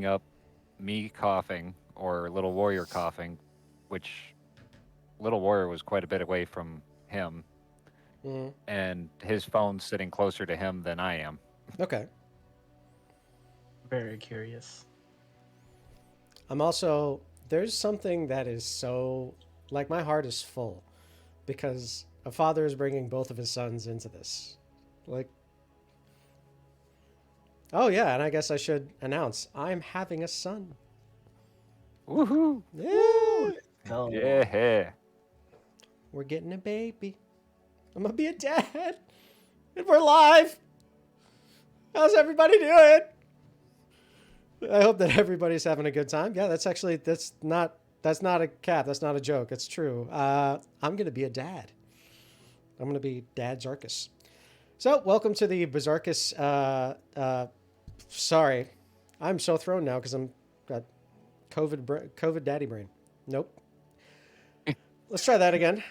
up me coughing or Little Warrior coughing, which Little Warrior was quite a bit away from him, Mm, and his phone's sitting closer to him than I am. okay. Very curious. I'm also there's something that is so like my heart is full because a father is bringing both of his sons into this. Like, oh yeah, and I guess I should announce I'm having a son. Woohoo! Woo! Yeah, Let's go. Yeah. we're getting a baby. I'm gonna be a dad, and we're live. How's everybody doing? I hope that everybody's having a good time. Yeah, that's not a cap. That's not a joke. It's true. I'm gonna be a dad. I'm gonna be Dad Zarkus. So, welcome to the Berserkus. Sorry, I'm so thrown now because I'm got COVID daddy brain. Nope. Let's try that again.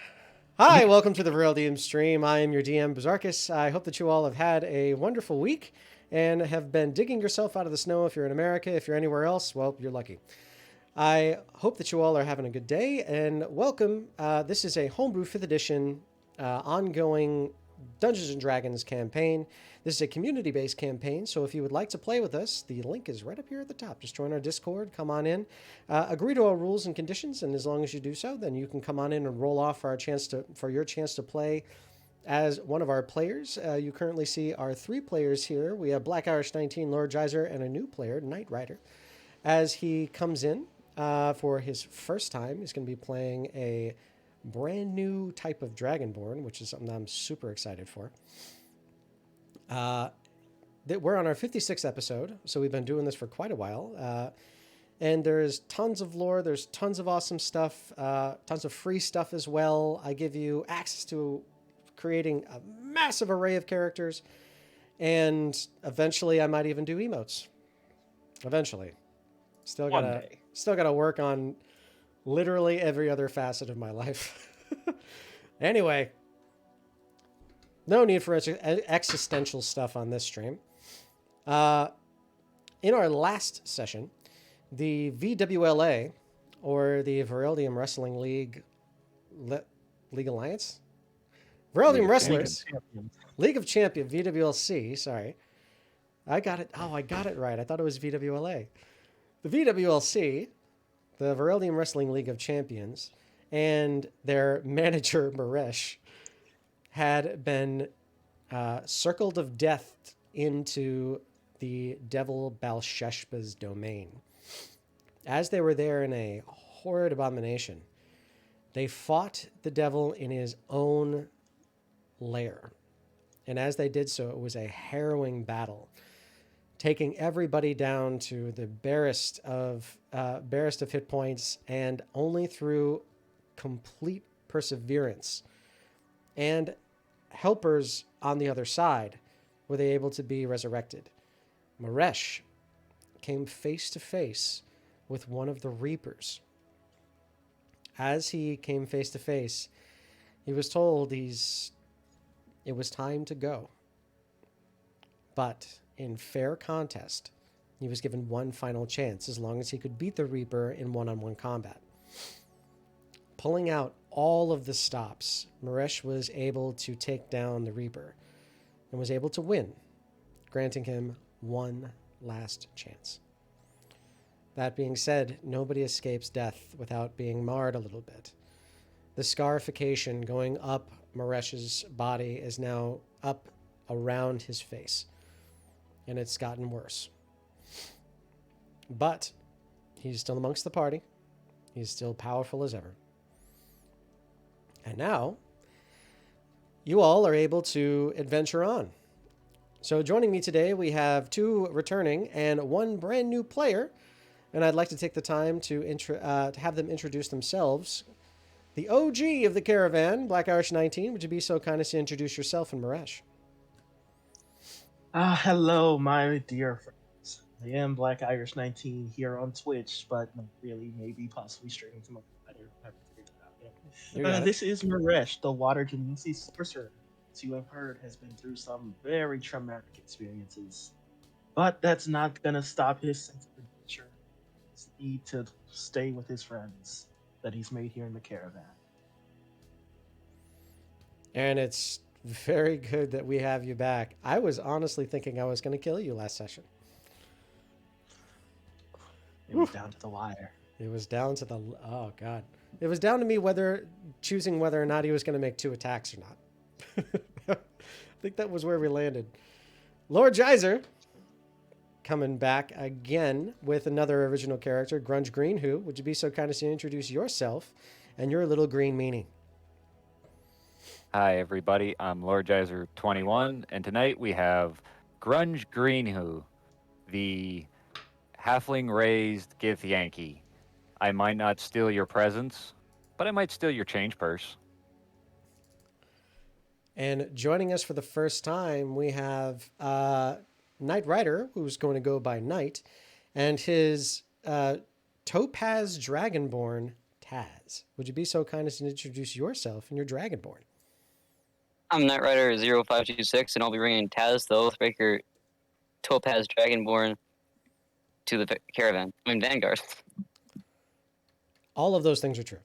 Hi, welcome to the Vereldium stream. I am your DM Berserkus. I hope that you all have had a wonderful week and have been digging yourself out of the snow. If you're in America, if you're anywhere else, well, you're lucky. I hope that you all are having a good day and welcome. This is a homebrew 5th edition ongoing Dungeons and Dragons campaign. This is a community-based campaign, so if you would like to play with us, the link is right up here at the top. Just join our Discord, come on in, agree to our rules and conditions, and as long as you do so, then you can come on in and roll off for your chance to play as one of our players. You currently see our 3 players here. We have Black Irish 19, Lord Geyser, and a new player, Knight Rider. As he comes in for his first time, he's going to be playing a brand new type of Dragonborn, which is something I'm super excited for. We're on our 56th episode, so we've been doing this for quite a while. And there's tons of lore, there's tons of awesome stuff, tons of free stuff as well. I give you access to creating a massive array of characters, and eventually I might even do emotes. Eventually. Still One gotta day. still gotta work on literally every other facet of my life. Anyway, no need for existential stuff on this stream. In our last session, the VWLA, or the Vereldium Wrestling League Alliance? League Vereldium of Wrestlers, Champions. League of Champions, VWLC, sorry. I got it. Oh, I got it right. I thought it was VWLA. The VWLC, the Vereldium Wrestling League of Champions, and their manager, Maresh, had been circled of death into the devil Balsheshba's domain. As they were there in a horrid abomination, they fought the devil in his own lair. And as they did so, it was a harrowing battle, taking everybody down to the barest of hit points, and only through complete perseverance and helpers on the other side were they able to be resurrected. Maresh came face to face with one of the Reapers. As he came face to face, he was told it was time to go. But in fair contest, he was given one final chance as long as he could beat the Reaper in one-on-one combat. Pulling out all of the stops, Maresh was able to take down the Reaper and was able to win, granting him one last chance. That being said, nobody escapes death without being marred a little bit. The scarification going up Maresh's body is now up around his face, and it's gotten worse. But he's still amongst the party. He's still powerful as ever. And now, you all are able to adventure on. So joining me today, we have 2 returning and 1 brand new player. And I'd like to take the time to have them introduce themselves. The OG of the caravan, Black Irish 19, would you be so kind as to introduce yourself and Maresh? Hello, my dear friends. I am Black Irish 19 here on Twitch, but not really, maybe possibly streaming some other. I haven't figured that out You yet. got it. This is Maresh, the Water Genasi sorcerer. As you have heard, has been through some very traumatic experiences. But that's not gonna stop his sense of adventure need to stay with his friends that he's made here in the caravan. And it's very good that we have you back. I was honestly thinking I was going to kill you last session. It was down to the wire. It was down to the... Oh, God. It was down to me choosing whether or not he was going to make 2 attacks or not. I think that was where we landed. Lord Geyser coming back again with another original character, Grunge Green, who, would you be so kind as to introduce yourself and your little green meanie? Hi, everybody. I'm Lord Geyser 21, and tonight we have Grunge Greenhu, the halfling-raised Gith Yankee. I might not steal your presents, but I might steal your change purse. And joining us for the first time, we have Knight Rider, who's going to go by Knight, and his Topaz Dragonborn, Taz. Would you be so kind as to introduce yourself and your Dragonborn? I'm Knight Rider 0526, and I'll be bringing Taz, the Oathbreaker Topaz Dragonborn, to the caravan. I mean, Vanguard. All of those things are true.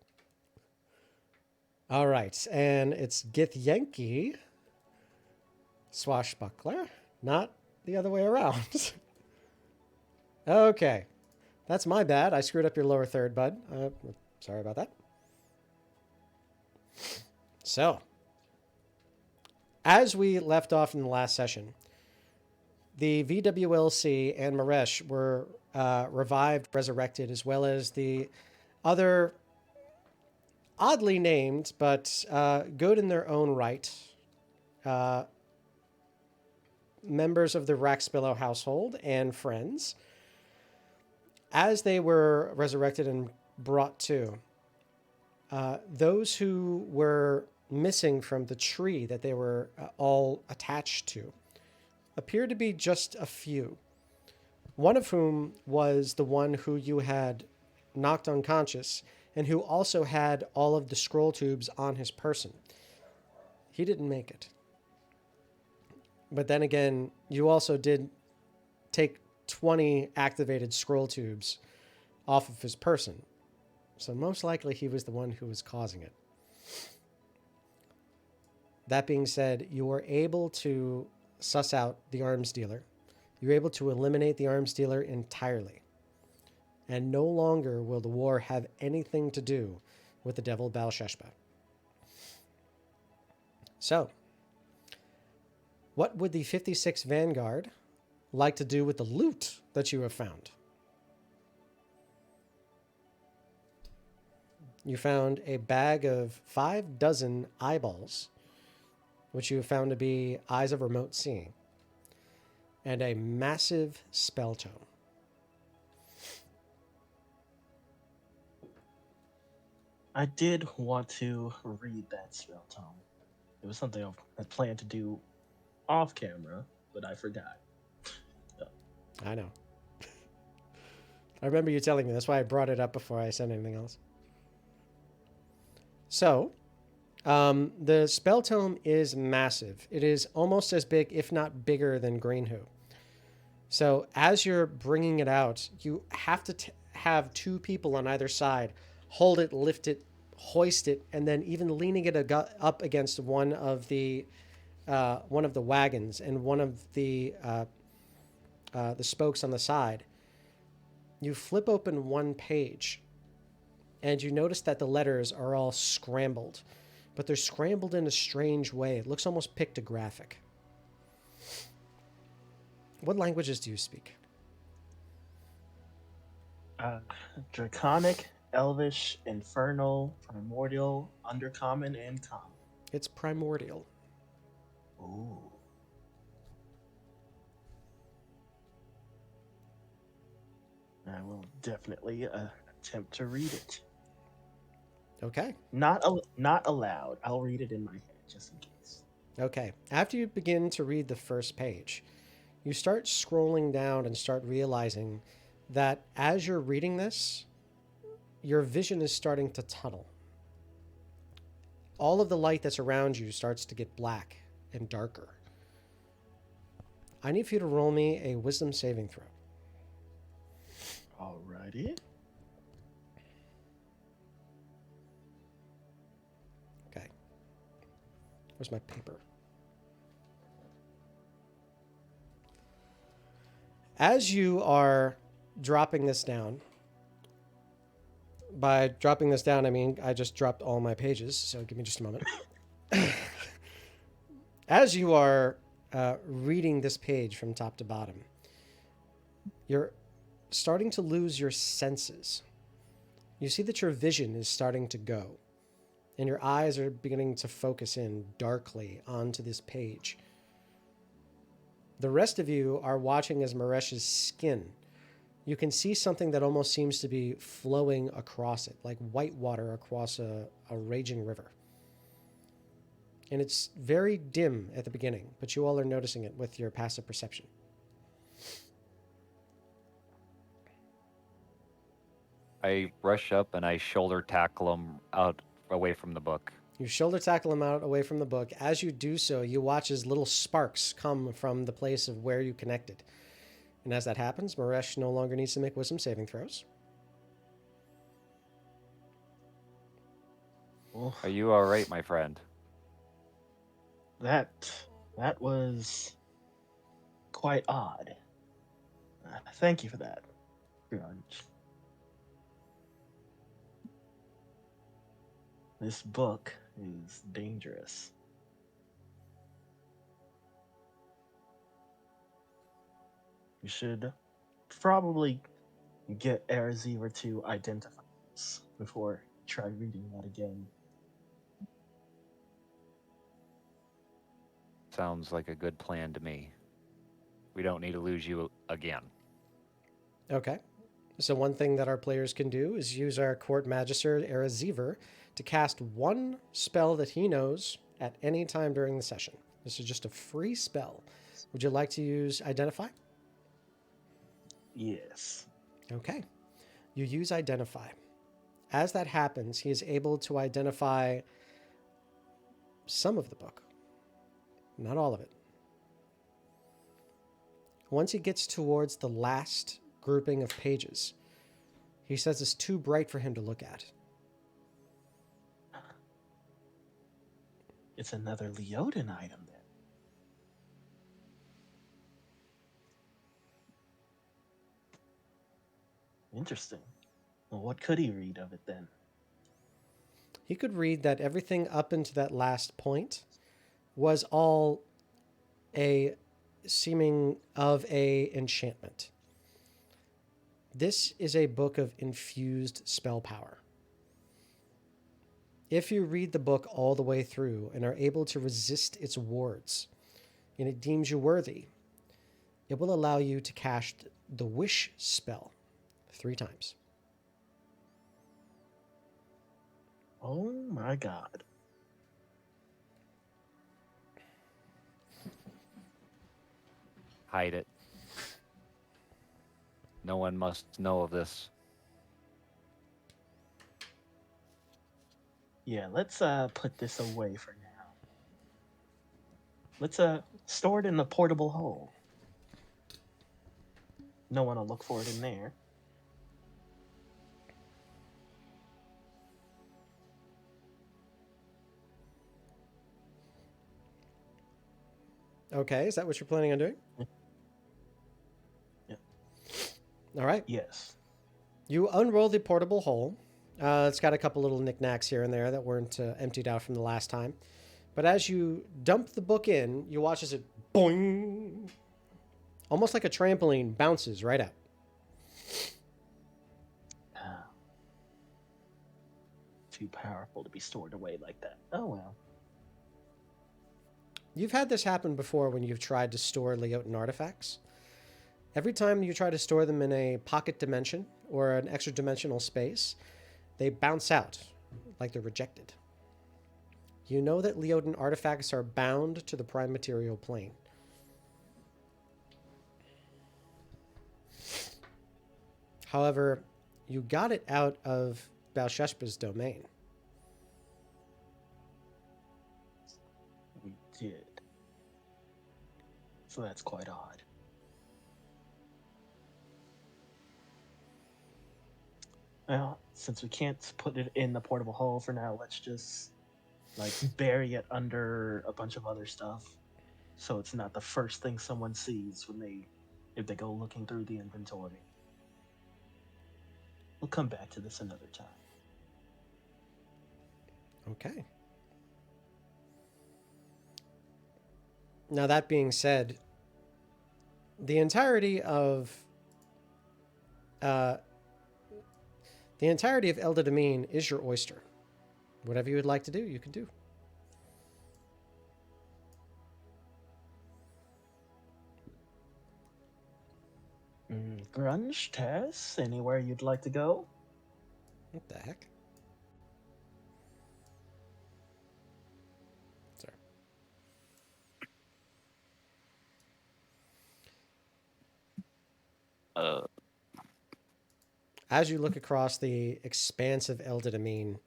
All right, and it's Gith Yankee, Swashbuckler, not the other way around. Okay, that's my bad. I screwed up your lower third, bud. Sorry about that. So, as we left off in the last session, the VWLC and Maresh were revived, resurrected, as well as the other oddly named, but good in their own right, members of the Raxpillow household and friends. As they were resurrected and brought to, those who were missing from the tree that they were all attached to appeared to be just a few. One of whom was the one who you had knocked unconscious and who also had all of the scroll tubes on his person. He didn't make it. But then again, you also did take 20 activated scroll tubes off of his person. So most likely he was the one who was causing it. That being said, you were able to suss out the arms dealer. You were able to eliminate the arms dealer entirely. And no longer will the war have anything to do with the devil Balsheshba. So, what would the 56th Vanguard like to do with the loot that you have found? You found a bag of 5 dozen eyeballs, which you have found to be eyes of remote seeing, and a massive spell tome. I did want to read that spell tome. It was something I planned to do off camera, but I forgot. I know. I remember you telling me. That's why I brought it up before I said anything else. So, the spell tome is massive. It is almost as big, if not bigger, than Greenhu. So, as you're bringing it out, you have to have 2 people on either side hold it, lift it, hoist it, and then even leaning it up against one of the wagons and one of the spokes on the side. You flip open one page, and you notice that the letters are all scrambled, but they're scrambled in a strange way. It looks almost pictographic. What languages do you speak? Draconic, Elvish, Infernal, Primordial, Undercommon, and Common. It's primordial. Ooh. I will definitely attempt to read it. Okay. Not aloud. I'll read it in my head just in case. Okay. After you begin to read the first page, you start scrolling down and start realizing that as you're reading this, your vision is starting to tunnel. All of the light that's around you starts to get black and darker. I need for you to roll me a wisdom saving throw. Alrighty. Where's my paper? As you are dropping this down, by dropping this down, I mean I just dropped all my pages, so give me just a moment. As you are reading this page from top to bottom, you're starting to lose your senses. You see that your vision is starting to go, and your eyes are beginning to focus in darkly onto this page. The rest of you are watching as Maresh's skin. You can see something that almost seems to be flowing across it, like white water across a raging river. And it's very dim at the beginning, but you all are noticing it with your passive perception. I rush up and I shoulder tackle him out away from the book. You shoulder tackle him out away from the book. As you do so, you watch as little sparks come from the place of where you connected. And as that happens, Maresh no longer needs to make wisdom saving throws. Well, Are you all right, my friend? that was quite odd. Thank you for that, Grunge. This book is dangerous. We should probably get Erziver to identify this before try reading that again. Sounds like a good plan to me. We don't need to lose you again. Okay. So one thing that our players can do is use our Court Magister, Erziver, to cast one spell that he knows at any time during the session. This is just a free spell. Would you like to use Identify? Yes. Okay. You use Identify. As that happens, he is able to identify some of the book. Not all of it. Once he gets towards the last grouping of pages, he says it's too bright for him to look at. It's another Leoden item then. Interesting. Well, what could he read of it then? He could read that everything up into that last point was all a seeming of a enchantment. This is a book of infused spell power. If you read the book all the way through and are able to resist its wards, and it deems you worthy, it will allow you to cast the Wish spell 3 times. Oh my god. Hide it. No one must know of this. Yeah, let's put this away for now. Let's store it in the portable hole. No one will look for it in there. Okay, is that what you're planning on doing? Yeah. All right. Yes. You unroll the portable hole. It's got a couple little knickknacks here and there that weren't emptied out from the last time. But as you dump the book in, you watch as it boing, almost like a trampoline, bounces right out. Too powerful to be stored away like that. Oh well. You've had this happen before when you've tried to store Leoten artifacts. Every time you try to store them in a pocket dimension or an extra dimensional space, they bounce out like they're rejected. You know that Leoten artifacts are bound to the prime material plane. However, you got it out of Balsheshpa's domain. We did. So that's quite odd. Well, since we can't put it in the portable hole for now, let's just like bury it under a bunch of other stuff, so it's not the first thing someone sees if they go looking through the inventory. We'll come back to this another time. Okay. Now, that being said, the entirety of Eldadamine is your oyster. Whatever you would like to do, you can do. Grunge, Tess, anywhere you'd like to go? What the heck? Sorry. As you look across the expanse of Eldadamine,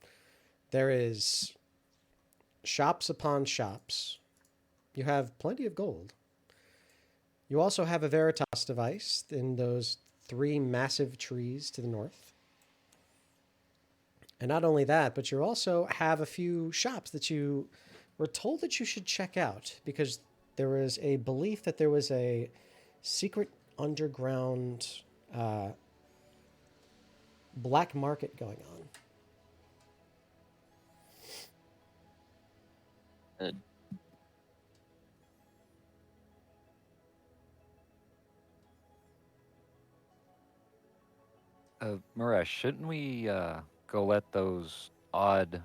there is shops upon shops. You have plenty of gold. You also have a Veritas device in those 3 massive trees to the north. And not only that, but you also have a few shops that you were told that you should check out because there was a belief that there was a secret underground black market going on. Maresh, shouldn't we go let those odd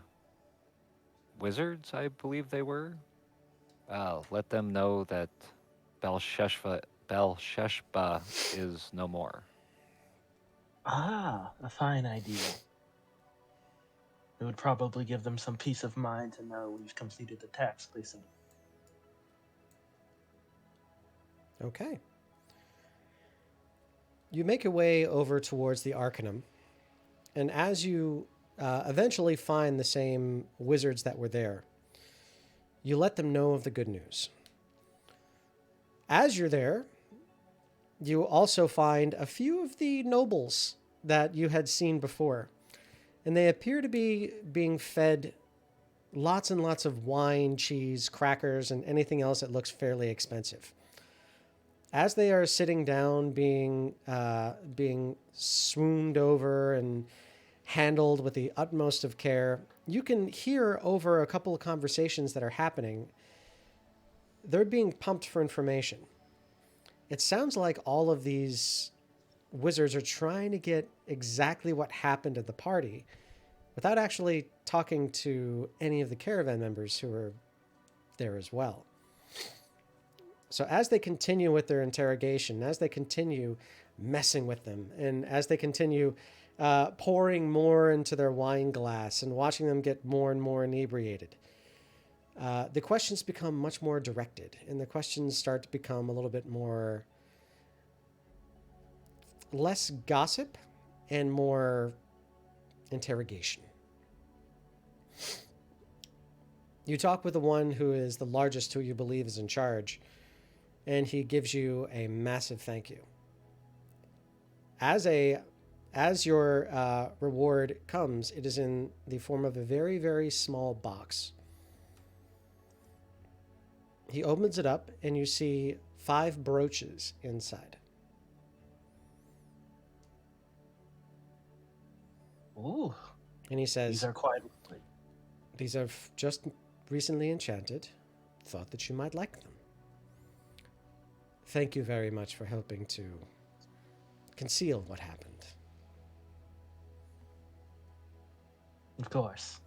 wizards, I believe they were, let them know that Belsheshba is no more? Ah, a fine idea. It would probably give them some peace of mind to know we've completed the task they sent. Okay. You make your way over towards the Arcanum, and as you eventually find the same wizards that were there, you let them know of the good news. As you're there, you also find a few of the nobles that you had seen before, and they appear to be being fed lots and lots of wine, cheese, crackers, and anything else that looks fairly expensive. As they are sitting down, being swooned over and handled with the utmost of care, you can hear over a couple of conversations that are happening. They're being pumped for information. It sounds like all of these wizards are trying to get exactly what happened at the party without actually talking to any of the caravan members who are there as well. So as they continue with their interrogation, as they continue messing with them, and as they continue pouring more into their wine glass and watching them get more and more inebriated, the questions become much more directed, and the questions start to become a little bit more less gossip and more interrogation. You talk with the one who is the largest, who you believe is in charge, and he gives you a massive thank you. As your reward comes, it is in the form of a very, very small box. He opens it up, and you see 5 brooches inside. Ooh, And he says, these are quite lovely. "These are just recently enchanted. Thought that you might like them. Thank you very much for helping to conceal what happened." Of course.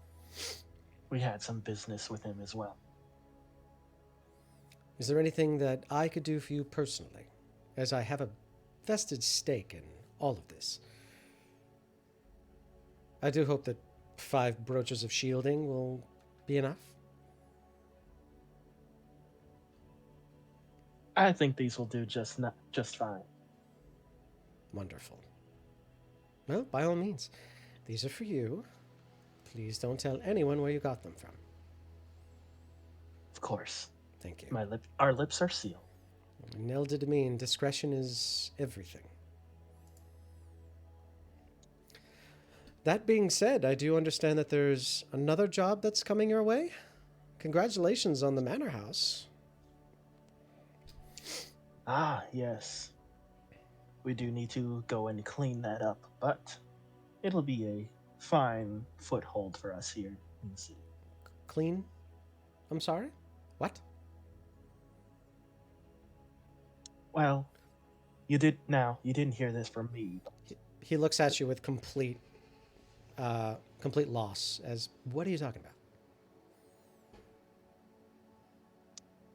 We had some business with him as well. Is there anything that I could do for you personally, as I have a vested stake in all of this? I do hope that 5 brooches of shielding will be enough. I think these will do just fine. Wonderful. Well, by all means, these are for you. Please don't tell anyone where you got them from. Of course. Thank you. Our lips are sealed. Nell did mean discretion is everything. That being said, I do understand that there's another job that's coming your way. Congratulations on the manor house. Ah, yes. We do need to go and clean that up, but it'll be a fine foothold for us here in the city. Clean? I'm sorry? What? Well, you didn't hear this from me. He looks at you with complete loss. As what are you talking about?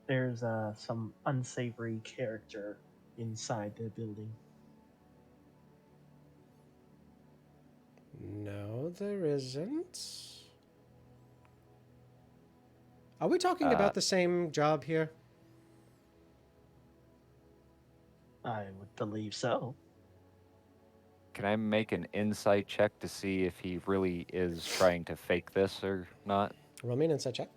There's some unsavory character inside the building. No, there isn't. Are we talking about the same job here? I would believe so. Can I make an insight check to see if he really is trying to fake this or not? Roll me an insight check.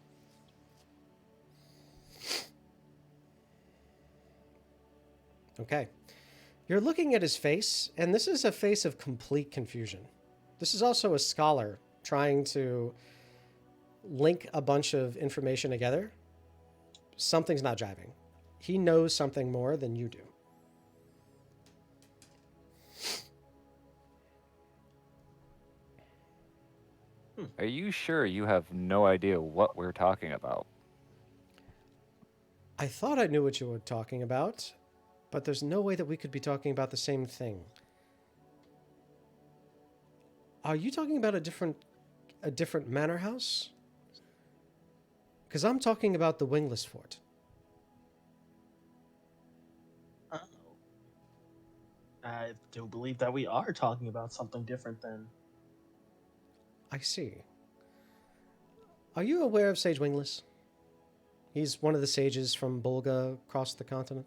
Okay. You're looking at his face, and this is a face of complete confusion. This is also a scholar trying to link a bunch of information together. Something's not jiving. He knows something more than you do. Are you sure you have no idea what we're talking about? I thought I knew what you were talking about, but there's no way that we could be talking about the same thing. Are you talking about a different manor house? Because I'm talking about the Wingless Fort. Oh. I do believe that we are talking about something different then. I see. Are you aware of Sage Wingless? He's one of the sages from Bolga across the continent.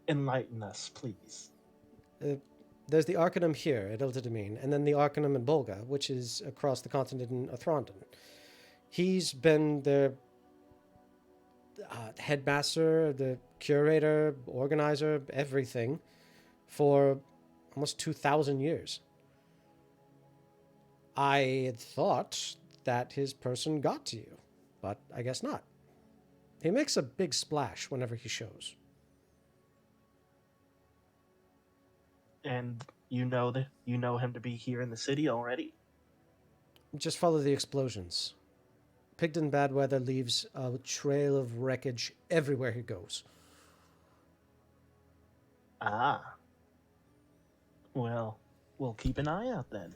Enlighten us, please. There's the Arcanum here at Iltadamine, and then the Arcanum in Bolga, which is across the continent in Athrondon. He's been the headmaster, the curator, organizer, everything for almost 2,000 years. I had thought that his person got to you, but I guess not. He makes a big splash whenever he shows. And you know him to be here in the city already? Just follow the explosions. Pigdin Badweather leaves a trail of wreckage everywhere he goes. Ah. Well, we'll keep an eye out then.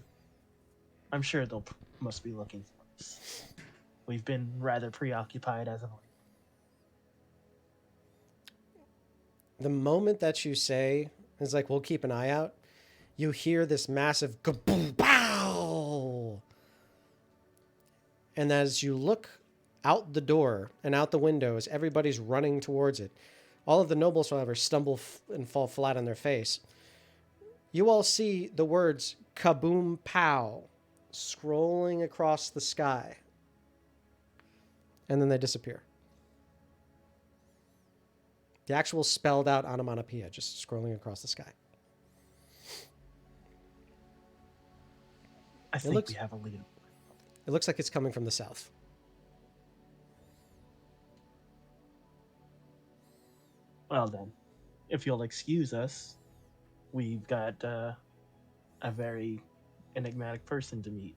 I'm sure they'll must be looking for us. We've been rather preoccupied as of late. The moment that you say, it's like, we'll keep an eye out, you hear this massive kaboom, pow! And as you look out the door and out the windows, everybody's running towards it. All of the nobles, however, stumble and fall flat on their face. You all see the words kaboom, pow scrolling across the sky. And then they disappear. The actual spelled out onomatopoeia just scrolling across the sky. I think we have a lead. It looks like it's coming from the south. Well then, if you'll excuse us, we've got a very enigmatic person to meet.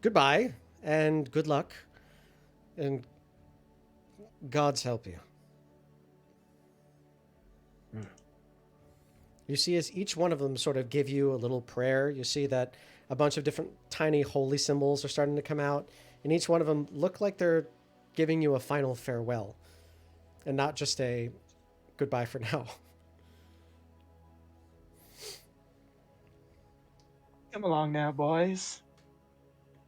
Goodbye, and good luck, and God's help you. You see as each one of them sort of give you a little prayer, you see that a bunch of different tiny holy symbols are starting to come out, and each one of them look like they're giving you a final farewell, and not just a goodbye for now. Come along now, boys.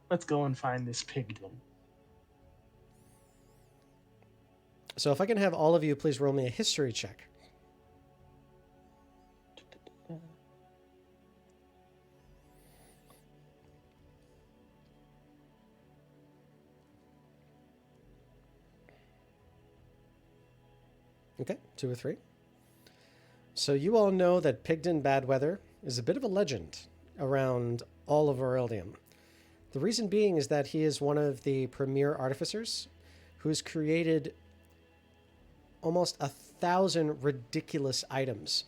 Let's go and find this Pigdin. So if I can have all of you please roll me a history check. Okay, 2 or 3. So you all know that Pigdin Badweather is a bit of a legend around all of Vereldium. The reason being is that he is one of the premier artificers who's created almost 1,000 ridiculous items.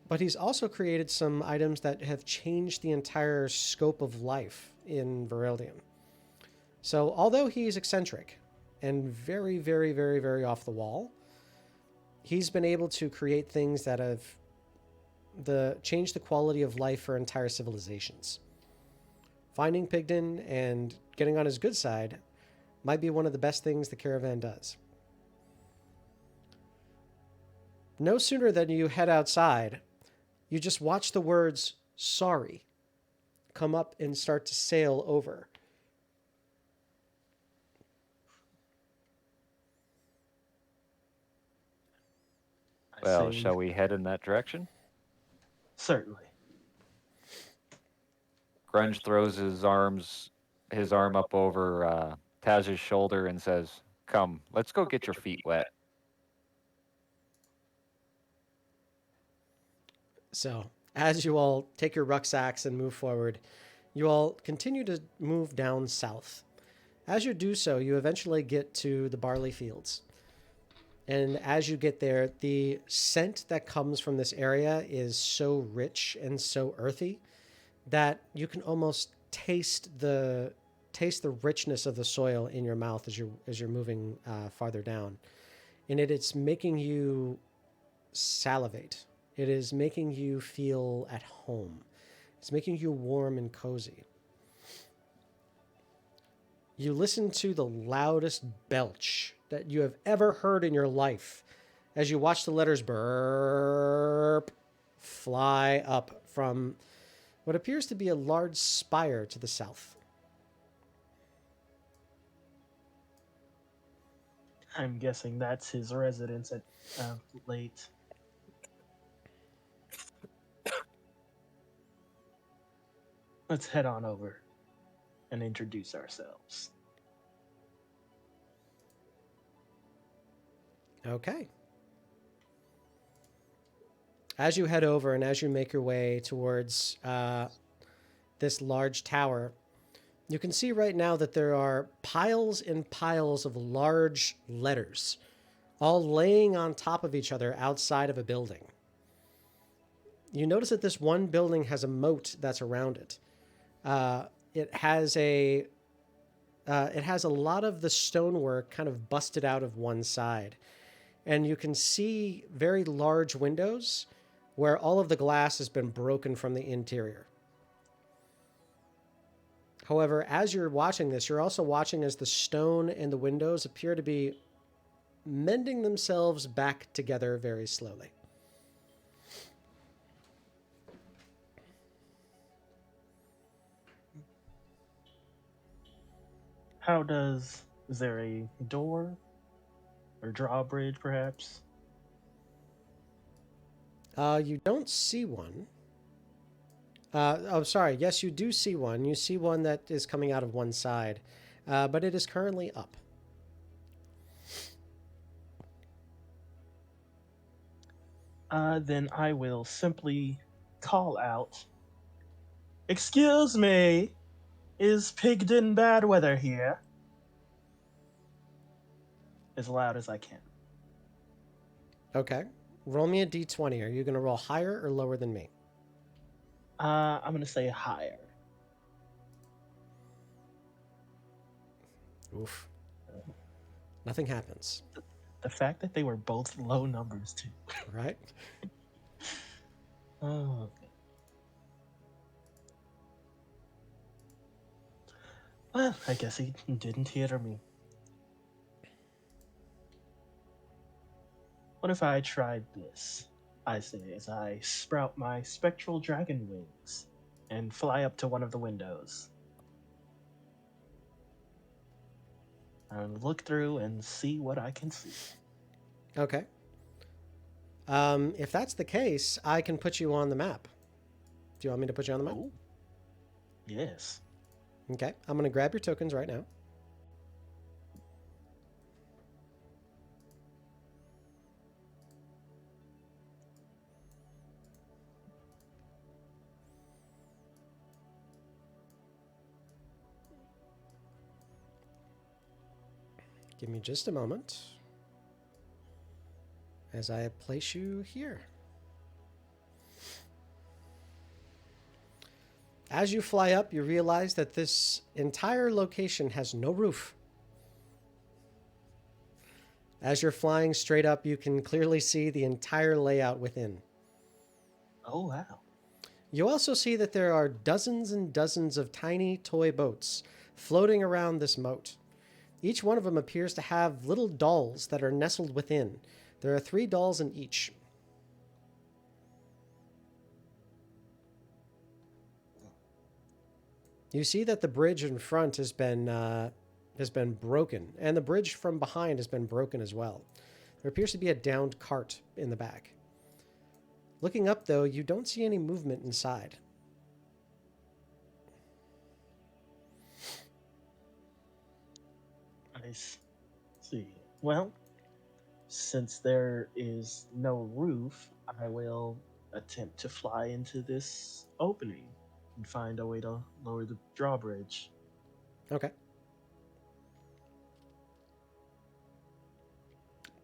But he's also created some items that have changed the entire scope of life in Vereldium. So although he's eccentric and very, very, very, very off the wall, he's been able to create things that have changed the quality of life for entire civilizations. Finding Pigdin and getting on his good side might be one of the best things the caravan does. No sooner than you head outside, you just watch the words "sorry" come up and start to sail over. Well, say, shall we head in that direction? certainly. Grunge throws his arm up over Taz's shoulder and says, "Come, let's go get your feet wet." So, as you all take your rucksacks and move forward, you all continue to move down south. As you do so, you eventually get to the barley fields. And as you get there, the scent that comes from this area is so rich and so earthy that you can almost taste the richness of the soil in your mouth as you're moving farther down. And it's making you salivate. It is making you feel at home. It's making you warm and cozy. You listen to the loudest belch that you have ever heard in your life as you watch the letters burp fly up from what appears to be a large spire to the south. I'm guessing that's his residence at late. Let's head on over and introduce ourselves. Okay. As you head over and as you make your way towards this large tower, you can see right now that there are piles and piles of large letters, all laying on top of each other outside of a building. You notice that this one building has a moat that's around it. It has a lot of the stonework kind of busted out of one side. And you can see very large windows where all of the glass has been broken from the interior. However, as you're watching this, you're also watching as the stone and the windows appear to be mending themselves back together very slowly. Is there a door or drawbridge perhaps? You don't see one. Sorry. Yes, you do see one. You see one that is coming out of one side, but it is currently up. Then I will simply call out, "Excuse me, is Pigdin Badweather here?" As loud as I can. Okay. Roll me a d20. Are you going to roll higher or lower than me? I'm gonna say higher. Oof. Nothing happens. The fact that they were both low numbers too. Right? Oh, okay. Well, I guess he didn't hear me. What if I tried this? I say as I sprout my spectral dragon wings and fly up to one of the windows. And look through and see what I can see. Okay. If that's the case, I can put you on the map. Do you want me to put you on the map? Oh. Yes. Okay. I'm going to grab your tokens right now. Give me just a moment as I place you here. As you fly up, you realize that this entire location has no roof. As you're flying straight up, you can clearly see the entire layout within. Oh, wow. You also see that there are dozens and dozens of tiny toy boats floating around this moat. Each one of them appears to have little dolls that are nestled within. There are 3 dolls in each. You see that the bridge in front has been broken, and the bridge from behind has been broken as well. There appears to be a downed cart in the back. Looking up, though, you don't see any movement inside. I see. Well, since there is no roof, I will attempt to fly into this opening and find a way to lower the drawbridge. Okay.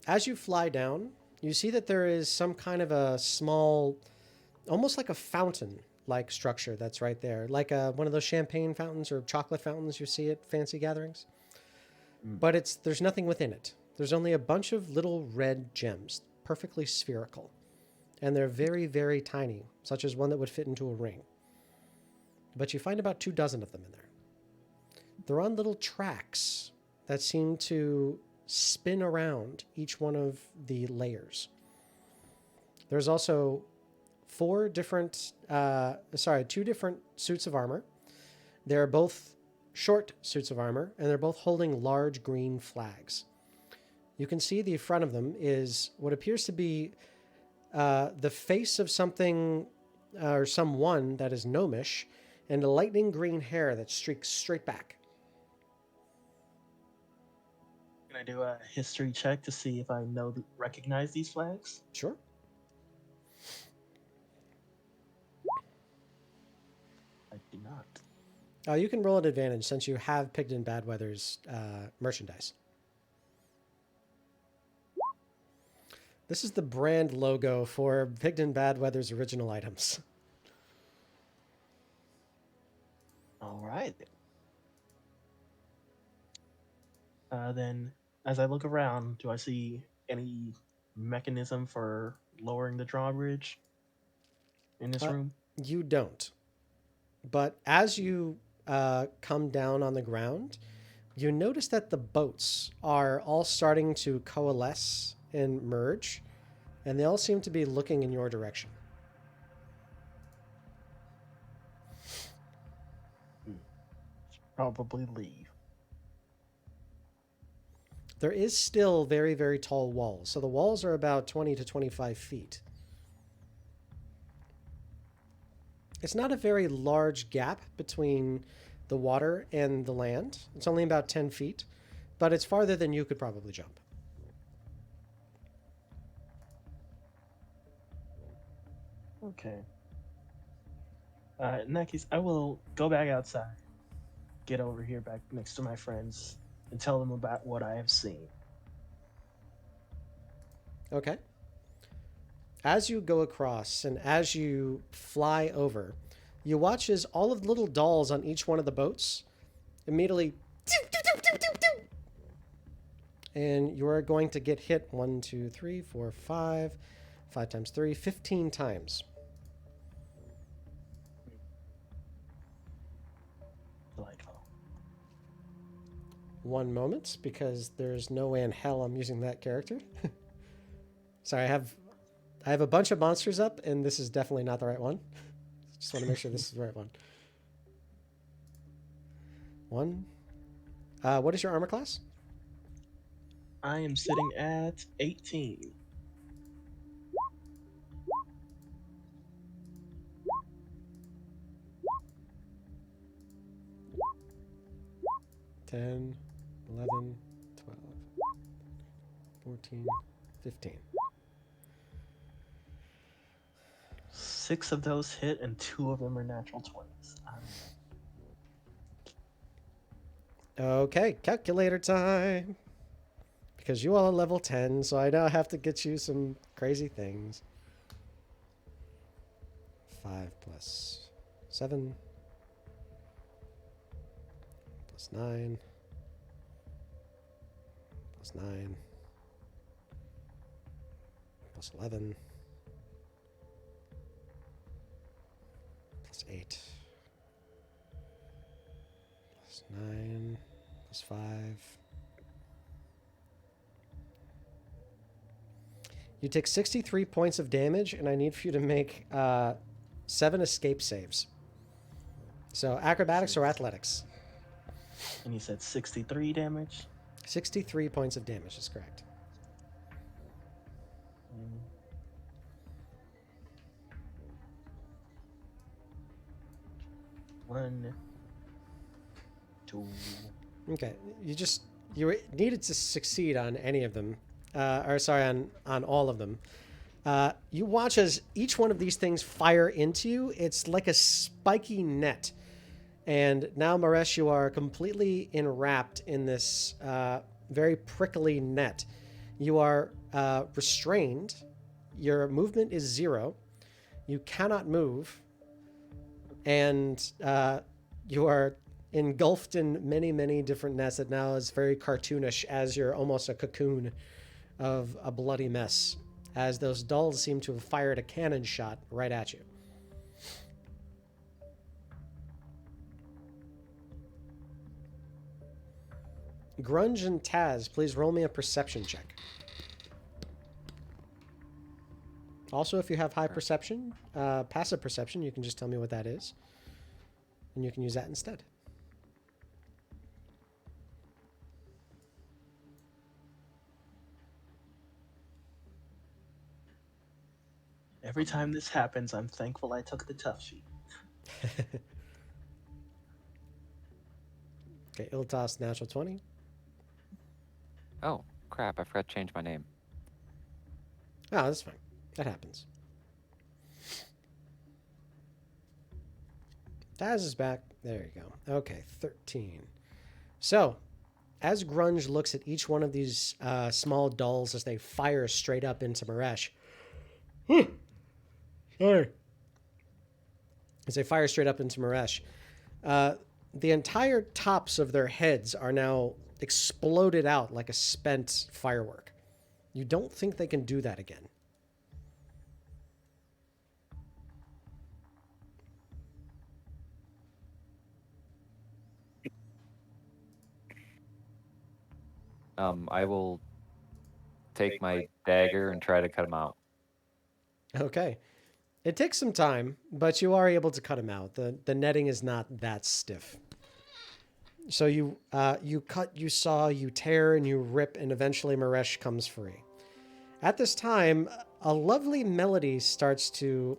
As you fly down, you see that there is some kind of a small, almost like a fountain-like structure that's right there. Like one of those champagne fountains or chocolate fountains you see at fancy gatherings. But there's nothing within it. There's only a bunch of little red gems, perfectly spherical. And they're very, very tiny, such as one that would fit into a ring. But you find about 2 dozen of them in there. They're on little tracks that seem to spin around each one of the layers. There's also 2 different suits of armor. They're both short suits of armor, and they're both holding large green flags. You can see the front of them is what appears to be the face of something or someone that is gnomish, and a lightning green hair that streaks straight back. Can I do a history check to see if I recognize these flags? Sure. I do not. You can roll an advantage since you have Pigdin Badweather's merchandise. This is the brand logo for Pigdin Badweather's original items. All right. Then, as I look around, do I see any mechanism for lowering the drawbridge in this room? You don't. But as you come down on the ground, you notice that the boats are all starting to coalesce and merge, and they all seem to be looking in your direction. Probably leave. There is still very, very tall walls. So the walls are about 20 to 25 feet. It's not a very large gap between the water and the land. It's only about 10 feet, but it's farther than you could probably jump. Okay. In that case, I will go back outside, get over here back next to my friends, and tell them about what I have seen. Okay. As you go across and as you fly over, you watch as all of the little dolls on each one of the boats immediately and you are going to get hit 1, 2, 3, 4, 5 times 3, 15 times. Delightful. One moment, because there's no way in hell I'm using that character. Sorry, I have a bunch of monsters up, and this is definitely not the right one. Just want to make sure this is the right one. 1. What is your armor class? I am sitting at 18. $10, 11, 12, 14, 15. 6 of those hit, and 2 of them are natural 20s. Okay, calculator time. Because you all are level 10, so I now have to get you some crazy things. 5 plus 7 plus 9 plus 9 plus 11 plus 8 plus 9 plus 5. You take 63 points of damage, and I need for you to make 7 escape saves. So acrobatics or athletics. And you said 63 damage? 63 points of damage is correct. Mm. One, two. Okay, you needed to succeed on any of them, on all of them. You watch as each one of these things fire into you. It's like a spiky net, and now Maresh, you are completely enwrapped in this very prickly net. You are restrained. Your movement is 0. You cannot move, and you are engulfed in many, many different nets that now is very cartoonish as you're almost a cocoon of a bloody mess, as those dolls seem to have fired a cannon shot right at you. Grunge and Taz, please roll me a perception check. Also, if you have high perception, passive perception, you can just tell me what that is, and you can use that instead. Every time this happens, I'm thankful I took the tough sheet. Okay, Iltas, natural 20. Oh, crap. I forgot to change my name. Oh, that's fine. That happens. Taz is back. There you go. Okay, 13. So, as Grunge looks at each one of these small dolls as they fire straight up into Maresh. Sorry. As they fire straight up into Maresh, the entire tops of their heads are now exploded out like a spent firework. You don't think they can do that again. I will take my dagger and try to cut him out. Okay. It takes some time, but you are able to cut him out. The netting is not that stiff. So you cut, you saw, you tear, and you rip, and eventually Maresh comes free. At this time, a lovely melody starts to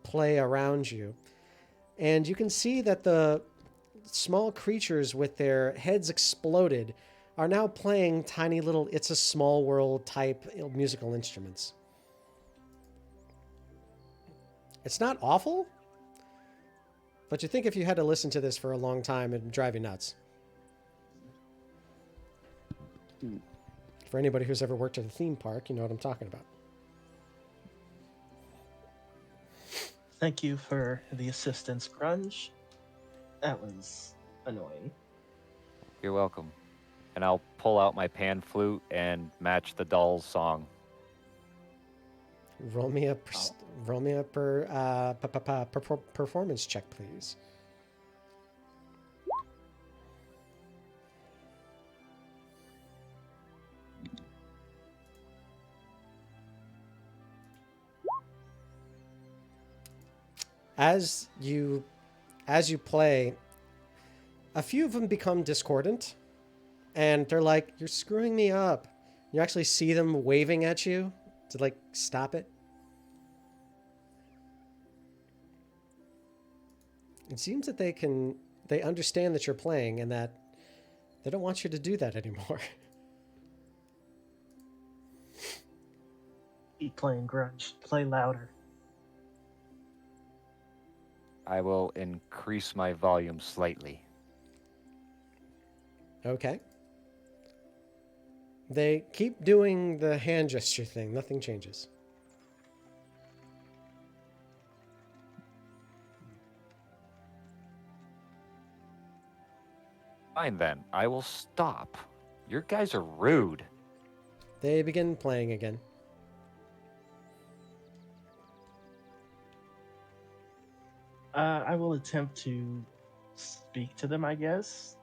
play around you, and you can see that the small creatures with their heads exploded are now playing tiny little It's a Small World type musical instruments. It's not awful, but you think if you had to listen to this for a long time, it'd drive you nuts. For anybody who's ever worked at a theme park, you know what I'm talking about. Thank you for the assistance, Grunge. That was annoying. You're welcome. And I'll pull out my pan flute and match the doll's song. Roll me a performance check, please. As you play, a few of them become discordant, and they're like, "You're screwing me up." You actually see them waving at you to like stop it. It seems that they understand that you're playing and that they don't want you to do that anymore. Keep playing, Grunge. Play louder. I will increase my volume slightly. Okay. They keep doing the hand gesture thing. Nothing changes. Fine then. I will stop. Your guys are rude. They begin playing again. I will attempt to speak to them, I guess,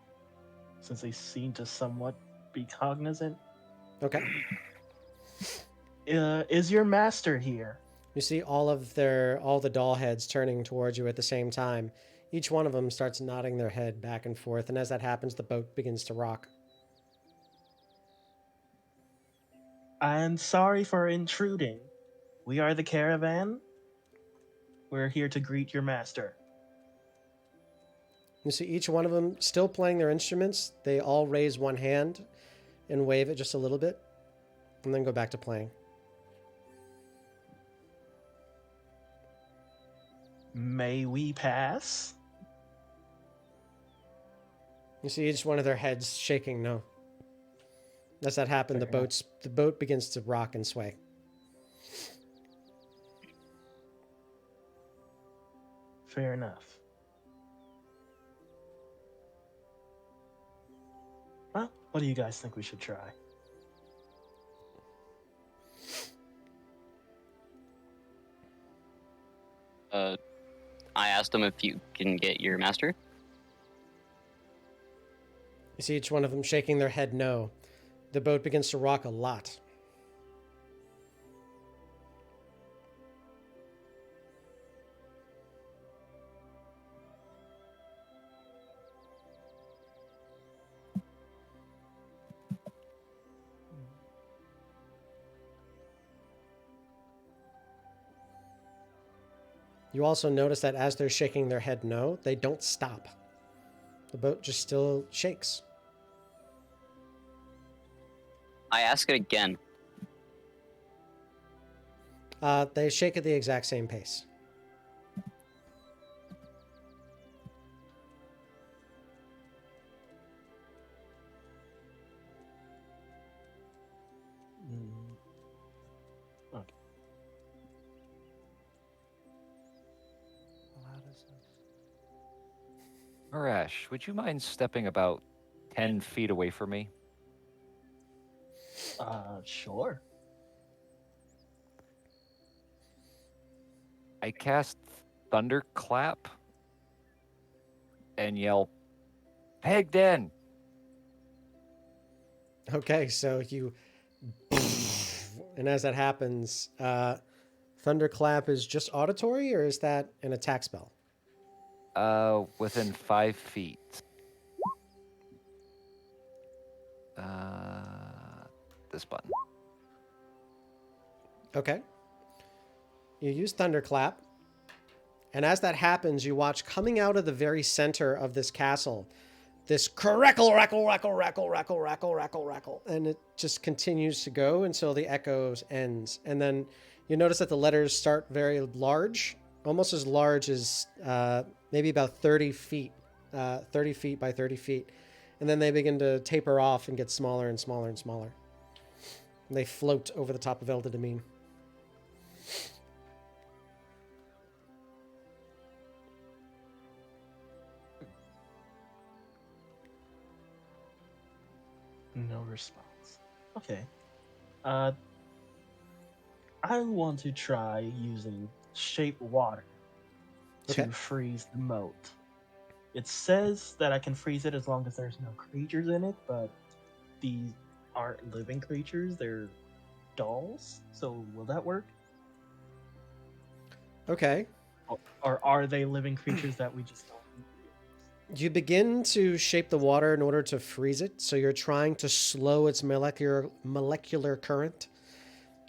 since they seem to somewhat be cognizant. Okay. Is your master here? You see all the doll heads turning towards you at the same time. Each one of them starts nodding their head back and forth, and as that happens, the boat begins to rock. I'm sorry for intruding. We are the caravan. We're here to greet your master. You see each one of them still playing their instruments. They all raise one hand and wave it just a little bit, and then go back to playing. May we pass? You see each one of their heads shaking no. As that happened, Fair enough. the boat begins to rock and sway. Fair enough. Well, what do you guys think we should try? I asked them if you can get your master. You see each one of them shaking their head no. The boat begins to rock a lot. You also notice that as they're shaking their head no, they don't stop. The boat just still shakes. I ask it again. They shake at the exact same pace. Okay. Marash, would you mind stepping about 10 feet away from me? Sure. I cast Thunderclap and yell, Pigdin! Okay, so you... And as that happens, Thunderclap is just auditory, or is that an attack spell? Within 5 feet. This button. Okay. You use Thunderclap, and as that happens, you watch coming out of the very center of this castle, this crackle, rackle, rackle, rackle, rackle, rackle, rackle, rackle, and it just continues to go until the echoes ends. And then you notice that the letters start very large, almost as large as maybe about 30 feet, 30 feet by 30 feet. And then they begin to taper off and get smaller and smaller and smaller. And they float over the top of Eldadamine. No response. Okay. I want to try using shape water to Okay. freeze the moat. It says that I can freeze it as long as there's no creatures in it, but these aren't living creatures, they're dolls. So will that work? Okay. Or are they living creatures that we just don't realize? You begin to shape the water in order to freeze it, so you're trying to slow its molecular current.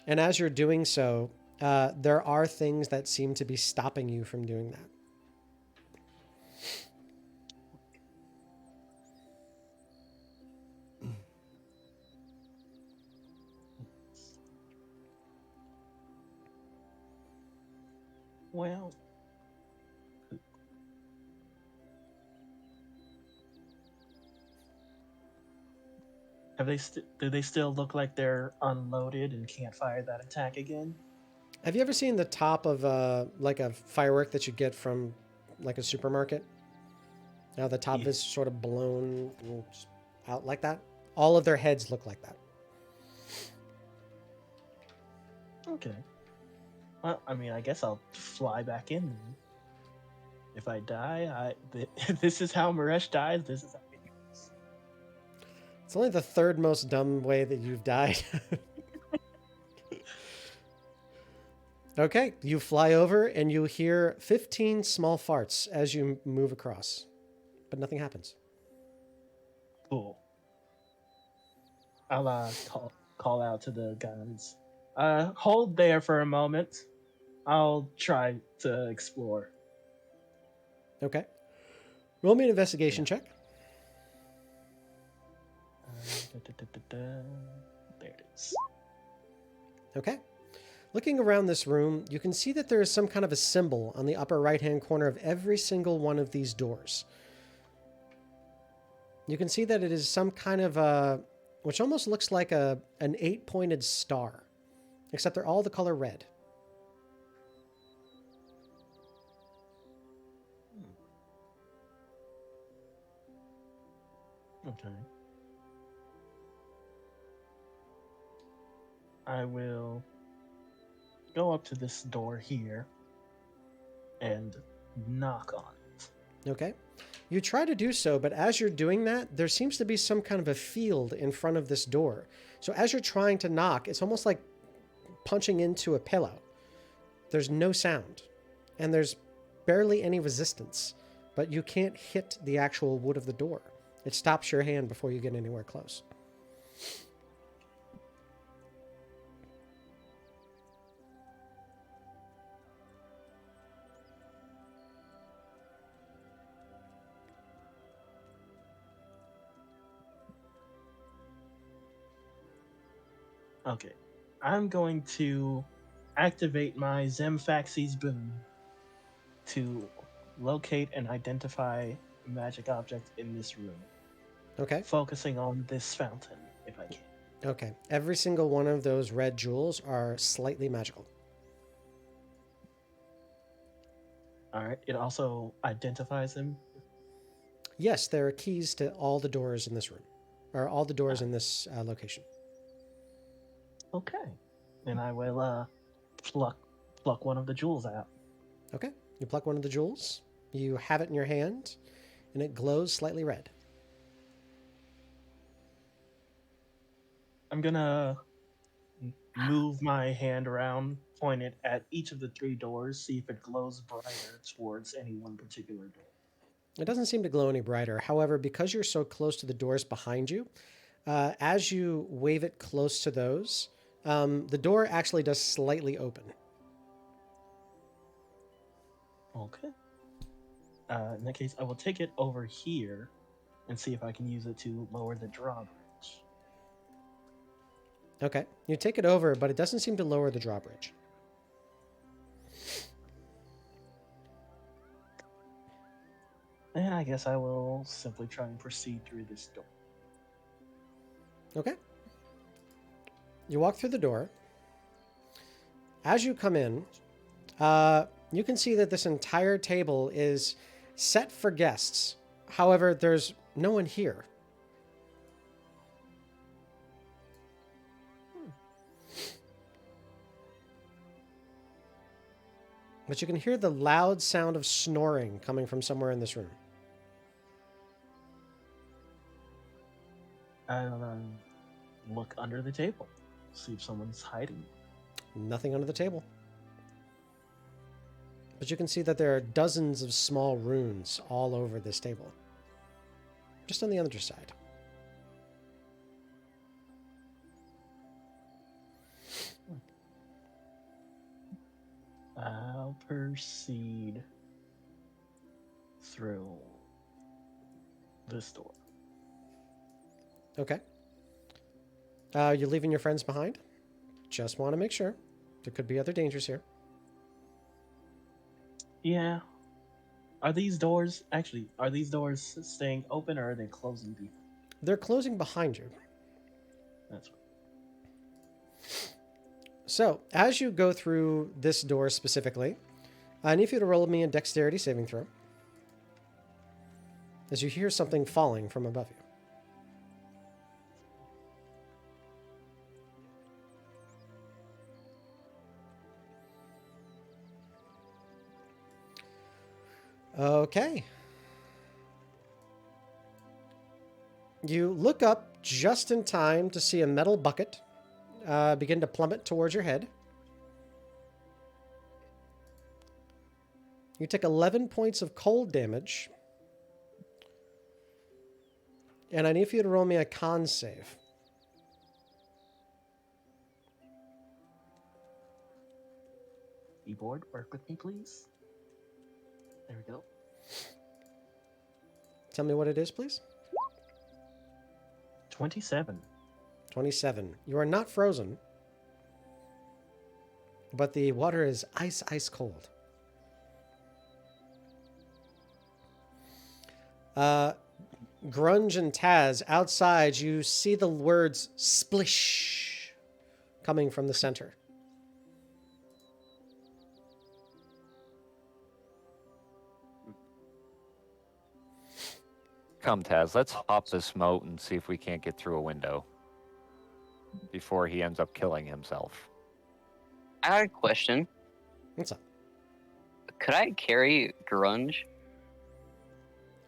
And as you're doing so, there are things that seem to be stopping you from doing that. Well, Do they still look like they're unloaded and can't fire that attack again? Have you ever seen the top of like a firework that you get from like a supermarket? Now the top Yeah. is sort of blown out like that. All of their heads look like that. Okay. Well, I mean, I guess I'll fly back in. Then. If I die, this is how Maresh dies. This is how he dies. It's only the third most dumb way that you've died. Okay, you fly over and you hear 15 small farts as you move across, but nothing happens. Cool. I'll call out to the guns. Hold there for a moment. I'll try to explore. Okay. Roll me an investigation check. There it is. Okay. Looking around this room, you can see that there is some kind of a symbol on the upper right-hand corner of every single one of these doors. You can see that it is some kind of a, which almost looks like an 8-pointed star, except they're all the color red. Okay. I will go up to this door here and knock on it. Okay. You try to do so, but as you're doing that, there seems to be some kind of a field in front of this door. So as you're trying to knock, it's almost like punching into a pillow. There's no sound, and there's barely any resistance, but you can't hit the actual wood of the door. It stops your hand before you get anywhere close. Okay. I'm going to activate my Zemfaxes boon to locate and identify a magic object in this room, Okay. focusing on this fountain if I can. Okay. Every single one of those red jewels are slightly magical. All right. It also identifies them. Yes, there are keys to all the doors in this room, or all the doors in this location. Okay. And I will pluck one of the jewels out. Okay. You pluck one of the jewels. You have it in your hand, and it glows slightly red. I'm gonna move my hand around, point it at each of the 3 doors, see if it glows brighter towards any one particular door. It doesn't seem to glow any brighter. However, because you're so close to the doors behind you, as you wave it close to those, the door actually does slightly open. Okay. In that case, I will take it over here and see if I can use it to lower the drawbridge. Okay. You take it over, but it doesn't seem to lower the drawbridge. And I guess I will simply try and proceed through this door. Okay. You walk through the door. As you come in, you can see that this entire table is set for guests. However, there's no one here. But you can hear the loud sound of snoring coming from somewhere in this room. I'll look under the table, see if someone's hiding. Nothing under the table. But you can see that there are dozens of small runes all over this table. Just on the other side. I'll proceed through this door. Okay. You're leaving your friends behind? Just want to make sure. There could be other dangers here. Yeah. Are these doors staying open or are they closing behind? They're closing behind you. That's So, as you go through this door specifically, I need you to roll me a dexterity saving throw. As you hear something falling from above you. Okay. You look up just in time to see a metal bucket begin to plummet towards your head. You take 11 points of cold damage. And I need for you to roll me a con save. keyboard. Work with me, please. There we go. Tell me what it is, please. 27. 27. You are not frozen, but the water is ice cold. Grunge and Taz, outside, you see the words splish coming from the center. Come, Taz, let's hop this moat and see if we can't get through a window before he ends up killing himself. I had a question. What's up? Could I carry Grunge?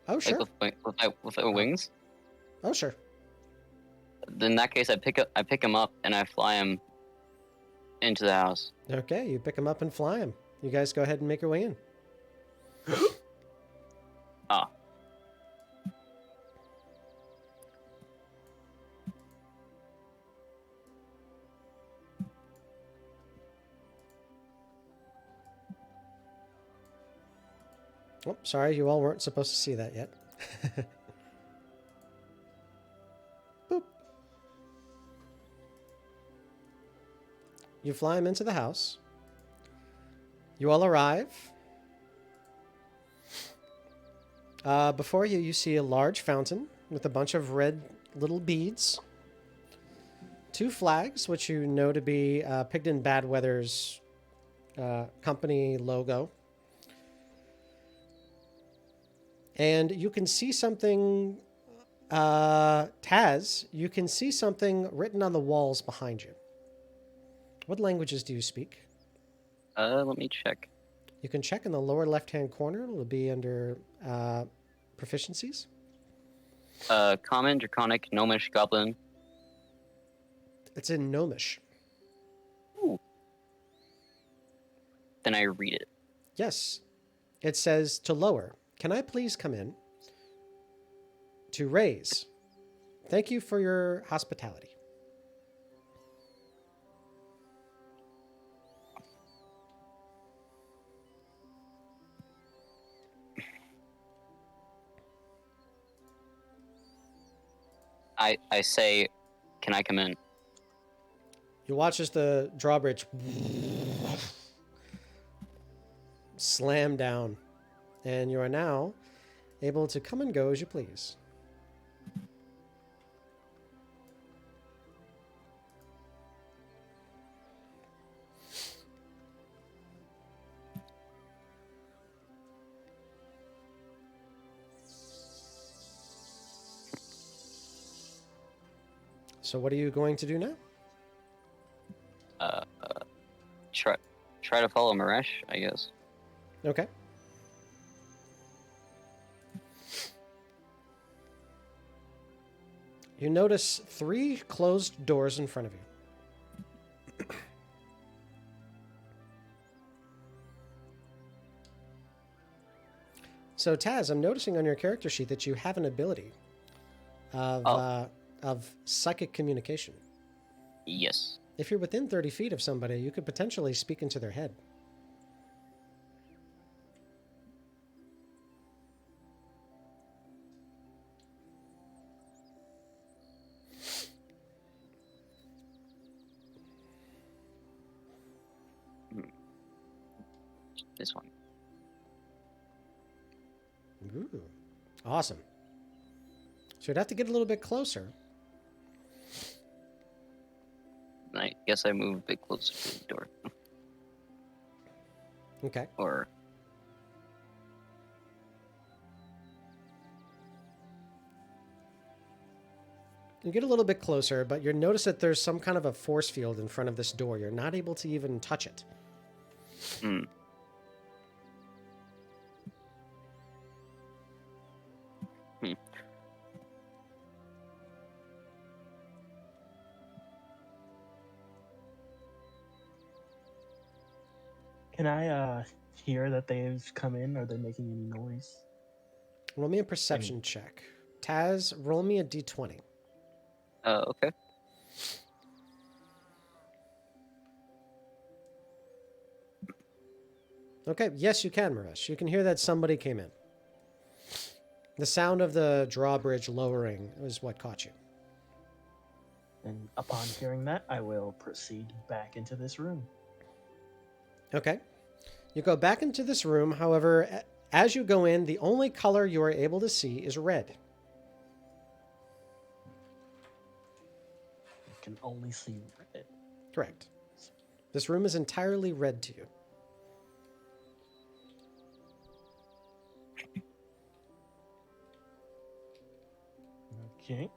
Oh, sure. Like with my wings? Oh, sure. In that case, I pick him up and I fly him into the house. Okay, you pick him up and fly him. You guys go ahead and make your way in. Ah. Oh, sorry, you all weren't supposed to see that yet. Boop. You fly him into the house. You all arrive. Before you, you see a large fountain with a bunch of red little beads. 2 flags, which you know to be Pigdin Badweather's company logo. And you can see something, Taz, you can see something written on the walls behind you. What languages do you speak? Let me check. You can check in the lower left-hand corner. It'll be under proficiencies. Common, Draconic, Gnomish, Goblin. It's in Gnomish. Ooh. Then I read it. Yes. It says to lower. Can I please come in? To raise. Thank you for your hospitality. I say, can I come in? You watch as the drawbridge slam down, and you are now able to come and go as you please. So what are you going to do now? Try to follow Maresh, I guess. Okay. You notice 3 closed doors in front of you. So Taz, I'm noticing on your character sheet that you have an ability of psychic communication. Yes. If you're within 30 feet of somebody, you could potentially speak into their head. This one. Ooh, awesome. So you'd have to get a little bit closer. then I guess I move a bit closer to the door. Okay. Or You get a little bit closer, but you notice that there's some kind of a force field in front of this door. You're not able to even touch it. hmm. Hmm. Can I hear that they've come in? Are they making any noise? Roll me a perception check. Taz, roll me a d20. Okay. Okay, yes, you can, Maresh. You can hear that somebody came in. The sound of the drawbridge lowering was what caught you. And upon hearing that, I will proceed back into this room. Okay. You go back into this room. However, as you go in, the only color you are able to see is red. I can only see red. Correct. This room is entirely red to you. Okay.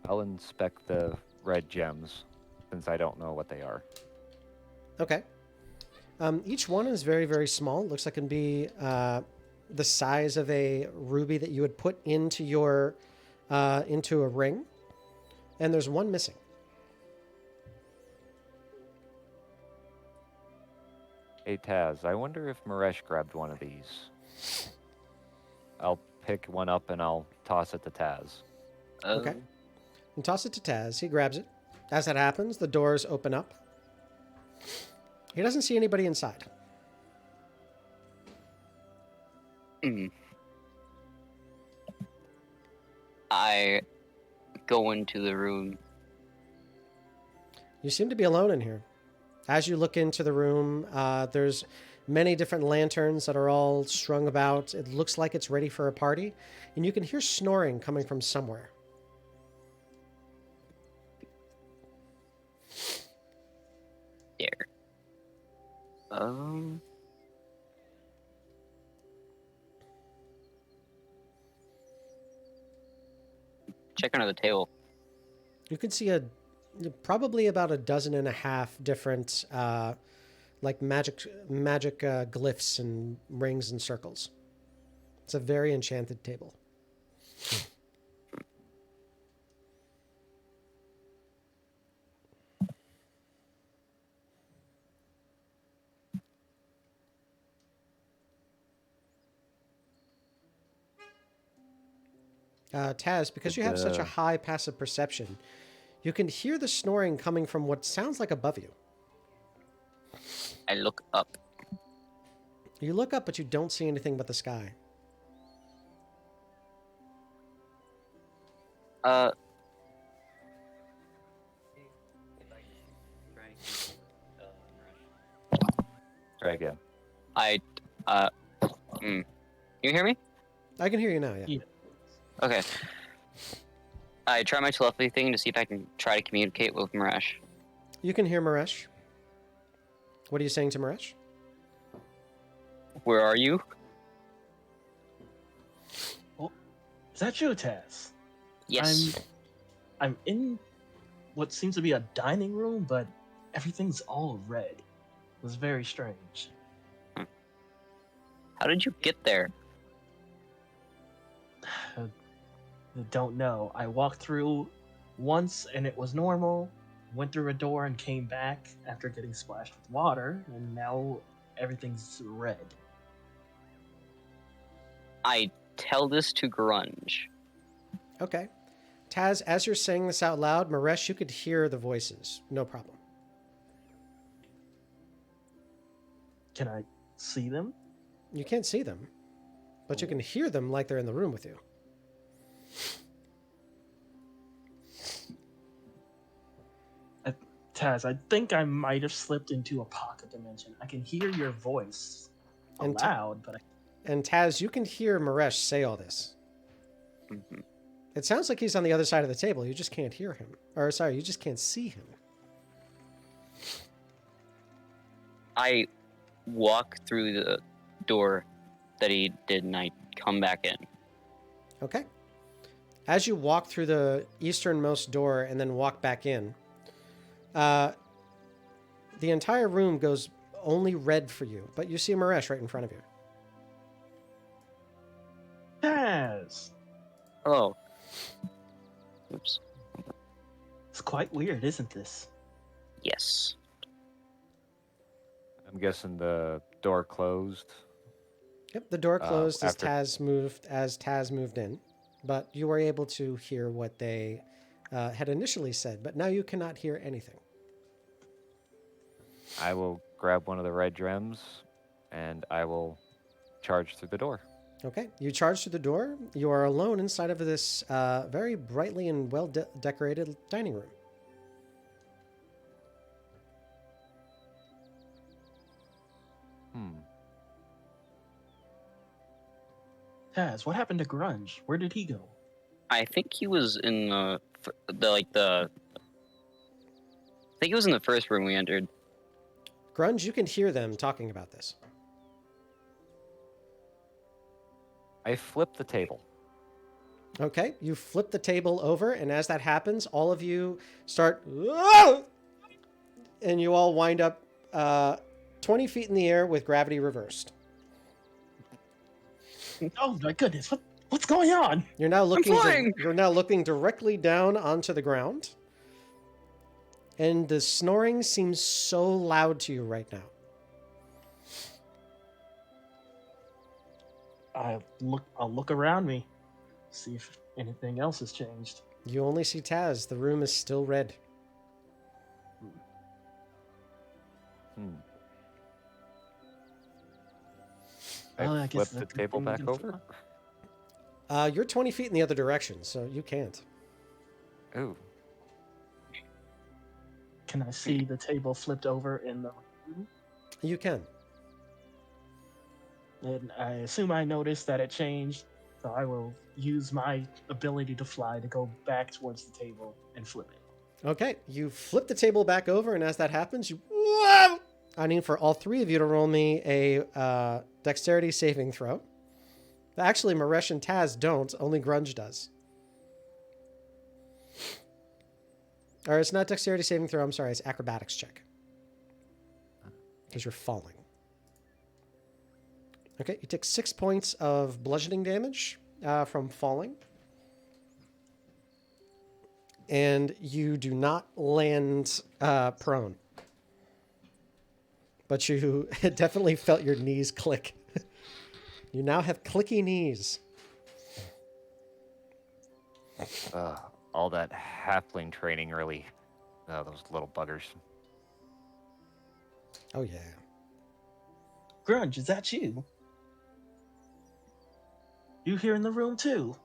I'll inspect the red gems since I don't know what they are. Okay. Each one is very, very small. Looks like it can be the size of a ruby that you would put into your into a ring. And there's one missing. Hey Taz, I wonder if Maresh grabbed one of these. I'll pick one up and I'll toss it to Taz. Okay. And toss it to Taz. He grabs it. As that happens, the doors open up. He doesn't see anybody inside. I go into the room. You seem to be alone in here. As you look into the room, there's many different lanterns that are all strung about. It looks like it's ready for a party. And you can hear snoring coming from somewhere. There. Check under the table. You can see probably about a dozen and a half different like magic glyphs and rings and circles. It's a very enchanted table. Taz, because you have such a high passive perception, you can hear the snoring coming from what sounds like above you. I look up. You look up, but you don't see anything but the sky. Try again. You hear me? I can hear you now, yeah. Yeah. Okay. I try my telepathy thing to see if I can try to communicate with Marash. You can hear Maresh. What are you saying to Maresh? Where are you? Is that you, Taz? Yes. I'm in what seems to be a dining room, but everything's all red. It was very strange. How did you get there? I don't know. I walked through once and it was normal. Went through a door and came back after getting splashed with water, and now everything's red. I tell this to Grunge. Okay. Taz, as you're saying this out loud, Maresh, you could hear the voices. No problem. Can I see them? You can't see them, but you can hear them like they're in the room with you. Taz, I think I might have slipped into a pocket dimension. I can hear your voice And loud, but And Taz, you can hear Maresh say all this. Mm-hmm. It sounds like he's on the other side of the table. You just can't hear him. Or, sorry, you just can't see him. I walk through the door that he did, and I come back in. Okay. As you walk through the easternmost door and then walk back in, the entire room goes only red for you, but you see Maresh right in front of you. Taz! Hello. Oops. It's quite weird, isn't this? Yes. I'm guessing the door closed. Yep, the door closed as after- Taz moved in, but you were able to hear what they had initially said, but now you cannot hear anything. I will grab one of the red gems, and I will charge through the door. Okay, you charge through the door. You are alone inside of this very brightly and well decorated dining room. Taz, what happened to Grunge? Where did he go? I think he was in I think he was in the first room we entered. Grunge, you can hear them talking about this. I flip the table. Okay, you flip the table over, and as that happens, all of you start, "Whoa!" and you all wind up 20 feet in the air with gravity reversed. Oh my goodness, what's going on? You're now looking. flying! You're now looking directly down onto the ground, and the snoring seems so loud to you right now. I'll look around me, see if anything else has changed. You only see Taz. The room is still red. Well, I I guess flip the that's a table thing we back can over. You're 20 feet in the other direction, so you can't. Ooh. Can I see the table flipped over in the room? You can. And I assume I noticed that it changed, so I will use my ability to fly to go back towards the table and flip it. Okay, you flip the table back over, and as that happens, you. Whoa! I need for all three of you to roll me a dexterity saving throw. Actually, Maresh and Taz don't. Only Grunge does. Or it's not dexterity saving throw. I'm sorry. It's acrobatics check. Because you're falling. Okay, you take 6 points of bludgeoning damage from falling. And you do not land prone. But you definitely felt your knees click. You now have clicky knees. All that halfling training really. Those little buggers. Oh, yeah. Grunge, is that you? You here in the room too?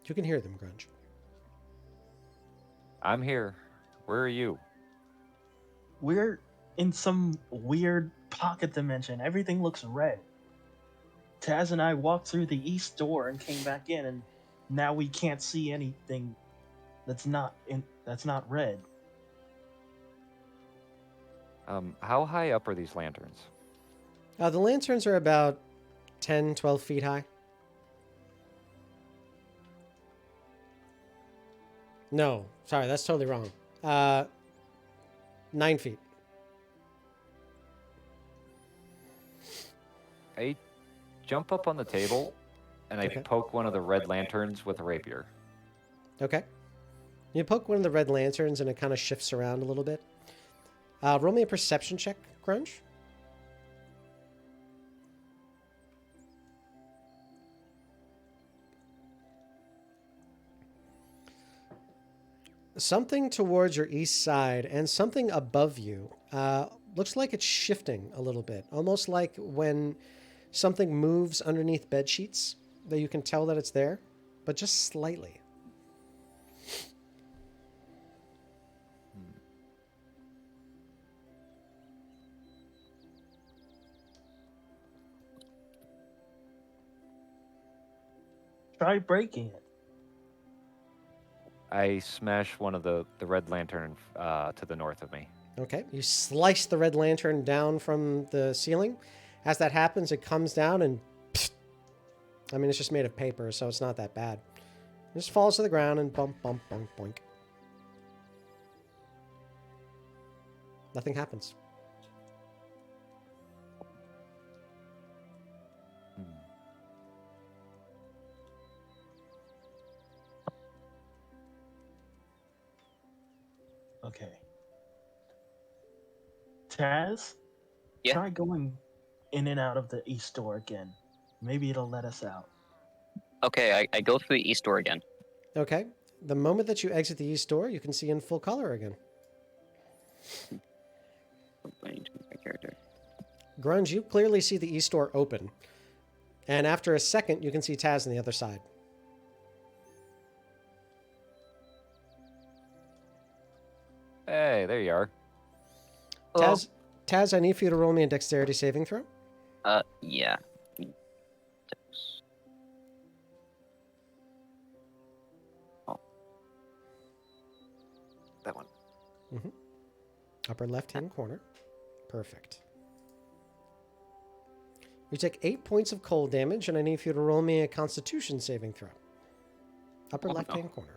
You can hear them, Grunge. I'm here. Where are you? We're in some weird pocket dimension. Everything looks red. Taz and I walked through the east door and came back in, and now we can't see anything that's not red. How high up are these lanterns? The lanterns are about 10, 12 feet high. No, sorry, that's totally wrong. 9 feet. I jump up on the table, and I Okay. poke one of the red lanterns with a rapier. Okay. You poke one of the red lanterns, and it kind of shifts around a little bit. Roll me a perception check, Grunge. Something towards your east side and something above you looks like it's shifting a little bit, almost like when something moves underneath bed sheets that you can tell that it's there, but just slightly. Try breaking it. I smash one of the red lantern to the north of me. Okay, you slice the red lantern down from the ceiling. As that happens, it comes down and... I mean, it's just made of paper, so it's not that bad. It just falls to the ground and bump, bump, bump, boink. Nothing happens. Okay. Taz? Yeah. Try going in and out of the east door again. Maybe it'll let us out. Okay, I go through the east door again. Okay, the moment that you exit the east door, you can see in full color again. My character. Grunge, you clearly see the east door open. And after a second, you can see Taz on the other side. Hey, there you are. Hello? Taz, I need for you to roll me a dexterity saving throw. Yeah. That one. Upper left-hand corner. Perfect. You take 8 points of cold damage, and I need for you to roll me a constitution saving throw. Upper left-hand corner.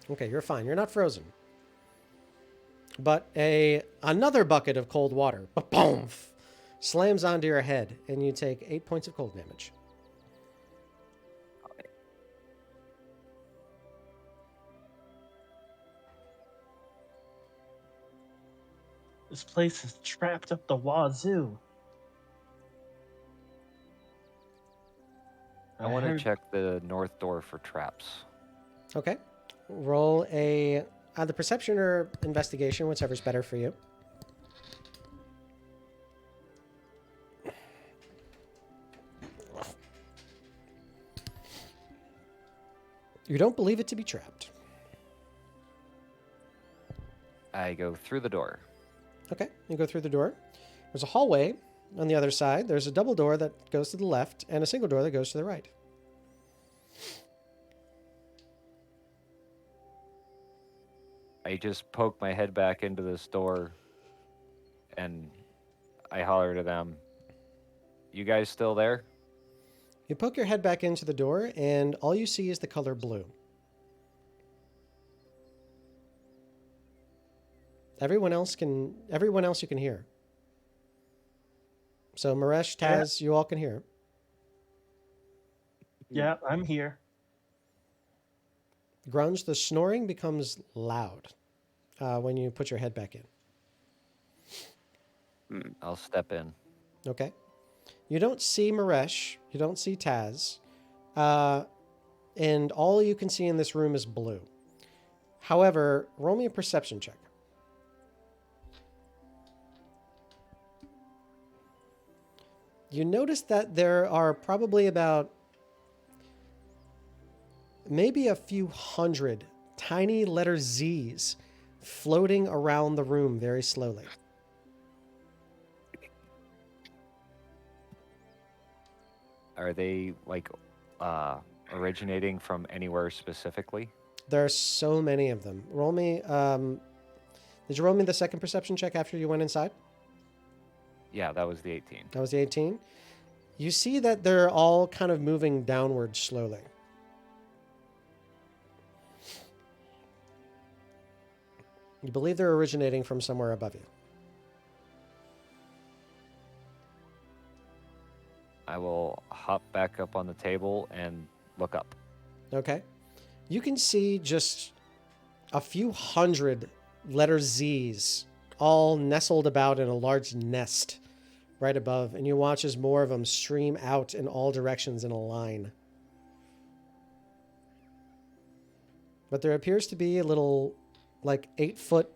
Okay, you're fine. You're not frozen. But another bucket of cold water, boom, slams onto your head, and you take 8 points of cold damage. This place is trapped up the wazoo. I want to heard- check the north door for traps. Okay. Roll either perception or investigation, whichever's better for you. You don't believe it to be trapped. I go through the door. Okay, you go through the door. There's a hallway on the other side. There's a double door that goes to the left and a single door that goes to the right. I just poke my head back into this door and I holler to them, "You guys still there?" You poke your head back into the door and all you see is the color blue. Everyone else you can hear. So Maresh, Taz, you all can hear. Yeah, I'm here. Grunge, the snoring becomes loud when you put your head back in. I'll step in. Okay. You don't see Maresh. You don't see Taz. And all you can see in this room is blue. However, roll me a perception check. You notice that there are probably about maybe a few hundred tiny letter Z's floating around the room very slowly. Are they like originating from anywhere specifically? There are so many of them. Roll me. Did you roll me the second perception check after you went inside? Yeah, that was the 18. That was the 18. You see that they're all kind of moving downward slowly. You believe they're originating from somewhere above you. I will hop back up on the table and look up. Okay. You can see just a few hundred letter Z's all nestled about in a large nest right above, and you watch as more of them stream out in all directions in a line. But there appears to be a little, like 8 foot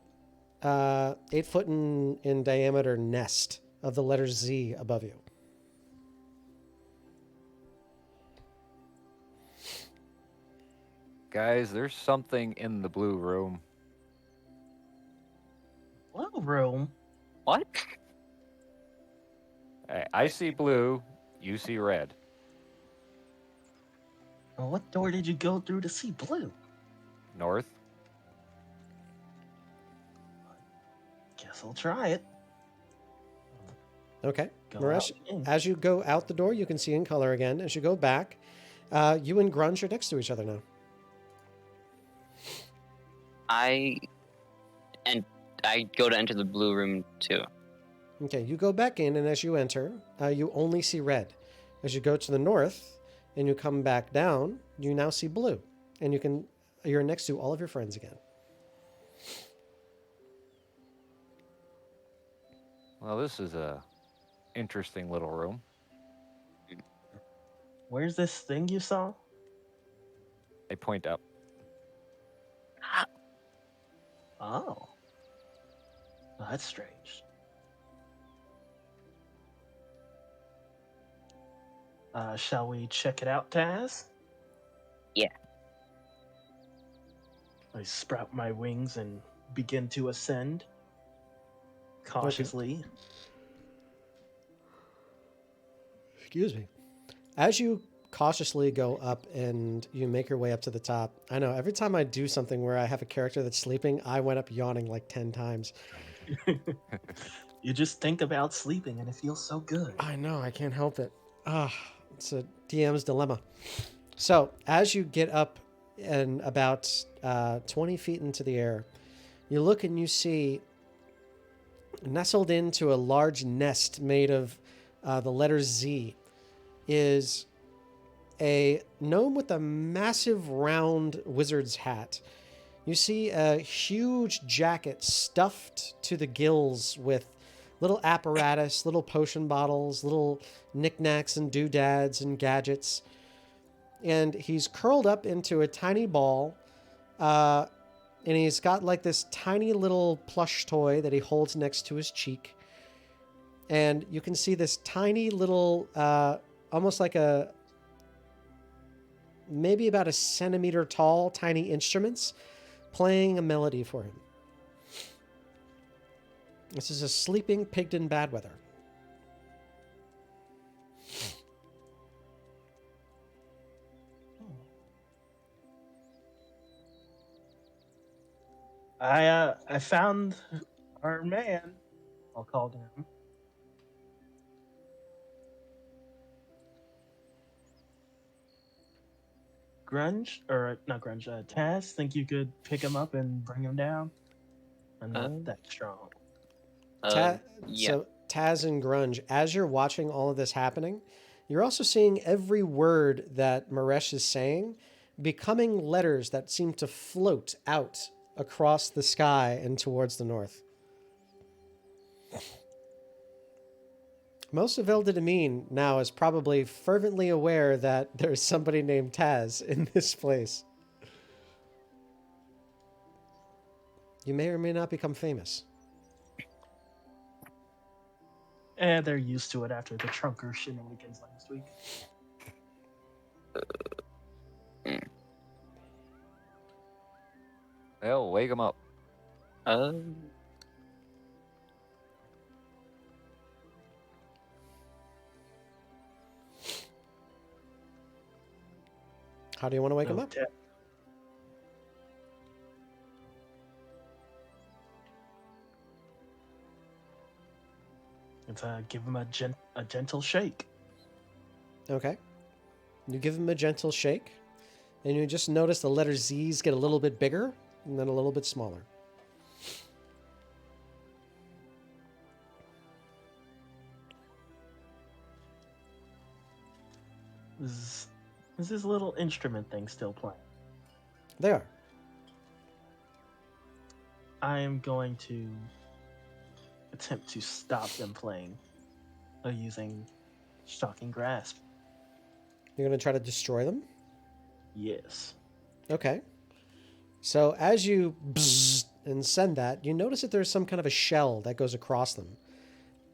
in diameter nest of the letter Z above you. Guys, there's something in the blue room. Blue room. What? I see blue. You see red. Well, what door did you go through to see blue? North. Guess I'll try it. Okay. Go Maresh, out again. as you go out the door, you can see in color again. As you go back, you and Grunge are next to each other now. I go to enter the blue room too. Okay, you go back in, and as you enter, you only see red. As you go to the north and you come back down, you now see blue, and you're next to all of your friends again. Well, this is a interesting little room. Where's this thing you saw? I point up. Oh. Well, that's strange. Shall we check it out, Taz? Yeah. I sprout my wings and begin to ascend. Cautiously. Excuse me. As you cautiously go up and you make your way up to the top, I know every time I do something where I have a character that's sleeping, I went up yawning like 10 times. You just think about sleeping and it feels so good. I know, I can't help it. It's a DM's dilemma. So, as you get up and about 20 feet into the air, you look and you see nestled into a large nest made of the letter Z is a gnome with a massive round wizard's hat. You see a huge jacket stuffed to the gills with little apparatus, little potion bottles, little knickknacks and doodads and gadgets. And he's curled up into a tiny ball, and he's got like this tiny little plush toy that he holds next to his cheek. And you can see this tiny little, almost like maybe about a centimeter tall, tiny instruments playing a melody for him. This is a sleeping Pigdin Badweather. I found our man. I'll call him. Grunge, or not Grunge, Taz, think you could pick him up and bring him down? I'm not that strong. Yeah. So Taz and Grunge, as you're watching all of this happening, you're also seeing every word that Maresh is saying becoming letters that seem to float out across the sky and towards the north. Most of Eldidamin now is probably fervently aware that there's somebody named Taz in this place. You may or may not become famous. And they're used to it after the Trunker shenanigans last week. Well, wake him up. How do you want to wake him No, up? Let's give him a gentle shake. Okay. You give him a gentle shake, and you just notice the letter Z's get a little bit bigger and then a little bit smaller. Is this little instrument thing still playing? They are. I am going to attempt to stop them playing using Shocking Grasp. You're going to try to destroy them? Yes. Okay. So as you bzzz and send that, you notice that there's some kind of a shell that goes across them.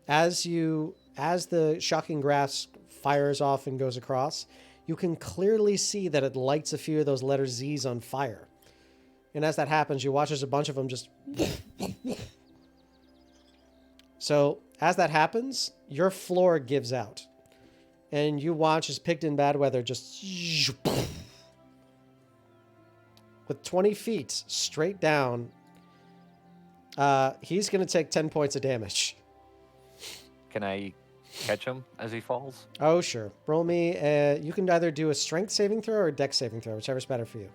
As the Shocking Grasp fires off and goes across, you can clearly see that it lights a few of those letter Z's on fire. And as that happens, you watch as a bunch of them just... So as that happens, your floor gives out. and you watch as Pigdin Badweather just with 20 feet straight down. He's going to take 10 points of damage. Can I catch him as he falls? Oh, sure. Roll me. You can either do a strength saving throw or a dex saving throw, whichever's better for you.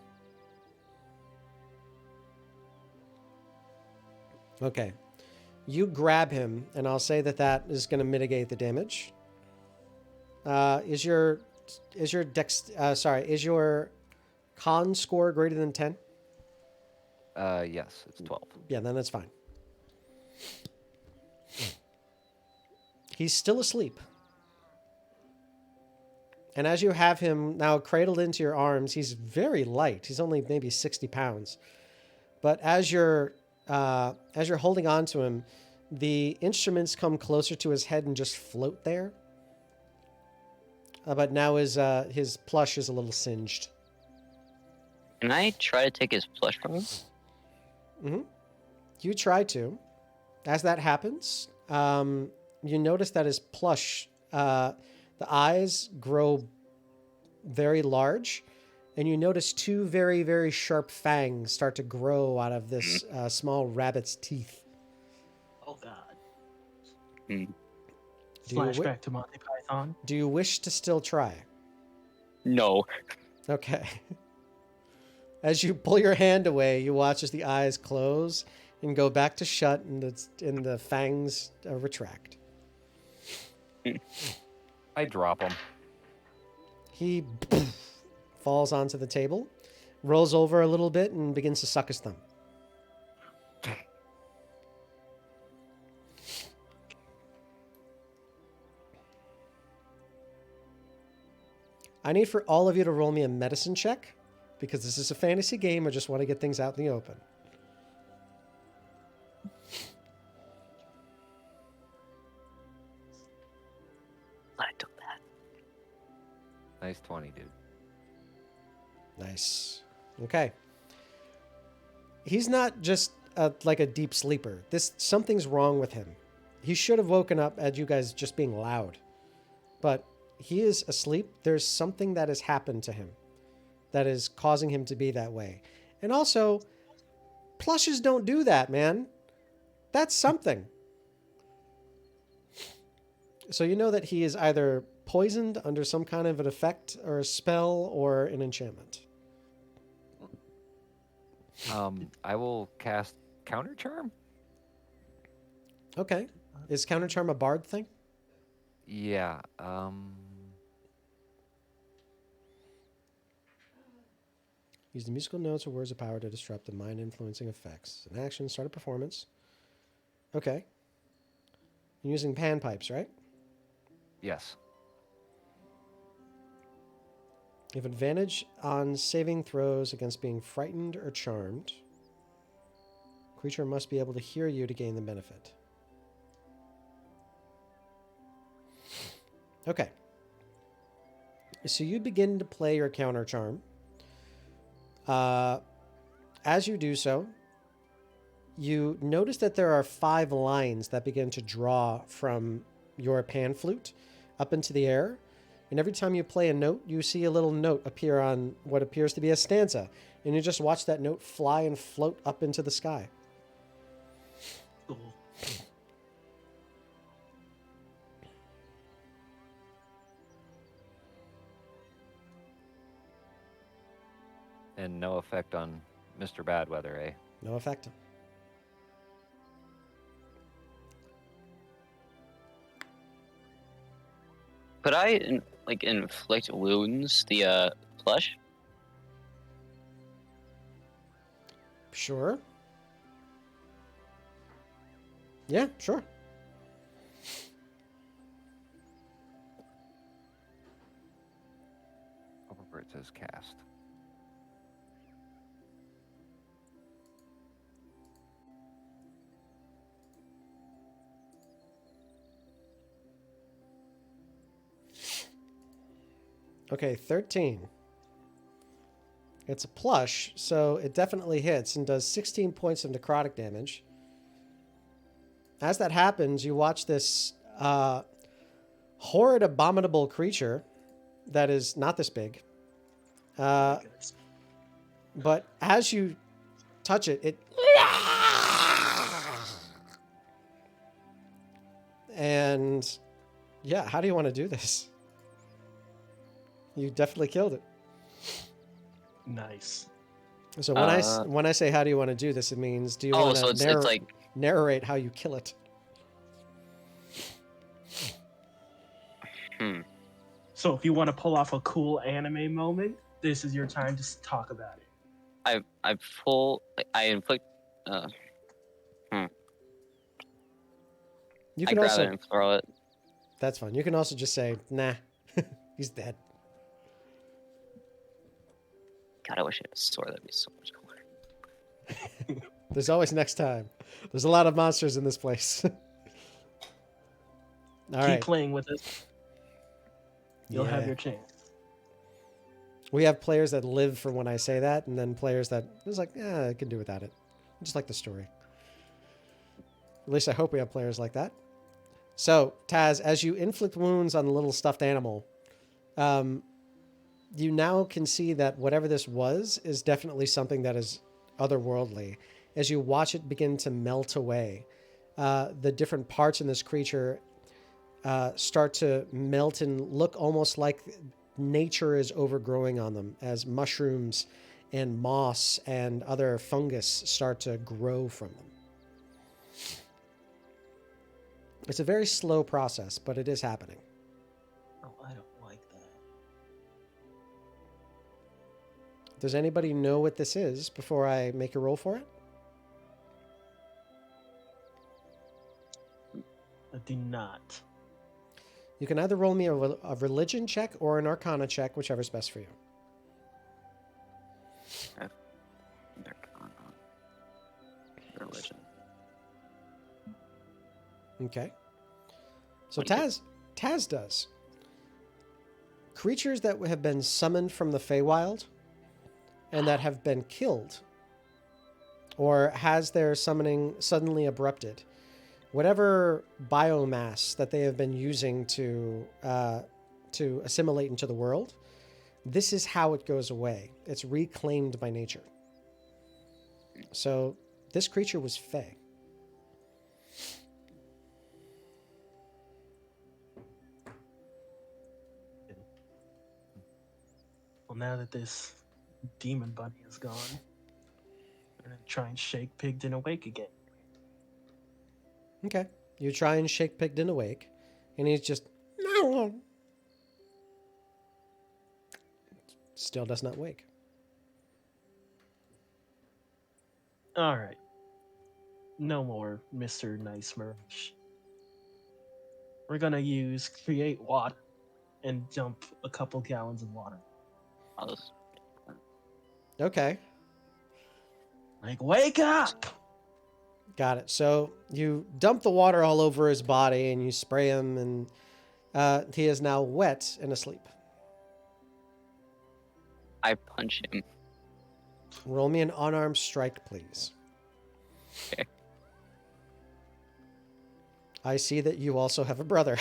Okay. You grab him, and I'll say that is going to mitigate the damage. Is your con score greater than 10? Yes, it's 12. Yeah, then that's fine. He's still asleep. And as you have him now cradled into your arms, he's very light. He's only maybe 60 pounds. But as you're holding on to him, the instruments come closer to his head and just float there. But now his plush is a little singed. Can I try to take his plush from him? Mm-hmm. You try to. As that happens, you notice that his plush, the eyes grow very large, and you notice two very, very sharp fangs start to grow out of this small rabbit's teeth. Oh God. Hmm. Flashback to Monty Python. Do you wish to still try? No. Okay. As you pull your hand away, you watch as the eyes close and go back to shut, and the fangs retract. I drop him. He falls onto the table, rolls over a little bit, and begins to suck his thumb. I need for all of you to roll me a medicine check, because this is a fantasy game. I just want to get things out in the open. I took that. Nice 20, dude. Nice. Okay. He's not just like a deep sleeper. Something's wrong with him. He should have woken up at you guys just being loud. But he is asleep. There's something that has happened to him that is causing him to be that way. And also, plushes don't do that, man. That's something. So you know that he is either poisoned under some kind of an effect or a spell or an enchantment. I will cast Counter Charm. Okay. Is Counter Charm a bard thing? Yeah. Use the musical notes or words of power to disrupt the mind-influencing effects. An action, start a performance. Okay. You're using panpipes, right? Yes. You have advantage on saving throws against being frightened or charmed. Creature must be able to hear you to gain the benefit. Okay. So you begin to play your counter charm. As you do so, you notice that there are 5 lines that begin to draw from your pan flute up into the air. And every time you play a note, you see a little note appear on what appears to be a stanza. And you just watch that note fly and float up into the sky. Cool. And no effect on Mr. Badweather, eh? No effect. Could I inflict wounds the plush? Sure. Yeah, sure. Over where it says cast. Okay, 13. It's a plush, so it definitely hits and does 16 points of necrotic damage. As that happens, you watch this horrid, abominable creature that is not this big. But as you touch it, it... And yeah, how do you want to do this? You definitely killed it. Nice. So when I say how do you want to do this, it means do you Oh, want so to it's like narrate how you kill it? So if you want to pull off a cool anime moment, this is your time to talk about it. I inflict. You I can grab also it and throw it. That's fine. You can also just say, nah, he's dead. God, I wish I had a sword. That'd be so much cooler. There's always next time. There's a lot of monsters in this place. All Keep right. playing with us. You'll have your chance. We have players that live for when I say that, and then players that is like, I can do without it. Just like the story. At least I hope we have players like that. So, Taz, as you inflict wounds on the little stuffed animal, you now can see that whatever this was is definitely something that is otherworldly. As you watch it begin to melt away, the different parts in this creature start to melt and look almost like nature is overgrowing on them as mushrooms and moss and other fungus start to grow from them. It's a very slow process, but it is happening. Oh, I don't like that. Does anybody know what this is before I make a roll for it? I do not. You can either roll me a religion check or an arcana check, whichever's best for you. Religion. Okay. So What do you Taz does. Creatures that have been summoned from the Feywild and that have been killed or has their summoning suddenly abrupted, whatever biomass that they have been using to assimilate into the world, this is how it goes away. It's reclaimed by nature. So this creature was Fey. Well, now that this demon bunny is gone, I'm gonna try and shake Pigdin awake again. Okay. You try and shake Pigdin awake, and he's just... Still does not wake. All right. No more Mr. Nice Mirage. We're gonna use Create Water and dump a couple gallons of water. Okay. Like, wake up! Got it. So you dump the water all over his body, and you spray him, and he is now wet and asleep. I punch him. Roll me an unarmed strike, please. Okay. I see that you also have a brother.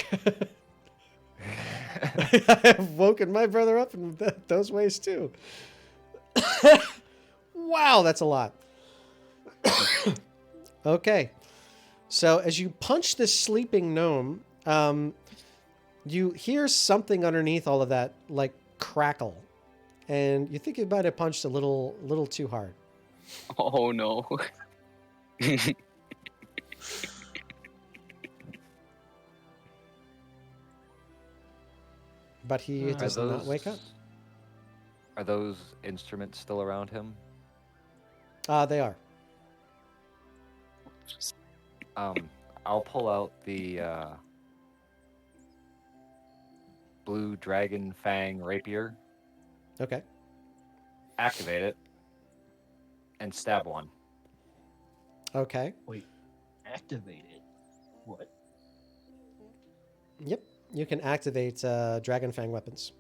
I have woken my brother up in those ways too. Wow, that's a lot. Okay. So as you punch this sleeping gnome, you hear something underneath all of that, like crackle. And you think you might have punched a little too hard. Oh no. But he does not wake up. Are those instruments still around him? They are. I'll pull out the blue dragon fang rapier, Okay. activate it, and stab one. Okay. Wait, activate it? What? Yep. You can activate Dragon Fang weapons.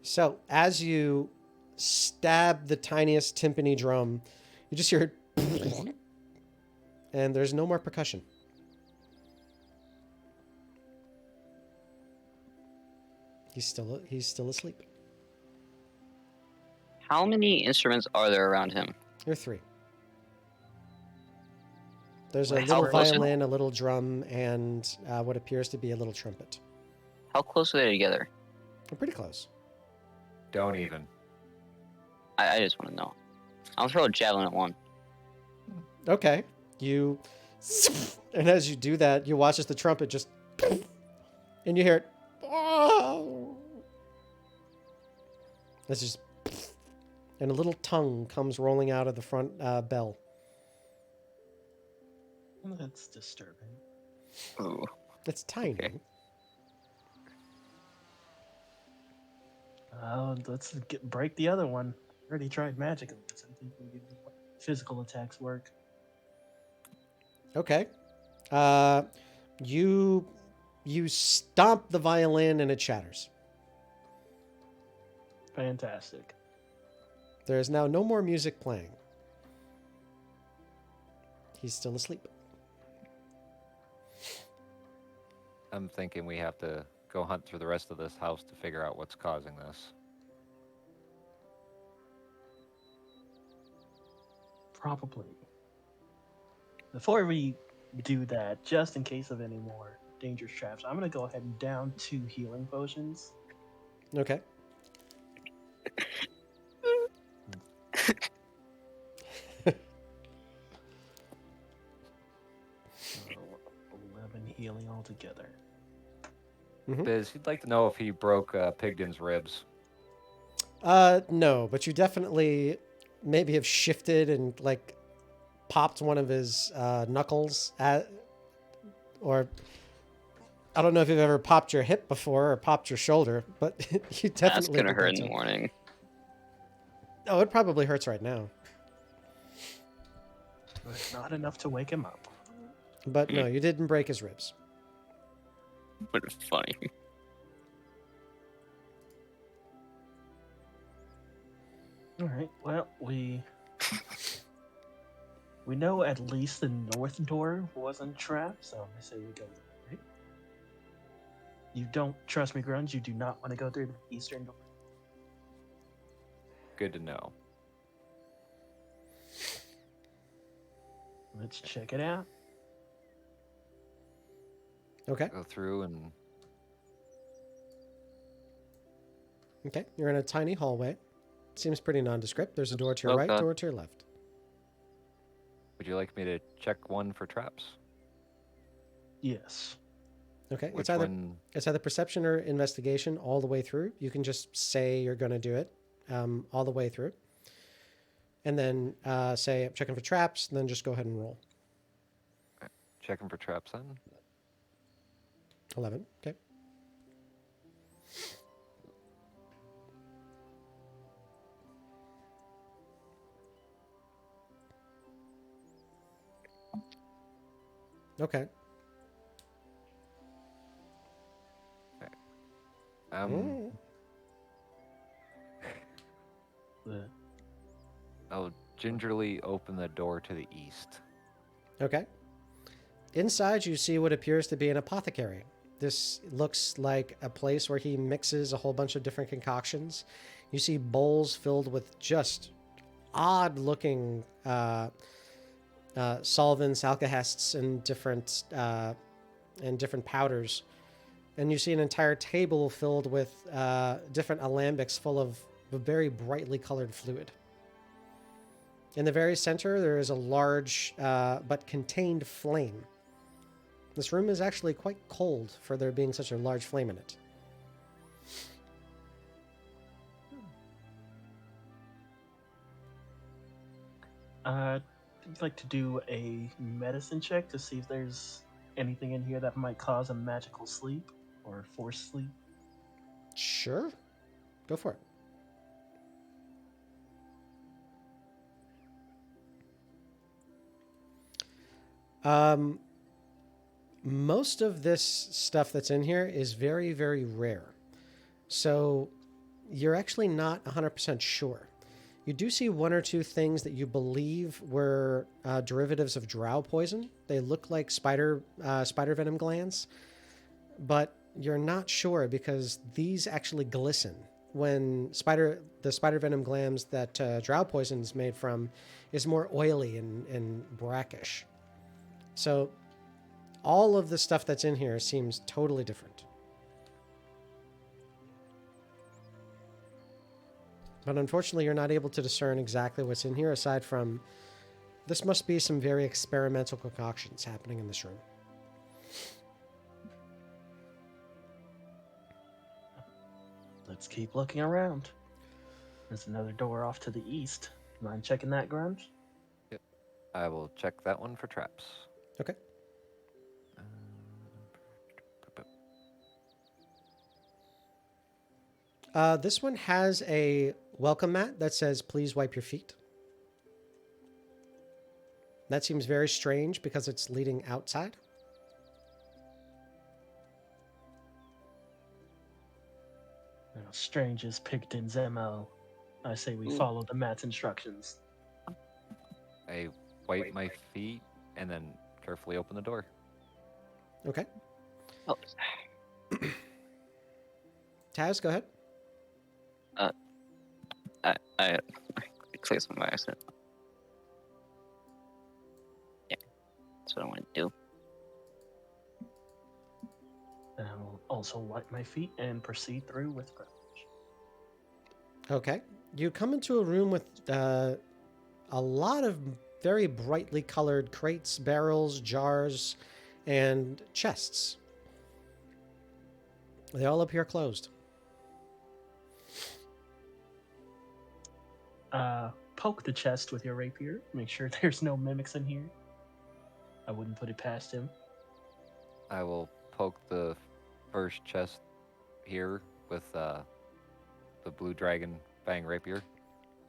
So as you stab the tiniest timpani drum, you just hear it, and there's no more percussion. He's still asleep. How many instruments are there around him? There are 3. There's a Wait, little how close- violin, a little drum, and what appears to be a little trumpet. How close are they together? We're pretty close. Don't even. I just want to know. I'll throw a javelin at one. Okay. You, and as you do that, you watch as the trumpet just, and you hear it. That's just, and a little tongue comes rolling out of the front bell. That's disturbing. Ooh. It's tiny. Okay. Let's break the other one. Already tried magic. I think we can do physical attacks work. Okay. You stomp the violin and it shatters. Fantastic. There is now no more music playing. He's still asleep. I'm thinking we have to go hunt through the rest of this house to figure out what's causing this. Probably. Before we do that, just in case of any more dangerous traps, I'm going to go ahead and down 2 healing potions. Okay. So 11 healing altogether. Biz, he'd like to know if he broke Pigdin's ribs. No, but you definitely maybe have shifted and like popped one of his knuckles or I don't know if you've ever popped your hip before or popped your shoulder, but you definitely. That's gonna did hurt that in the too. morning. Oh, it probably hurts right now, But not enough to wake him up. but no, you didn't break his ribs. But it's funny. All right. Well, we know at least the north door wasn't trapped, so I say we go. Right? You don't trust me, Grunge. You do not want to go through the eastern door. Good to know. Let's check it out. Okay. Go through and Okay. You're in a tiny hallway. Seems pretty nondescript. There's a door to your right, Okay. door to your left. would you like me to check one for traps? Yes. Okay. Which It's either one? It's either perception or investigation all the way through. You can just say you're going to do it all the way through. And then say, I'm checking for traps, and then just go ahead and roll. Checking for traps then? 11. Okay. Okay. Um, The I'll gingerly open the door to the east. Okay. Inside, you see what appears to be an apothecary. This looks like a place where he mixes a whole bunch of different concoctions. You see bowls filled with just odd-looking solvents, alkahests, and different powders. And you see an entire table filled with different alembics full of a very brightly colored fluid. In the very center, there is a large but contained flame. This room is actually quite cold for there being such a large flame in it. I'd like to do a medicine check to see if there's anything in here that might cause a magical sleep or forced sleep. Sure. Go for it. Most of this stuff that's in here is very, very rare. So you're actually not 100% sure. You do see one or two things that you believe were derivatives of drow poison. They look like spider venom glands, but You're not sure because these actually glisten when the spider venom glands that drow poison is made from is more oily and brackish. So all of the stuff that's in here seems totally different. But unfortunately, you're not able to discern exactly what's in here aside from this must be some very experimental concoctions happening in this room. Let's keep looking around. There's another door off to the east. Mind checking that, Grunge? I will check that one for traps. Okay. This one has a welcome mat that says, please wipe your feet. That seems very strange because it's leading outside. Strange as Pigdin's MO. I say we follow the mat's instructions. I wipe my feet and then carefully open the door. Okay. Oh, Taz, go ahead. I clicked something by accident. Yeah, that's what I want to do. And I will also wipe my feet and proceed through with Grunge. Okay. You come into a room with a lot of very brightly colored crates, barrels, jars, and chests. They all appear closed. Poke the chest with your rapier. Make sure there's no mimics in here. I wouldn't put it past him. I will poke the first chest here with the blue dragon fang rapier.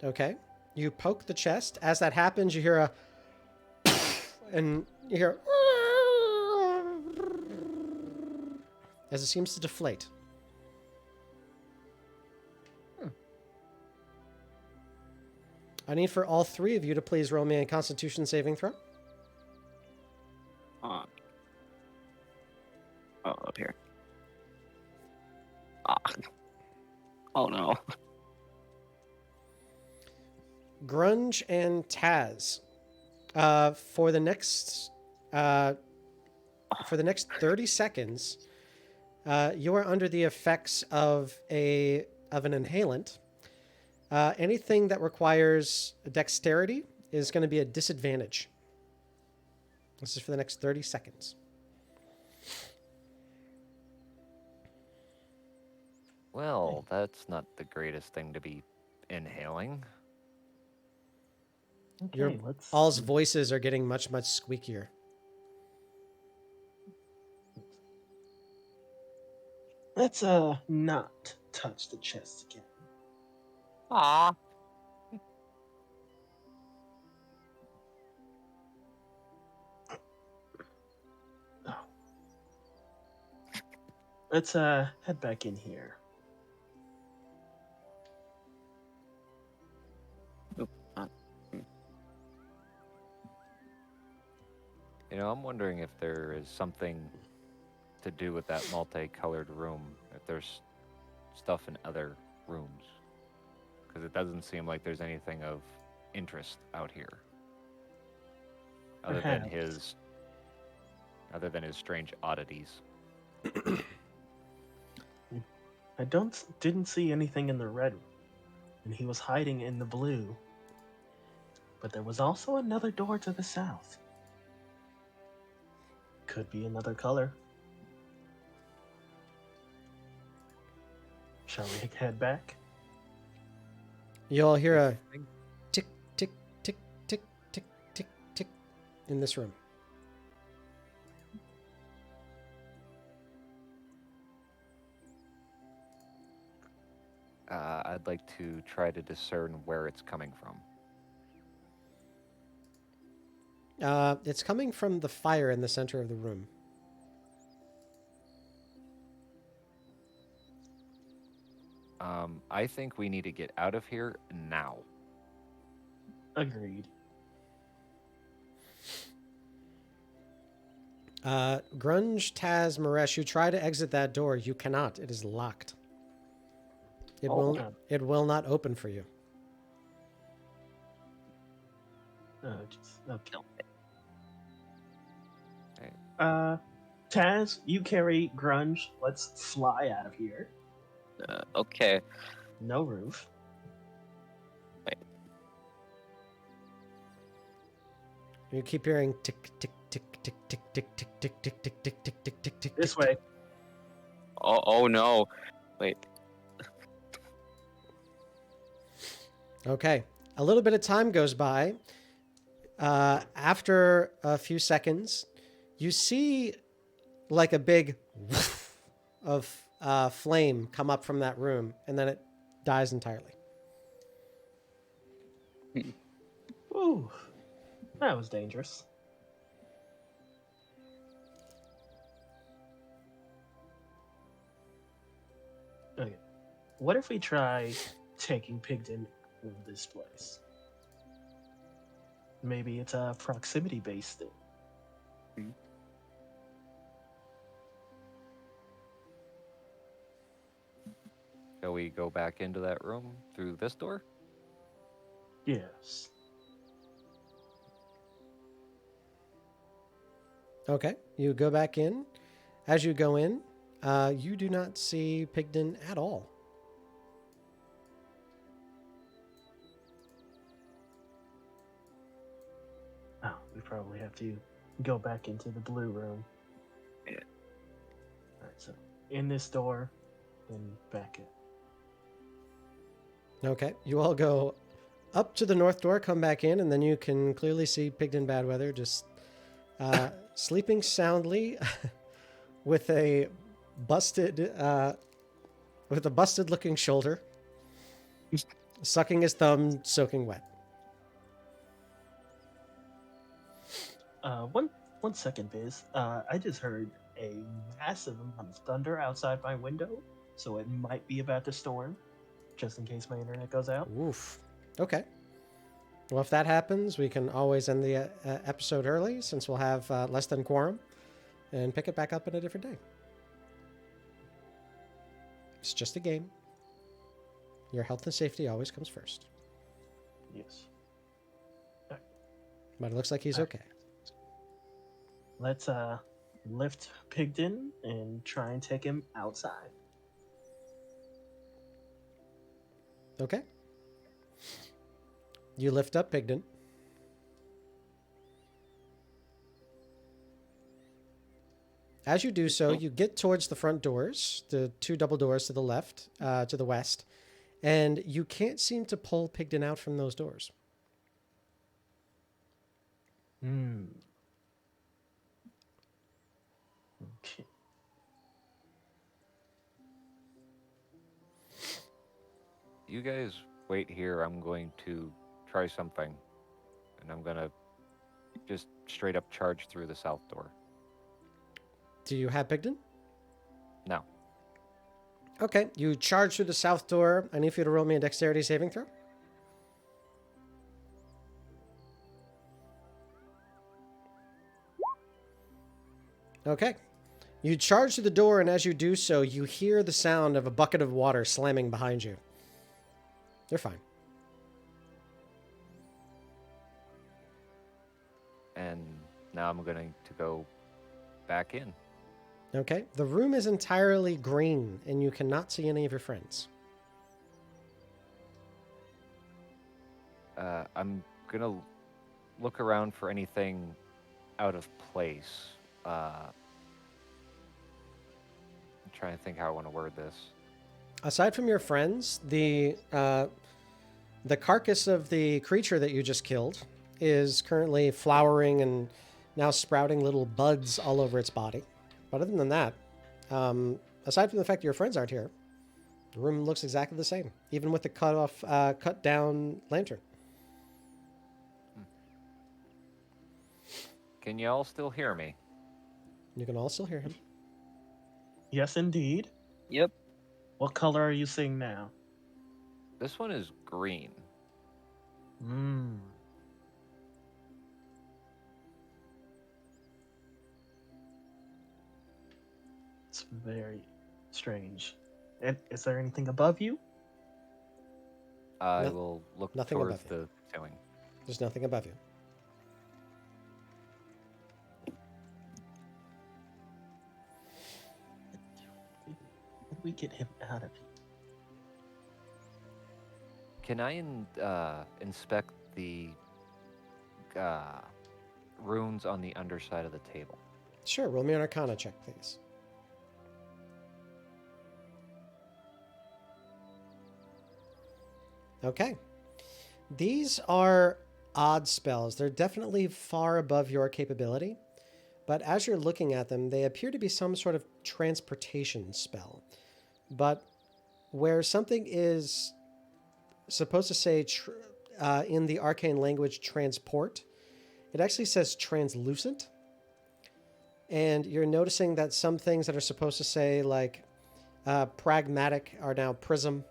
Okay. You poke the chest. As that happens, you hear a and you hear as it seems to deflate. I need for all three of you to please roll me a Constitution saving throw. Oh, up here. Ah. Oh no. Grunge and Taz, for the next 30 seconds, you are under the effects of an inhalant. Anything that requires dexterity is going to be a disadvantage. This is for the next 30 seconds. Well, that's not the greatest thing to be inhaling. Okay, All's voices are getting much, much squeakier. Let's not touch the chest again. Ah. Let's head back in here. You know, I'm wondering if there is something to do with that multicolored room, if there's stuff in other rooms. Because it doesn't seem like there's anything of interest out here. Other than Perhaps. his strange oddities. I didn't see anything in the red room, and he was hiding in the blue. But there was also another door to the south. Could be another color. Shall we head back? You'll hear a tick, tick, tick, tick, tick, tick, tick in this room. I'd like to try to discern where it's coming from. It's coming from the fire in the center of the room. I think we need to get out of here now. Agreed. Grunge, Taz, Maresh, you try to exit that door. You cannot. It is locked. It Oh, will. no. It will not open for you. Oh, jeez. Okay. Right. Taz, you carry Grunge. Let's fly out of here. Okay. No roof. You keep hearing tick, tick, tick, tick, tick, tick, tick, tick, tick, tick, tick, tick, tick, tick, tick. This way. Oh no. Wait. Okay. A little bit of time goes by. After a few seconds, you see like a big woof of flame come up from that room, and then it dies entirely. Ooh, that was dangerous. Okay. What if we try taking Pigdin out of this place? Maybe it's a proximity-based thing. Shall we go back into that room through this door? Yes. Okay. You go back in. As you go in, you do not see Pigdin at all. Oh, we probably have to go back into the blue room. Yeah. Alright, so in this door, then back in. Okay. You all go up to the north door, come back in, and then you can clearly see Pigdin Badweather just sleeping soundly with a busted looking shoulder, sucking his thumb, soaking wet. One second, Biz. I just heard a massive amount of thunder outside my window, so it might be about to storm, just in case my internet goes out. Oof. Okay. Well, if that happens, we can always end the episode early, since we'll have less than quorum, and pick it back up in a different day. It's just a game. Your health and safety always comes first. Yes. But it looks like he's okay. Let's lift Pigdin and try and take him outside. Okay. You lift up Pigdin. As you do so, you get towards the front doors, the two double doors to the left, to the west, and you can't seem to pull Pigdin out from those doors. Okay. You guys wait here. I'm going to try something. And I'm going to just straight up charge through the south door. Do you have Pigdin? No. Okay, you charge through the south door. I need for you to roll me a dexterity saving throw. Okay. You charge through the door, and as you do so, you hear the sound of a bucket of water slamming behind you. You're fine. And now I'm going to go back in. Okay. The room is entirely green, and you cannot see any of your friends. I'm going to look around for anything out of place. I'm trying to think how I want to word this. Aside from your friends, the carcass of the creature that you just killed is currently flowering and now sprouting little buds all over its body. But other than that, aside from the fact that your friends aren't here, the room looks exactly the same, even with the cut down lantern. Can you all still hear me? You can all still hear him. Yes, indeed. Yep. What color are you seeing now? This one is green. very strange. And is there anything above you? I No- will look nothing towards above the ceiling. There's nothing above you. How do we get him out of here? Can I inspect the runes on the underside of the table? Sure, roll me an Arcana check, please. Okay. These are odd spells. They're definitely far above your capability, but as you're looking at them, they appear to be some sort of transportation spell. But where something is supposed to say in the arcane language transport, it actually says translucent. And you're noticing that some things that are supposed to say like pragmatic are now prism.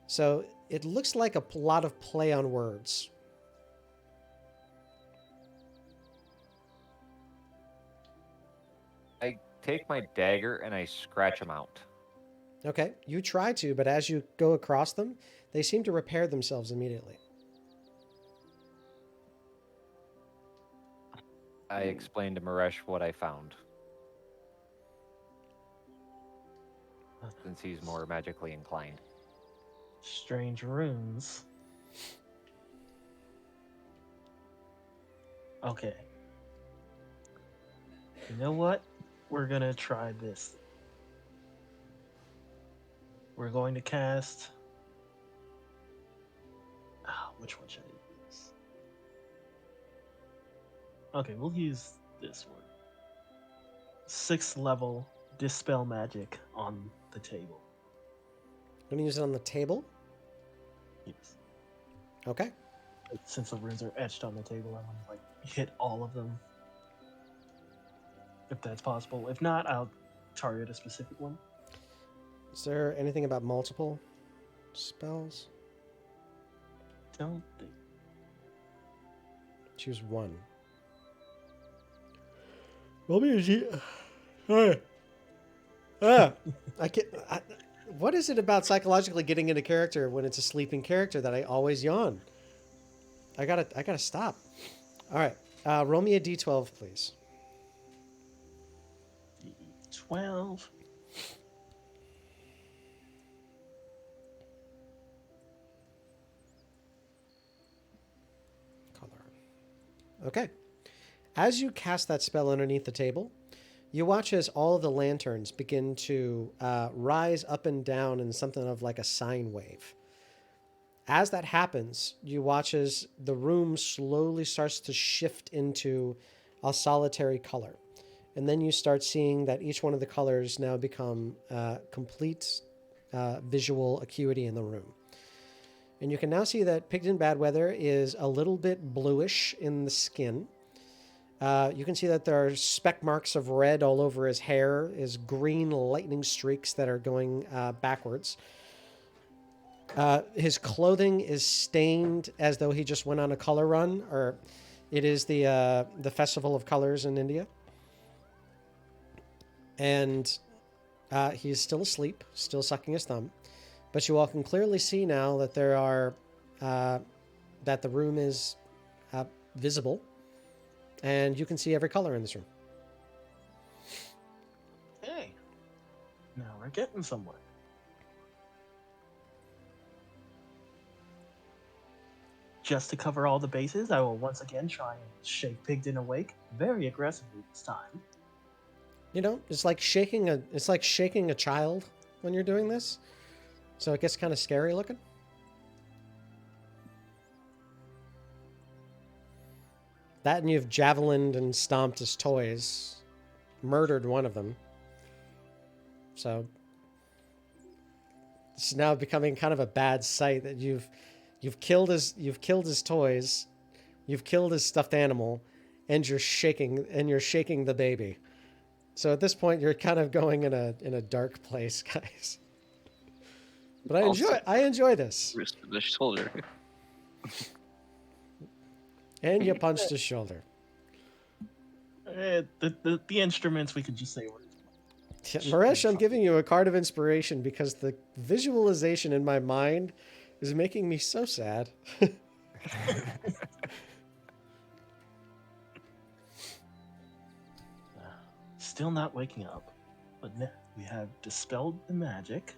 So it looks like a lot of play on words. I take my dagger and I scratch them out. Okay, you try to, but as you go across them, they seem to repair themselves immediately. I explain to Maresh what I found, since he's more magically inclined. Strange runes. Okay. You know what? We're gonna try this. We're going to cast. Which one should I use? Okay, we'll use this one. 6th level Dispel Magic on the table. Going to use it on the table. Yes. Okay. Since the runes are etched on the table, I want to like hit all of them. If that's possible. If not, I'll target a specific one. Is there anything about multiple spells? Don't think. Choose one. Roll me a G. I can't. What is it about psychologically getting into character when it's a sleeping character that I always yawn? I gotta stop. All right. Roll me a D12, please. 12. Color. Okay. As you cast that spell underneath the table, you watch as all of the lanterns begin to rise up and down in something of like a sine wave. As that happens, you watch as the room slowly starts to shift into a solitary color. And then you start seeing that each one of the colors now become complete visual acuity in the room. And you can now see that Pigdin Badweather is a little bit bluish in the skin. You can see that there are speck marks of red all over his hair, his green lightning streaks that are going backwards. His clothing is stained as though he just went on a color run, or it is the Festival of Colors in India. And he's still asleep, still sucking his thumb. But you all can clearly see now that there are that the room is visible, and you can see every color in this room. Hey, now we're getting somewhere. Just to cover all the bases, I will once again try and shake Pigdin awake very aggressively this time. You know, it's like shaking a child when you're doing this. So it gets kind of scary looking. That, and you've javelined and stomped his toys, murdered one of them. So it's now becoming kind of a bad sight that you've killed his toys, you've killed his stuffed animal, and you're shaking the baby. So at this point, you're kind of going in a dark place, guys. But I enjoy this. Wrist to the shoulder. And you punched his shoulder. The instruments, we could just say were. Maresh, I'm giving you a card of inspiration because the visualization in my mind is making me so sad. Still not waking up, but we have dispelled the magic.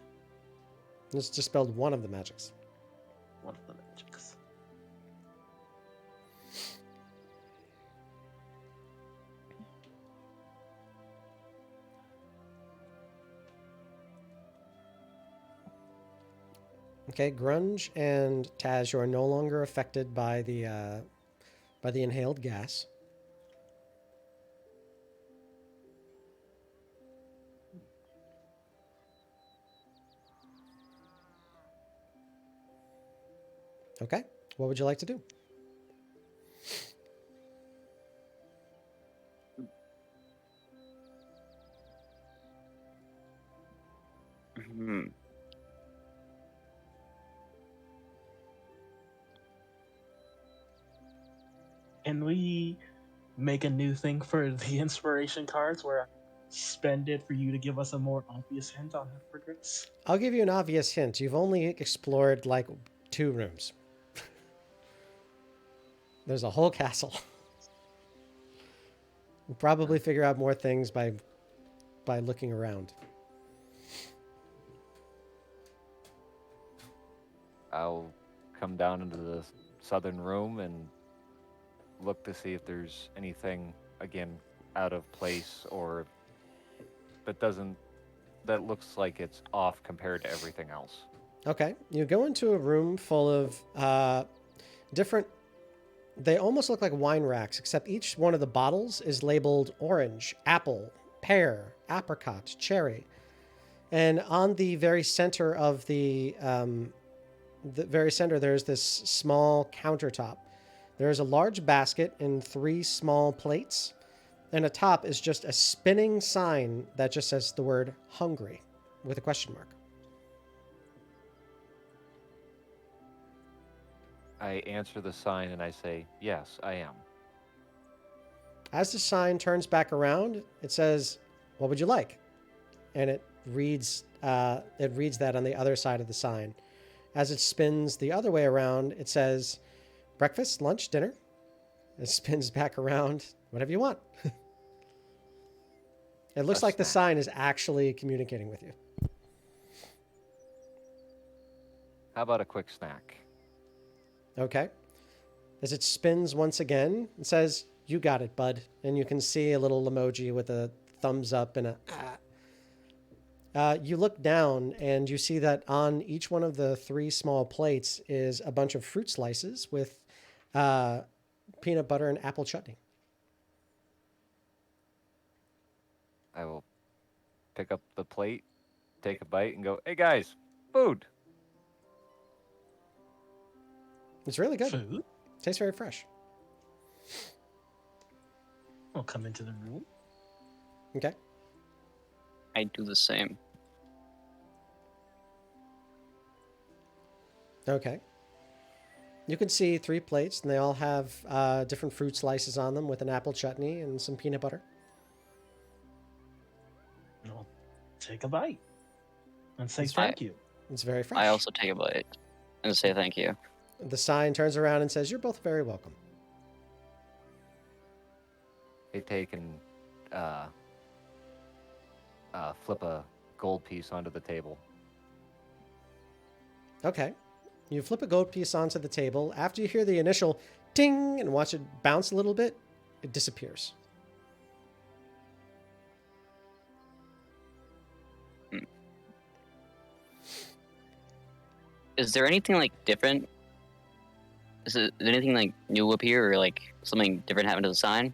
It's dispelled one of the magics. One of the magics. Okay, Grunge and Taz, you are no longer affected by the inhaled gas. Okay, what would you like to do? Hmm. Can we make a new thing for the inspiration cards where I spend it for you to give us a more obvious hint on how to progress? I'll give you an obvious hint. You've only explored like 2 rooms. There's a whole castle. You'll probably figure out more things by looking around. I'll come down into the southern room and look to see if there's anything, again, out of place or that looks like it's off compared to everything else. Okay, you go into a room full of different. They almost look like wine racks, except each one of the bottles is labeled orange, apple, pear, apricot, cherry, and on the very center of the very center, there's this small countertop. There is a large basket and 3 small plates, and atop is just a spinning sign that just says the word hungry with a question mark. I answer the sign and I say, yes, I am. As the sign turns back around, it says, "What would you like?" And it reads that on the other side of the sign. As it spins the other way around, it says, "Breakfast, lunch, dinner." It spins back around, "Whatever you want." It looks like the sign is actually communicating with you. How about a quick snack? Okay. As it spins once again, it says, "You got it, bud." And you can see a little emoji with a thumbs up and a you look down and you see that on each one of the 3 small plates is a bunch of fruit slices with peanut butter and apple chutney. I will pick up the plate, take a bite, and go, "Hey guys, food." It's really good. Food? Tastes very fresh. I'll come into the room. Okay. I do the same. Okay. You can see 3 plates, and they all have different fruit slices on them with an apple chutney and some peanut butter. I'll take a bite and say It's thank you. It's very fresh. I also take a bite and say thank you. The sign turns around and says, "You're both very welcome." They take and flip a gold piece onto the table. Okay. You flip a gold piece onto the table. After you hear the initial ding and watch it bounce a little bit, it disappears. Is there anything like different? Did anything like new appear or like something different happen to the sign?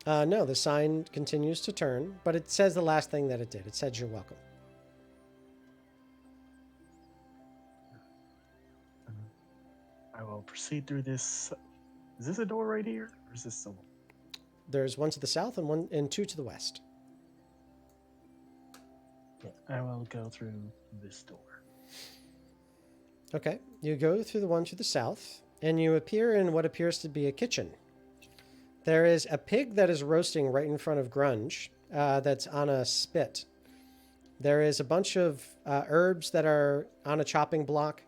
No, the sign continues to turn, but it says the last thing that it did. It said, "You're welcome." I will proceed through this. Is this a door right here? Or is this someone? There's 1 to the south and 2 to the west. I will go through this door. Okay. You go through the one to the south, and you appear in what appears to be a kitchen. There is a pig that is roasting right in front of Grunge. that's on a spit. There is a bunch of herbs that are on a chopping block,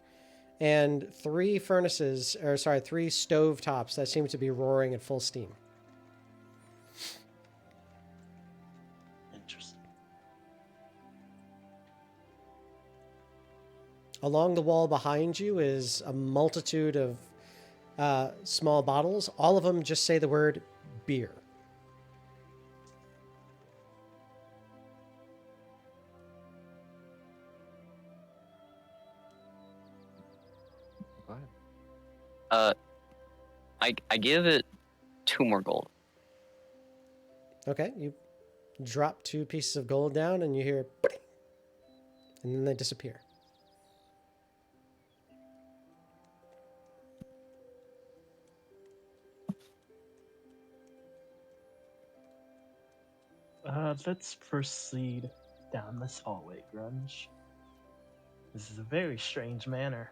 and three stove tops that seem to be roaring at full steam. Interesting. Along the wall behind you is a multitude of small bottles. All of them just say the word beer. Go ahead. I give it 2 more gold. Okay, you drop 2 pieces of gold down and you hear "Pling," and then they disappear. Let's proceed down this hallway, Grunge. This is a very strange manner.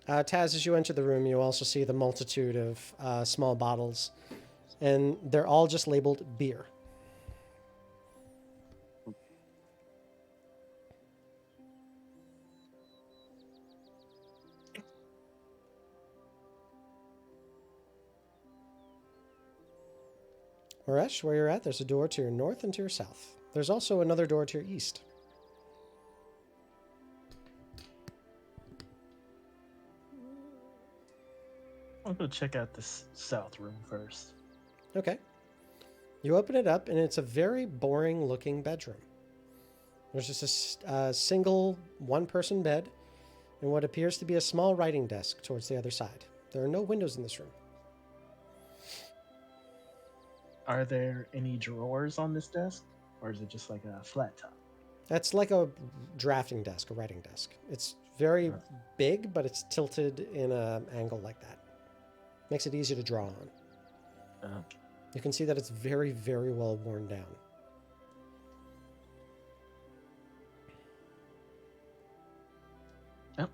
Taz, as you enter the room, you also see the multitude of small bottles, and they're all just labeled beer. Moresh, where you're at, there's a door to your north and to your south. There's also another door to your east. I'll go check out this south room first. Okay. You open it up, and it's a very boring-looking bedroom. There's just a single one-person bed and what appears to be a small writing desk towards the other side. There are no windows in this room. Are there any drawers on this desk? Or is it just like a flat top? That's like a drafting desk, a writing desk. It's very big, but it's tilted in an angle like that. Makes it easy to draw on. Okay. You can see that it's very, very well worn down. Yep.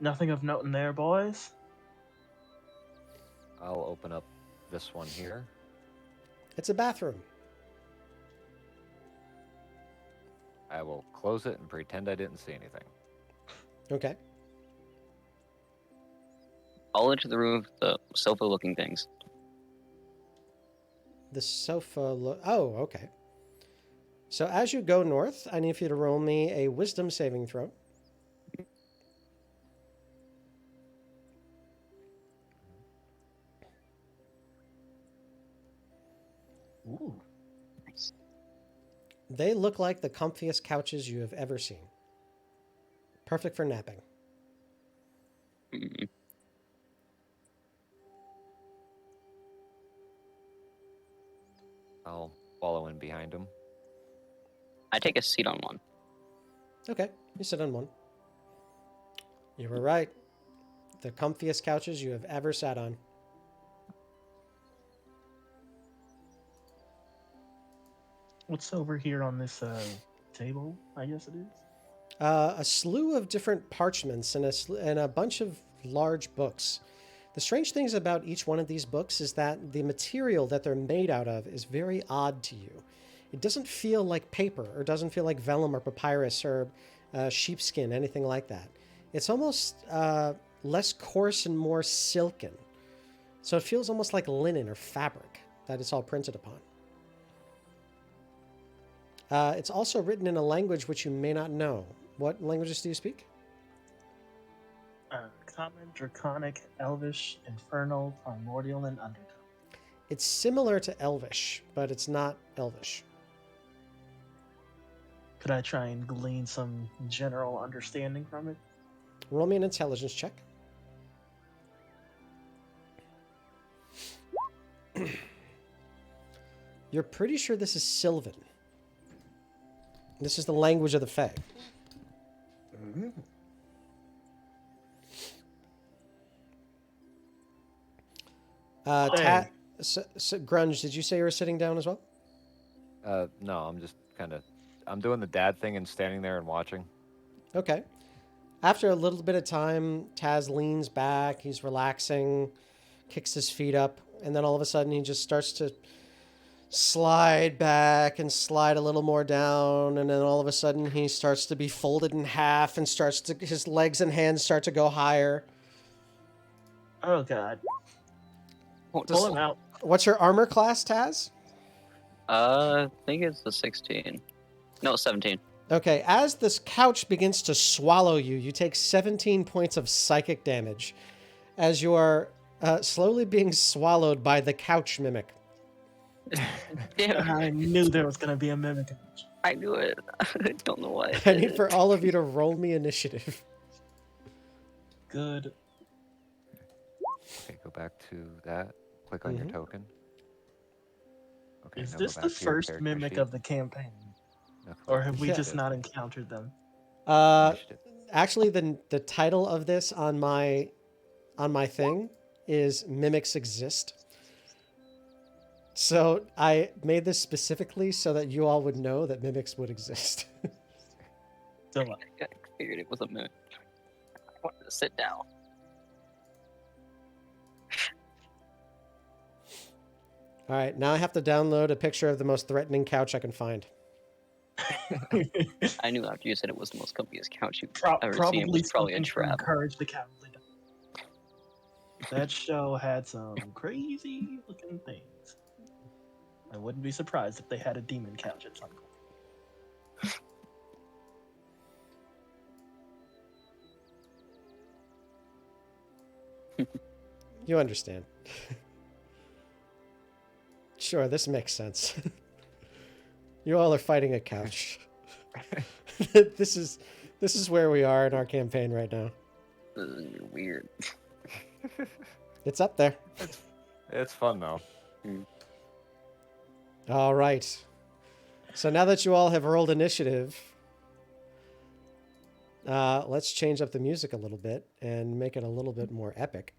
Nothing of note in there, boys. I'll open up this one here. It's a bathroom. I will close it and pretend I didn't see anything. Okay. I'll enter the room with the sofa-looking things. The sofa... Oh, okay. So as you go north, I need for you to roll me a wisdom saving throw. Ooh. Nice. They look like the comfiest couches you have ever seen. Perfect for napping. Mm. I'll follow in behind him. I take a seat on one. Okay, you sit on one. You were right. The comfiest couches you have ever sat on. What's over here on this table? I guess it is. A slew of different parchments and a bunch of large books. The strange things about each one of these books is that the material that they're made out of is very odd to you. It doesn't feel like paper, or doesn't feel like vellum or papyrus or sheepskin, anything like that. It's almost less coarse and more silken. So it feels almost like linen or fabric that it's all printed upon. It's also written in a language which you may not know. What languages do you speak? Common, Draconic, Elvish, Infernal, Primordial, and Undertone. It's similar to Elvish, but it's not Elvish. Could I try and glean some general understanding from it? Roll me an intelligence check. You're pretty sure this is Sylvan. This is the language of the Fae. Mm-hmm. Grunge, did you say you were sitting down as well? No, I'm just I'm doing the dad thing and standing there and watching. Okay. After a little bit of time, Taz leans back. He's relaxing, kicks his feet up, And then all of a sudden he just starts to slide back and slide a little more down, and then all of a sudden he starts to be folded in half and his legs and hands start to go higher. Oh god. What Pull does- him out. What's your armor class, Taz? I think it's a 16. No, 17. Okay, as this couch begins to swallow you, you take 17 points of psychic damage as you are slowly being swallowed by the couch mimic. Damn, I knew there was gonna be a mimic. I knew it. I don't know why. I need for all of you to roll me initiative. Good. Okay, go back to that. Click on your token. Okay, Is now this go the back to your first character mimic sheet. of the campaign? Now click Or on have we just initiative. not encountered them? Initiative. Actually, the title of this on my thing is Mimics Exist. So I made this specifically so that you all would know that mimics would exist. So, I figured it was a minute. I wanted to sit down. All right, now I have to download a picture of the most threatening couch I can find. I knew after you said it was the most comfiest couch you've Pro- ever seen. It probably was probably a something to trap. encourage the cowardly dog. That show had some crazy looking things. I wouldn't be surprised if they had a demon couch at some point. You understand. Sure, this makes sense. You all are fighting a couch. This is where we are in our campaign right now. This is weird. It's up there. It's fun though. All right. So now that you all have rolled initiative, let's change up the music a little bit and make it a little bit more epic.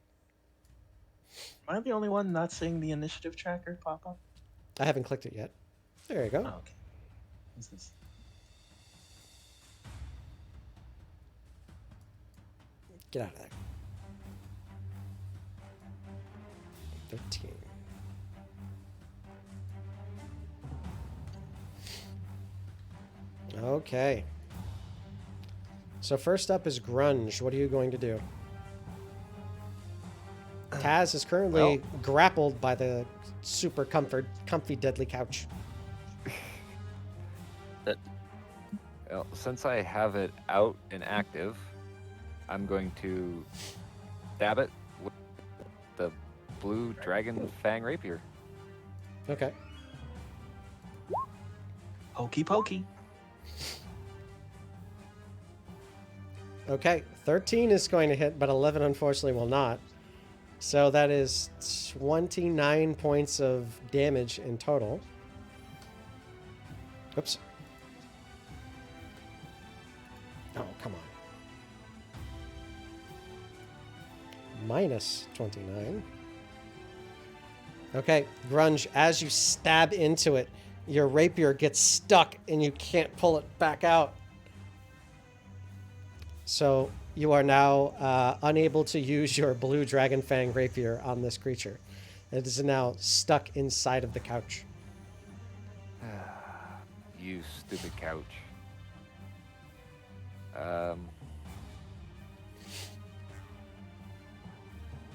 Am I the only one not seeing the initiative tracker pop up? I haven't clicked it yet. There you go. Oh, okay. This is... Get out of there. 13. Okay. So first up is Grunge. What are you going to do? Taz is currently grappled by the super comfy deadly couch. Well, since I have it out and active, I'm going to stab it with the blue dragon fang rapier. Okay. Hokey pokey. Okay. 13 is going to hit, but 11 unfortunately will not. So that is 29 points of damage in total. Oops. Oh, come on. Minus 29. Okay, Grunge, as you stab into it, your rapier gets stuck and you can't pull it back out. So you are now unable to use your blue dragon fang rapier on this creature. It is now stuck inside of the couch. You stupid couch.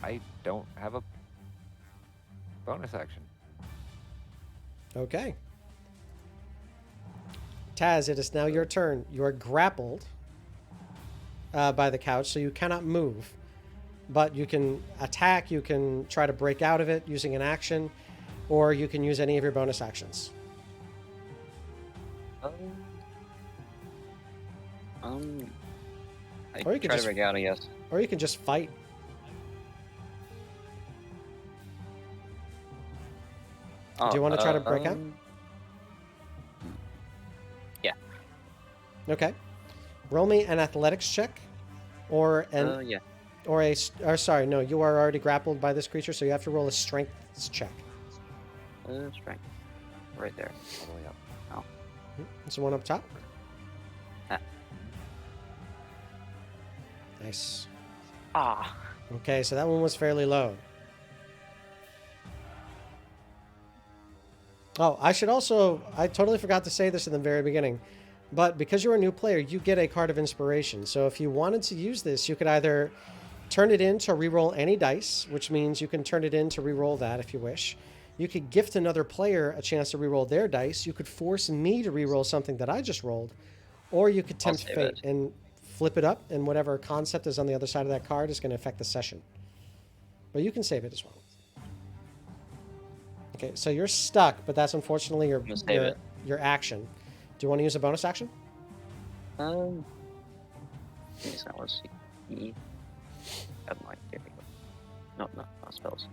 I don't have a bonus action. Okay. Taz, it is now your turn. You are grappled by the couch, so you cannot move. But you can attack, you can try to break out of it using an action, or you can use any of your bonus actions. I Or you could try just- to break out, I guess. Or you can just fight. Do you want to try to break out? Yeah. Okay. Roll me an athletics check, or an Yeah. or sorry, no, you are already grappled by this creature, so you have to roll a strength check. Strength. Right there. All the way up. It's the one up top. Ah. Nice. Ah. Okay, so that one was fairly low. Oh, I totally forgot to say this in the very beginning, but because you're a new player, you get a card of inspiration. So if you wanted to use this, you could either turn it in to reroll any dice, which means you can turn it in to reroll that if you wish. You could gift another player a chance to reroll their dice. You could force me to reroll something that I just rolled, or you could tempt save fate it. and flip it up, and whatever concept is on the other side of that card is going to affect the session. But you can save it as well. Okay, so you're stuck, but that's unfortunately gonna save it. your action. Do you want to use a bonus action? It's not let's see. There we go. No, not spells.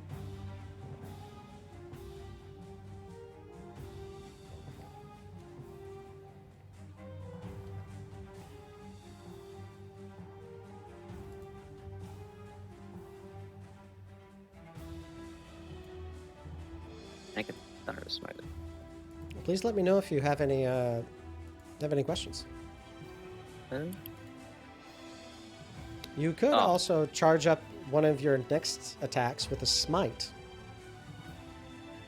I can thunder smite it. Please let me know if you have any questions. You could also charge up one of your next attacks with a smite.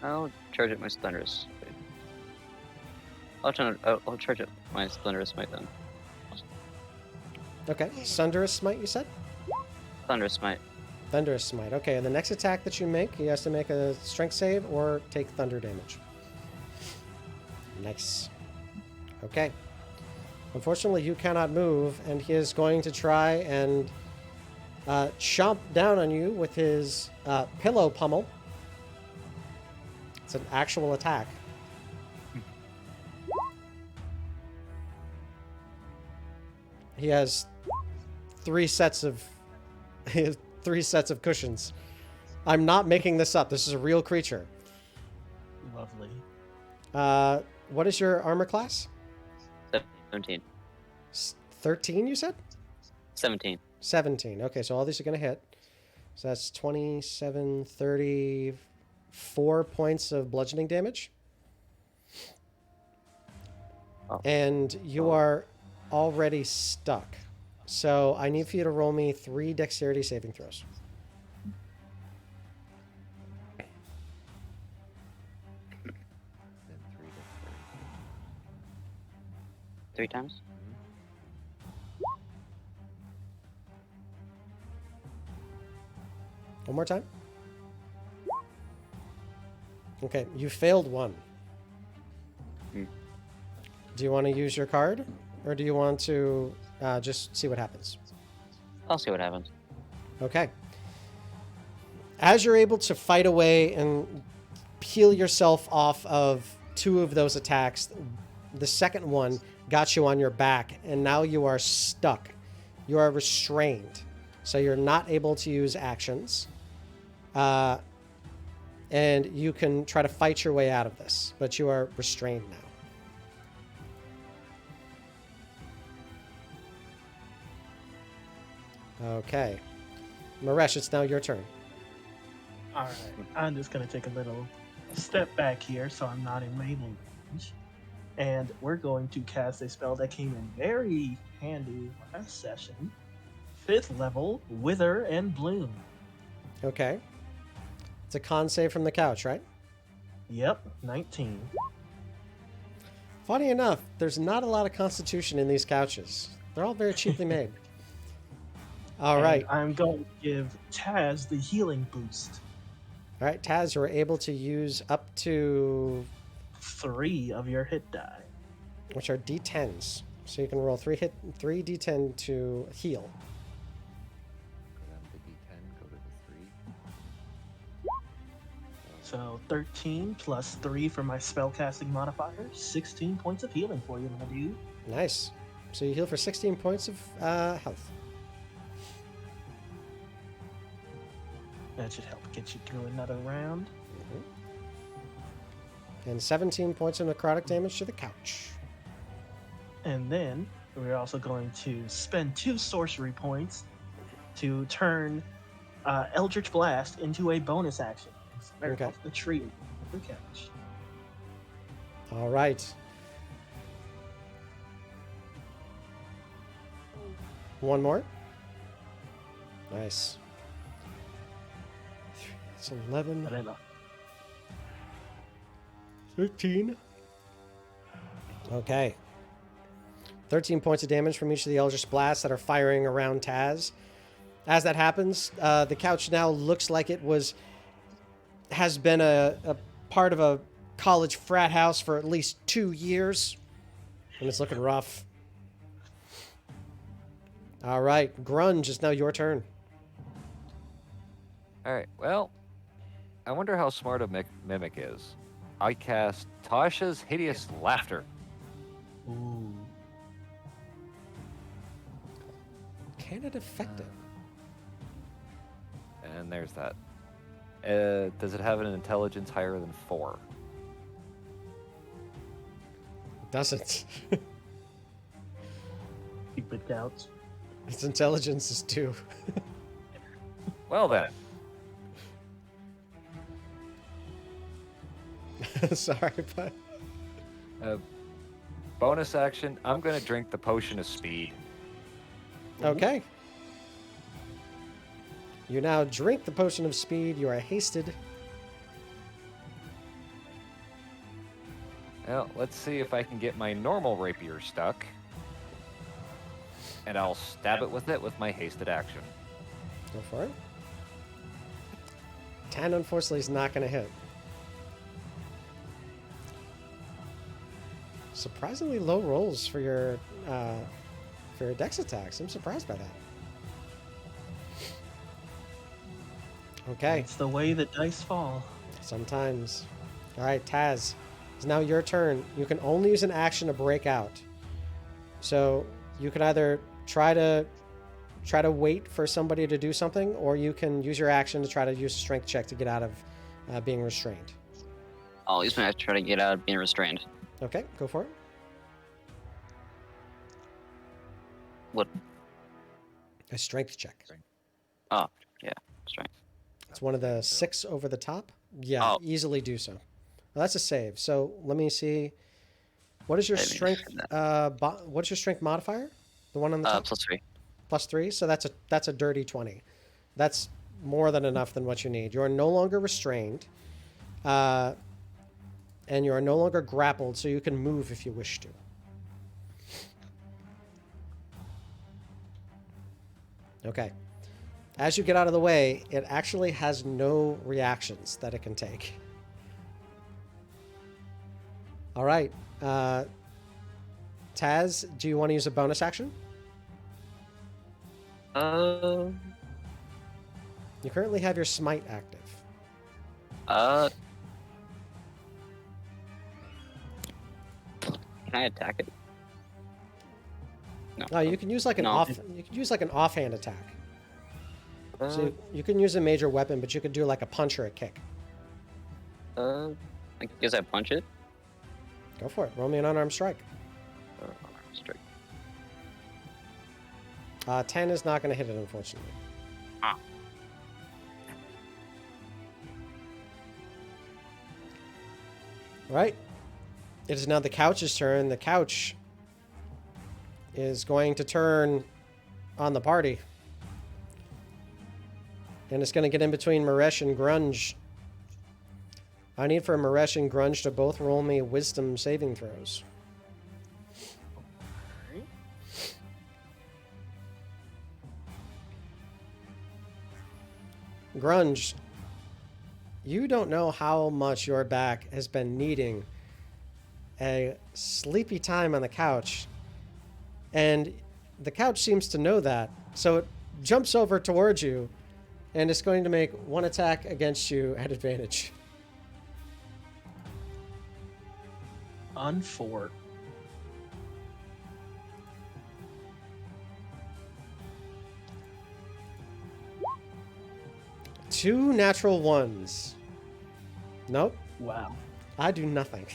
I'll charge up my thunderous. I'll charge up my thunderous smite then. Okay, Thunderous Smite, you said? Thunderous smite. Thunderous Smite. Okay, and the next attack that you make, he has to make a strength save or take thunder damage. Nice. Okay. Unfortunately, you cannot move, and he is going to try and chomp down on you with his pillow pummel. It's an actual attack. He has three sets of cushions. I'm not making this up. This is a real creature. Lovely. What is your armor class? 17. 13, you said? 17. 17. Okay, so all these are going to hit. So that's 27, 34 points of bludgeoning damage. Oh. And you are already stuck. So I need for you to roll me 3 dexterity saving throws. Then 3 to 3 times? One more time. Okay, you failed one. Hmm. Do you want to use your card? Or do you want to just see what happens? I'll see what happens. Okay. As you're able to fight away and peel yourself off of 2 of those attacks, the second one got you on your back, and now you are stuck. You are restrained. So you're not able to use actions. And you can try to fight your way out of this, but you are restrained now. Okay. Maresh, it's now your turn. All right. I'm just going to take a little step back here so I'm not in melee range. And we're going to cast a spell that came in very handy last session. 5th level, Wither and Bloom. Okay. It's a con save from the couch, right? Yep, 19. Funny enough, there's not a lot of constitution in these couches. They're all very cheaply made. All And right. I'm going to give Taz the healing boost. All right, Taz, you're able to use up to, 3 of your hit die. which are d10s. So you can roll 3 d10 to heal. Go down to D10, go to the 3. So 13 plus 3 for my spellcasting modifier. 16 points of healing for you, my dude. Nice. So you heal for 16 points of health. That should help get you through another round. And 17 points of necrotic damage to the couch. And then we're also going to spend 2 sorcery points to turn Eldritch Blast into a bonus action. And fire Okay. off the tree of the couch. All right. One more. Nice. It's 11, But then, 13. Okay. 13 points of damage from each of the Eldritch Blasts that are firing around Taz. As that happens, the couch now looks like it has been a part of a college frat house for at least 2 years. And it's looking rough. All right. Grunge, it's now your turn. All right. Well, I wonder how smart a mimic is. I cast Tasha's Hideous Laughter. Ooh. Can it affect it? And there's that. Does it have an intelligence higher than 4? It doesn't. Keep it doubts. Its intelligence is 2. Well then. Sorry, but... Bonus action, I'm going to drink the Potion of Speed. Okay. You now drink the Potion of Speed. You are hasted. Well, let's see if I can get my normal rapier stuck. And I'll stab it with my hasted action. Go for it. 10, unfortunately, is not going to hit. Surprisingly low rolls for your dex attacks. I'm surprised by that. Okay. It's the way that dice fall. Sometimes. All right, Taz. It's now your turn. You can only use an action to break out. So you can either try to wait for somebody to do something, or you can use your action to try to use a strength check to get out of being restrained. I'll use my action to try to get out of being restrained. Okay, go for it. What? A strength check. Oh, yeah, strength. It's one of the 6 over the top. Yeah, Oh. easily do so. Well, that's a save. So let me see. What is your I didn't strength? understand What's your strength modifier? The one on the top. +3. +3. So that's a dirty 20. That's more than enough than what you need. You are no longer restrained, and you are no longer grappled, so you can move if you wish to. Okay. As you get out of the way, it actually has no reactions that it can take. All right. Taz, do you want to use a bonus action? You currently have your smite active. Can I attack it? No. No, you can use like an No. You can use like an offhand attack. Uh, So you can use a major weapon, but you could do like a punch or a kick. I guess I punch it. Go for it. Roll me an unarmed strike. Strike. 10 is not going to hit it, unfortunately. Ah. All right. It is now the couch's turn. The couch is going to turn on the party. And it's going to get in between Maresh and Grunge. I need for Maresh and Grunge to both roll me wisdom saving throws. Alright. Grunge, you don't know how much your back has been needing a sleepy time on the couch. And the couch seems to know that. So it jumps over towards you and it's going to make one attack against you at advantage. Unfort. Two natural ones. Nope. Wow. I do nothing.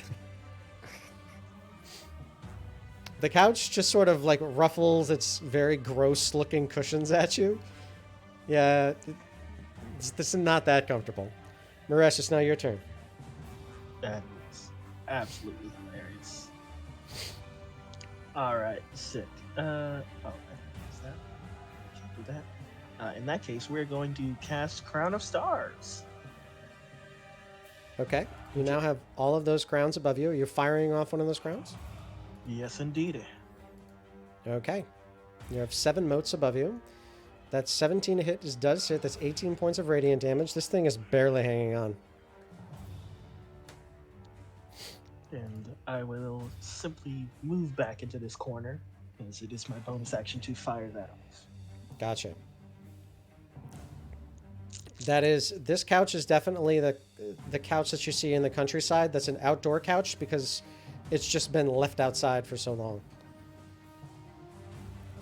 The couch just sort of like ruffles its very gross looking cushions at you. Yeah, this is not that comfortable. Maresh, it's now your turn. That is absolutely hilarious. Alright, sick. Oh, I is that? I can't do that. In that case, we're going to cast Crown of Stars. Okay. You now have all of those crowns above you. Are you firing off one of those crowns? Yes, indeed. Okay. You have 7 moats above you. That's 17 to hit. This does hit. That's 18 points of radiant damage. This thing is barely hanging on. And I will simply move back into this corner, as it is my bonus action to fire that off. Gotcha. This couch is definitely the couch that you see in the countryside. That's an outdoor couch because it's just been left outside for so long.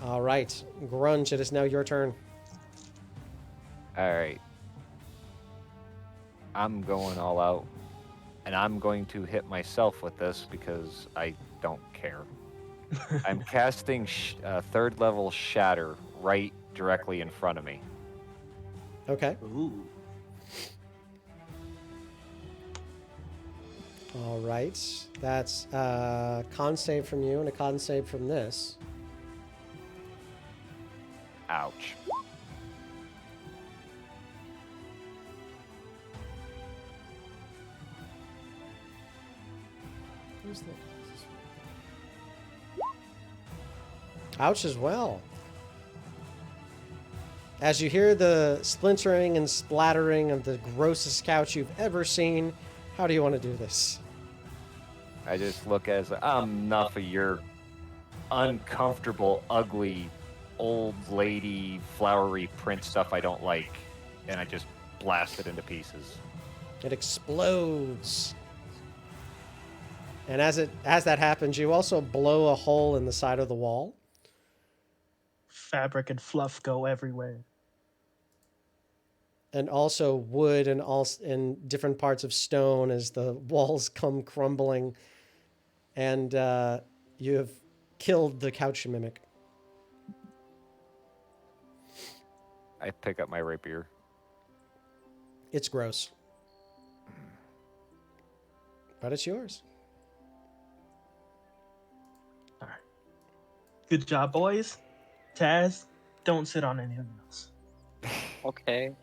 All right, Grunge, it is now your turn. All right. I'm going all out, and I'm going to hit myself with this because I don't care. I'm casting 3rd level Shatter right directly in front of me. Okay. Ooh. All right. That's a con save from you and a con save from this. Ouch. Where's the... Ouch as well. As you hear the splintering and splattering of the grossest couch you've ever seen, how do you want to do this? I just look as enough of your uncomfortable, ugly, old lady, flowery print stuff I don't like, and I just blast it into pieces. It explodes. And as that happens, you also blow a hole in the side of the wall. Fabric and fluff go everywhere. And also wood and different parts of stone as the walls come crumbling. And you have killed the couch mimic. I pick up my rapier. It's gross. But it's yours. All right. Good job, boys. Taz, don't sit on anything else. Okay.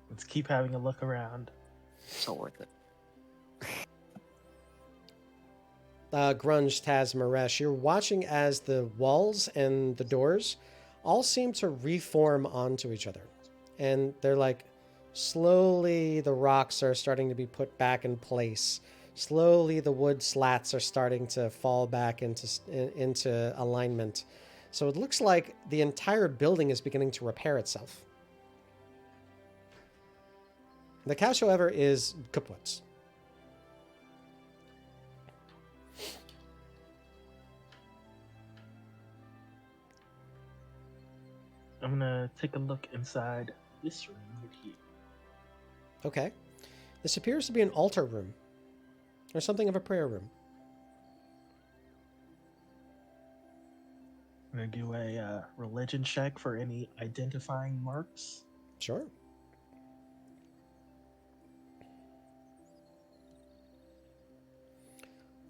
Let's keep having a look around. So worth it. Grunge, Taz, Maresh, you're watching as the walls and the doors all seem to reform onto each other. And they're like, slowly the rocks are starting to be put back in place. Slowly the wood slats are starting to fall back into alignment. So it looks like the entire building is beginning to repair itself. The couch, however, is kaput. I'm gonna take a look inside this room right here. Okay. This appears to be an altar room. Or something of a prayer room. I'm gonna do a religion check for any identifying marks. Sure.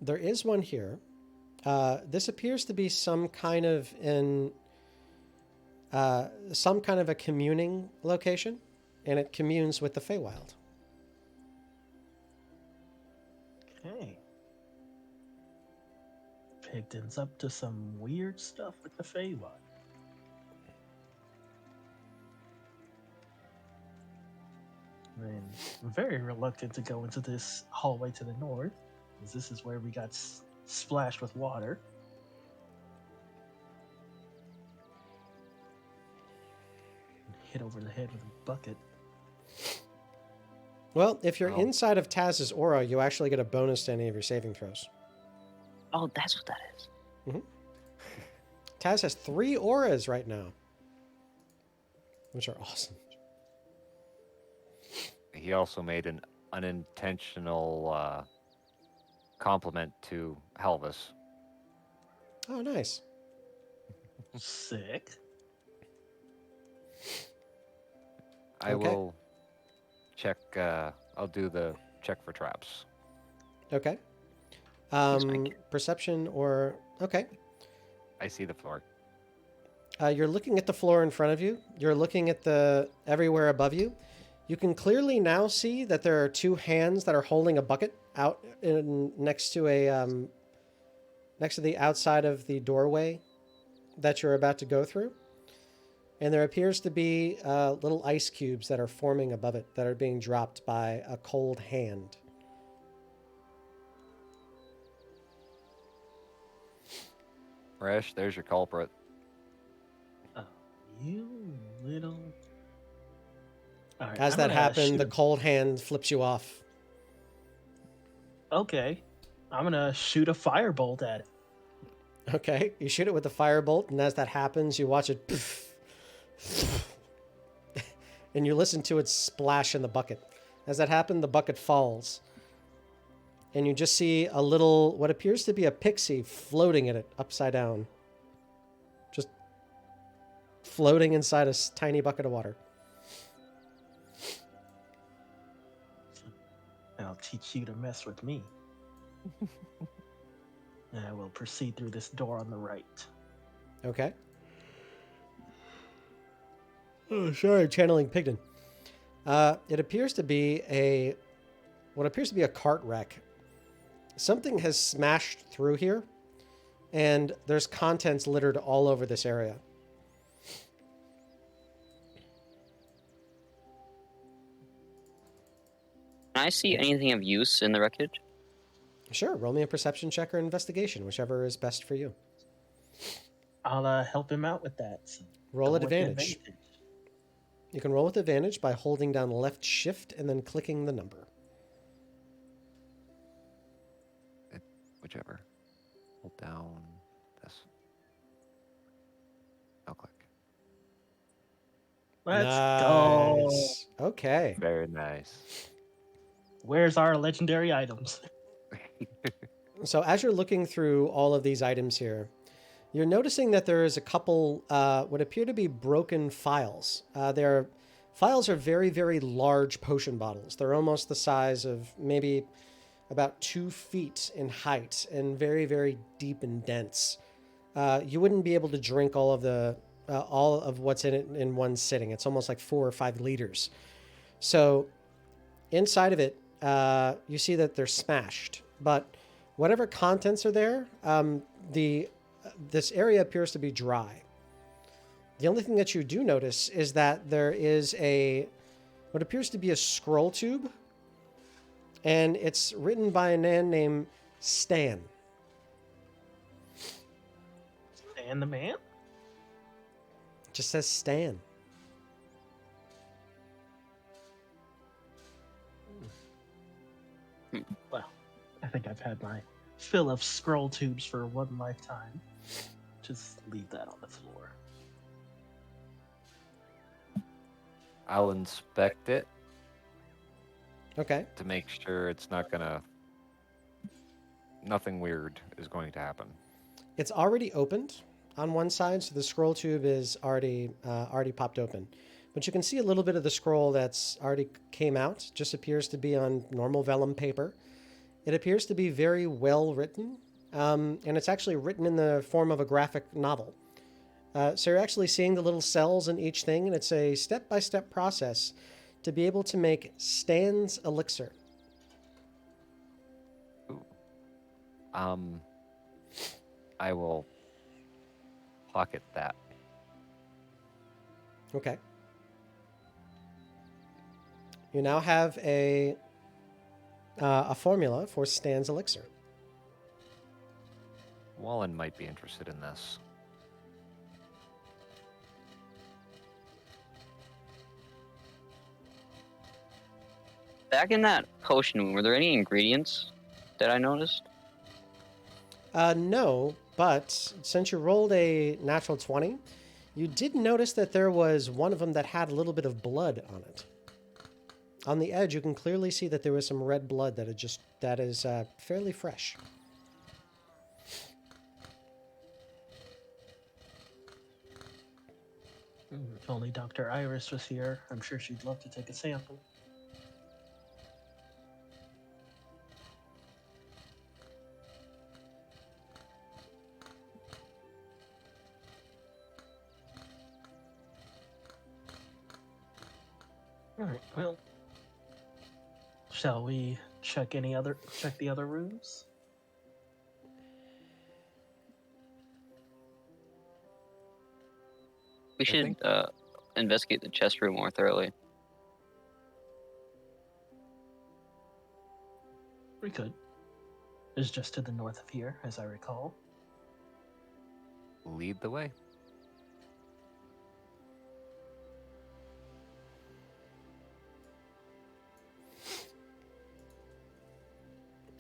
There is one here. This appears to be some kind of a communing location, and it communes with the Feywild. Okay. Pigdin's up to some weird stuff with the Feywild. I'm very reluctant to go into this hallway to the north, because this is where we got splashed with water. And hit over the head with a bucket. Well, if you're Oh. inside of Taz's aura, you actually get a bonus to any of your saving throws. Oh, that's what that is. Taz has 3 auras right now, which are awesome. He also made an unintentional compliment to Helvis. Oh, nice. Sick. I Okay. will check. I'll do the check for traps. Okay. thank you. Perception or... Okay. I see the floor. You're looking at the floor in front of you. You're looking at the everywhere above you. You can clearly now see that there are two hands that are holding a bucket out next to the outside of the doorway that you're about to go through. And there appears to be little ice cubes that are forming above it that are being dropped by a cold hand. Resh, there's your culprit. Oh, you little. All right, As I'm that gonna happened, shoot the cold hand flips you off. Okay, I'm gonna shoot a firebolt at it. Okay, you shoot it with the firebolt, and as that happens, you watch it, and you listen to it splash in the bucket. As that happened, the bucket falls, and you just see a little, what appears to be a pixie floating in it, upside down. Just floating inside a tiny bucket of water. I'll teach you to mess with me. And I will proceed through this door on the right. Okay. Oh, sorry, channeling Pigdin. It appears to be what appears to be a cart wreck. Something has smashed through here, and there's contents littered all over this area. Can I see anything of use in the wreckage? Sure, roll me a perception check or investigation, whichever is best for you. I'll help him out with that. So Roll go at with advantage. You can roll with advantage by holding down left shift and then clicking the number. Whichever. Hold down this. I'll click. Let's go. Nice. Okay. Very nice. Where's our legendary items? So as you're looking through all of these items here, you're noticing that there is a couple what appear to be broken files. Files are very, very large potion bottles. They're almost the size of maybe about 2 feet in height and very, very deep and dense. You wouldn't be able to drink all of what's in it in one sitting. It's almost like 4 or 5 liters. So inside of it, you see that they're smashed, but whatever contents are there, this area appears to be dry. The only thing that you do notice is that there is what appears to be a scroll tube, and it's written by a man named Stan. And the man? It just says Stan. Well, I think I've had my fill of scroll tubes for one lifetime. Just leave that on the floor. I'll inspect it Okay. to make sure it's not gonna. Nothing weird is going to happen. It's already opened on one side, so the scroll tube is already popped open. But you can see a little bit of the scroll that's already came out. Just appears to be on normal vellum paper. It appears to be very well written, and it's actually written in the form of a graphic novel. So you're actually seeing the little cells in each thing, and it's a step-by-step process to be able to make Stan's Elixir. I will pocket that. Okay. You now have a formula for Stan's Elixir. Wallen might be interested in this. Back in that potion room, were there any ingredients that I noticed? No, but since you rolled a natural 20, you did notice that there was one of them that had a little bit of blood on it. On the edge, you can clearly see that there was some red blood that is fairly fresh. If only Dr. Iris was here, I'm sure she'd love to take a sample. Alright, well, shall we check the other rooms? We I should think- investigate the chest room more thoroughly. We could. It's just to the north of here, as I recall. Lead the way.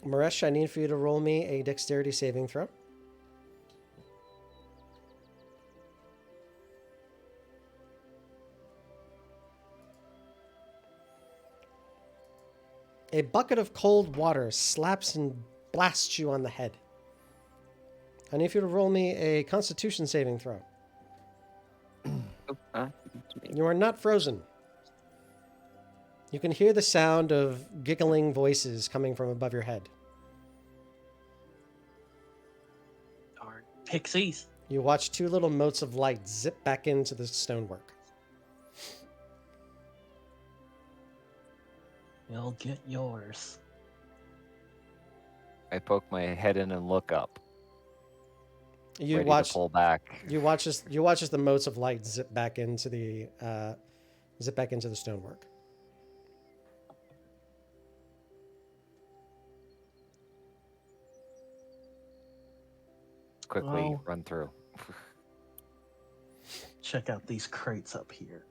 Maresh, I need for you to roll me a dexterity saving throw. A bucket of cold water slaps and blasts you on the head. I need for you to roll me a constitution saving throw. Oh, You are not frozen. You can hear the sound of giggling voices coming from above your head. Darn pixies. You watch two little motes of light zip back into the stonework. You'll get yours. I poke my head in and look up. You ready watch. to pull back. You watch as the motes of light zip back into the stonework. Quickly Well- run through. Check out these crates up here.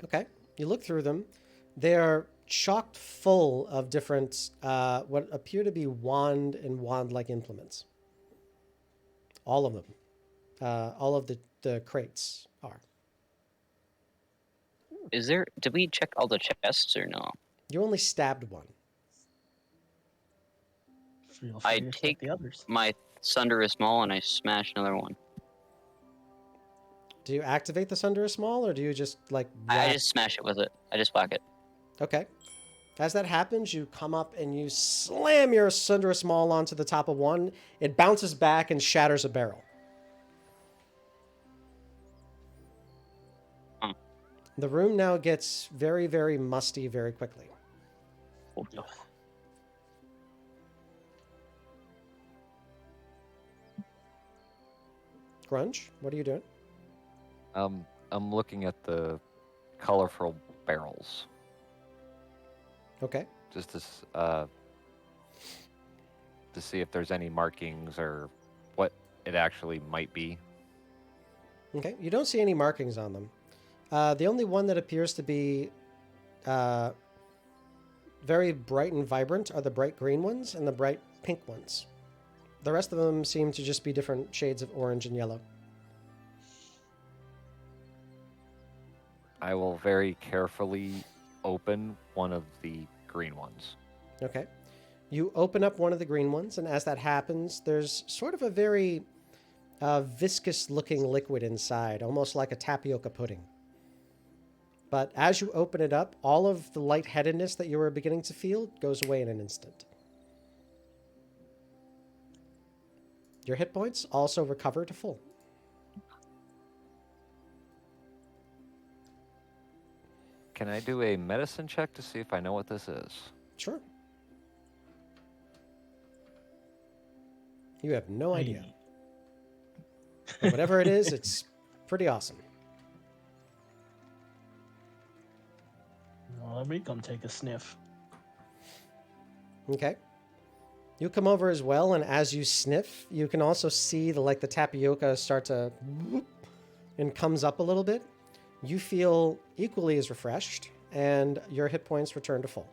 Okay. You look through them. They are chocked full of different, what appear to be wand and wand-like implements. All of them. All of the crates are. did we check all the chests or no? You only stabbed one. Feel free I to check take the others. my Sunder Small and I smash another one. Do you activate the Sunder Small, or do you just, like... I whack- just smash it with it. I just whack it. Okay. As that happens, you come up and you slam your Sunder Small onto the top of one. It bounces back and shatters a barrel. Huh. The room now gets very, very musty very quickly. Oh, no. Grunge, what are you doing? I'm looking at the colorful barrels. Okay. Just to see if there's any markings or what it actually might be. Okay. You don't see any markings on them. The only one that appears to be very bright and vibrant are the bright green ones and the bright pink ones. The rest of them seem to just be different shades of orange and yellow. I will very carefully open one of the green ones. Okay. You open up one of the green ones, and as that happens, there's sort of a very viscous-looking liquid inside, almost like a tapioca pudding. But as you open it up, all of the lightheadedness that you were beginning to feel goes away in an instant. Your hit points also recover to full. Can I do a medicine check to see if I know what this is? Sure. You have no idea. Hey. But whatever it is, it's pretty awesome. Well, let me come take a sniff. Okay. You come over as well, and as you sniff, you can also see the tapioca start to whoop and comes up a little bit. You feel equally as refreshed, and your hit points return to full.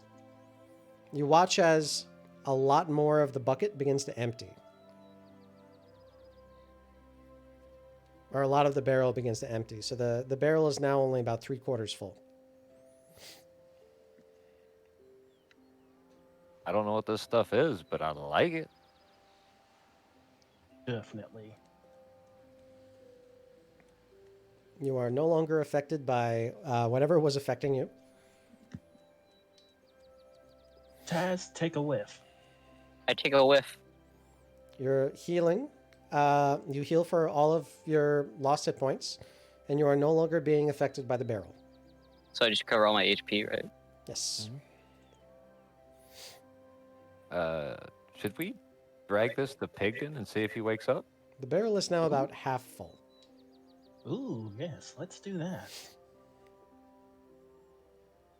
You watch as a lot more of the bucket begins to empty. Or a lot of the barrel begins to empty. So the barrel is now only about 3/4 full. I don't know what this stuff is, but I like it. Definitely. You are no longer affected by whatever was affecting you. Taz, take a whiff. I take a whiff. You're healing. You heal for all of your lost hit points, and you are no longer being affected by the barrel. So I just cover all my HP, right? Yes. Should we drag this to Pigdin and see if he wakes up? The barrel is now about half full. Ooh, yes, let's do that.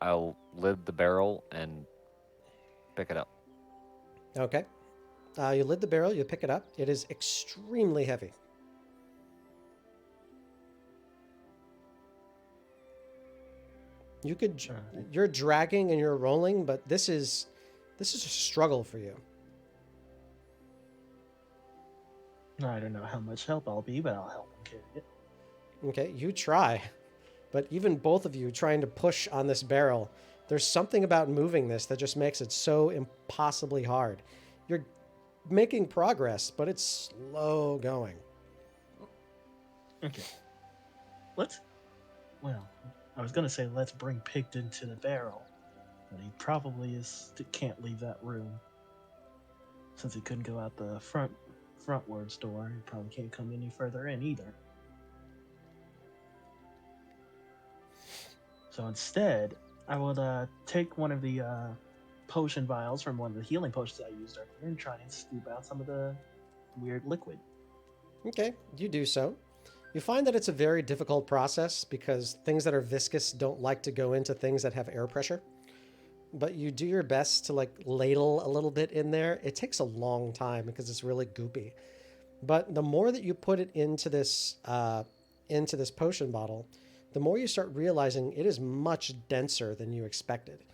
I'll lid the barrel and pick it up. Okay. You lid the barrel, you pick it up. It is extremely heavy. You could, you're dragging and you're rolling, but this is a struggle for you. I don't know how much help I'll be, but I'll help him carry it. Okay, you try. But even both of you trying to push on this barrel, there's something about moving this that just makes it so impossibly hard. You're making progress, but it's slow going. Okay. Well, I was going to say let's bring Pigdin to the barrel, but he probably can't leave that room. Since he couldn't go out the frontwards door, he probably can't come any further in either. So instead, I would take one of the potion vials from one of the healing potions I used earlier and try and scoop out some of the weird liquid. Okay, you do so. You find that it's a very difficult process because things that are viscous don't like to go into things that have air pressure. But you do your best to like ladle a little bit in there. It takes a long time because it's really goopy. But the more that you put it into this potion bottle, the more you start realizing it is much denser than you expected.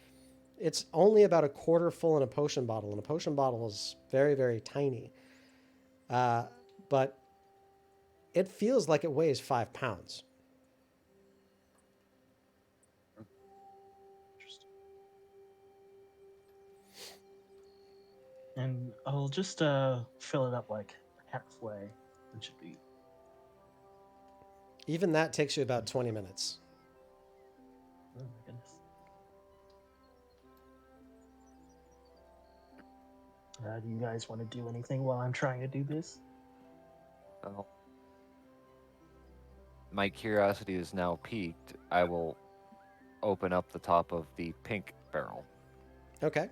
It's only about a quarter full in a potion bottle, and a potion bottle is very, very tiny. But it feels like it weighs 5 pounds. Interesting. And I'll just fill it up like halfway. It should be. Even that takes you about 20 minutes. Oh my goodness. Do you guys want to do anything while I'm trying to do this? Well, my curiosity is now piqued. I will open up the top of the pink barrel. Okay.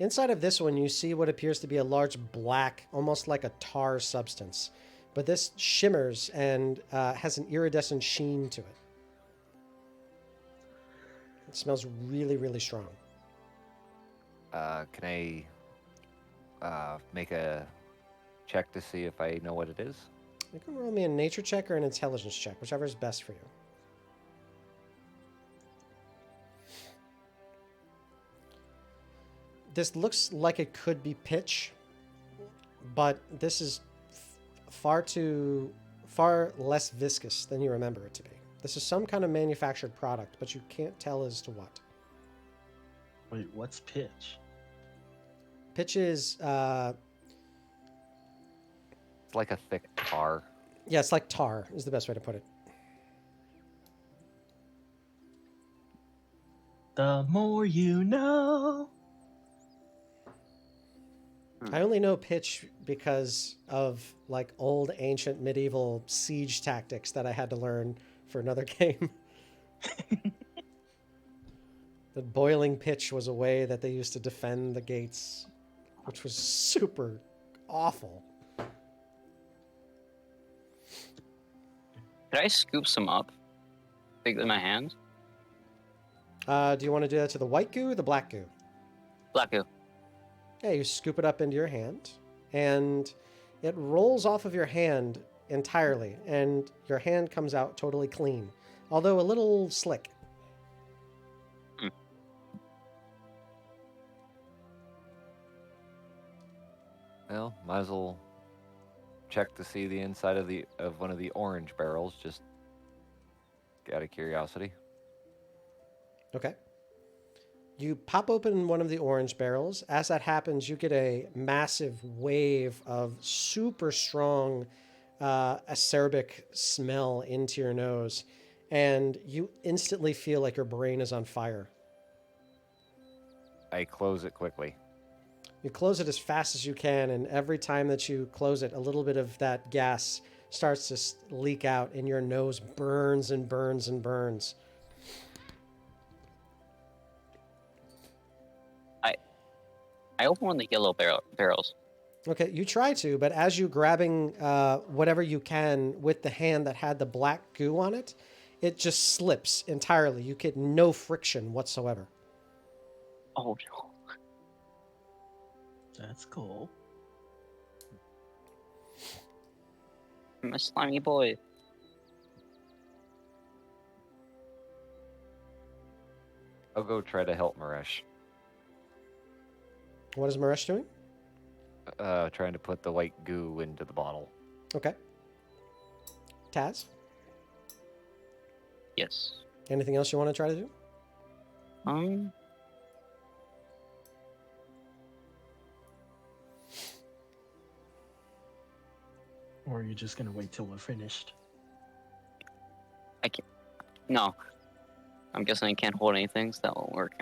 Inside of this one, you see what appears to be a large black, almost like a tar substance. But this shimmers and has an iridescent sheen to it. It smells really, really strong. Can I make a check to see if I know what it is? You can roll me a nature check or an intelligence check, whichever is best for you. This looks like it could be pitch, but this is far less viscous than you remember it to be. This is some kind of manufactured product, but you can't tell as to what. Wait, what's pitch? Pitch is, It's like a thick tar. yeah, it's like tar is the best way to put it. The more you know. I only know pitch because of like old ancient medieval siege tactics that I had to learn for another game. That boiling pitch was a way that they used to defend the gates, which was super awful. Could I scoop some up? Big in my hands? Do you want to do that to the white goo or the black goo? Black goo. Yeah, you scoop it up into your hand, and it rolls off of your hand entirely, and your hand comes out totally clean, although a little slick. Well, might as well check to see the inside of one of the orange barrels, just out of curiosity. Okay. You pop open one of the orange barrels. As that happens, you get a massive wave of super strong acerbic smell into your nose, and you instantly feel like your brain is on fire. I close it quickly. You close it as fast as you can, and every time that you close it, a little bit of that gas starts to leak out, and your nose burns and burns and burns. I open one of the yellow barrels. Okay, you try to, but as you grabbing whatever you can with the hand that had the black goo on it, it just slips entirely. You get no friction whatsoever. Oh no. That's cool. I'm a slimy boy. I'll go try to help Maresh. What is Maresh doing? Trying to put the white goo into the bottle. Okay. Taz, Yes. anything else you want to try to do? Or are you just gonna wait till we're finished? I can't. No. I'm guessing I can't hold anything, so that won't work.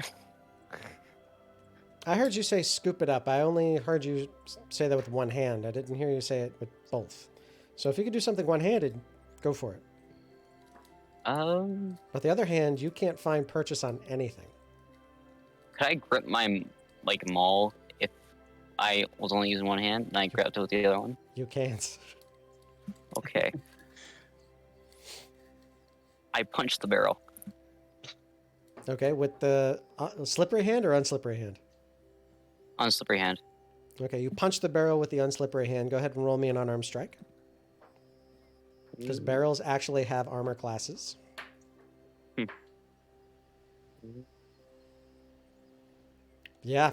I heard you say scoop it up. I only heard you say that with one hand. I didn't hear you say it with both. So if you could do something one-handed, go for it. But the other hand, you can't find purchase on anything. Could I grip my maul if I was only using one hand and I grabbed it with the other one? You can't. Okay. I punched the barrel. Okay, with the slippery hand or unslippery hand? On slippery hand. Okay, you punch the barrel with the unslippery hand. Go ahead and roll me an unarmed strike. Because barrels actually have armor classes. Yeah.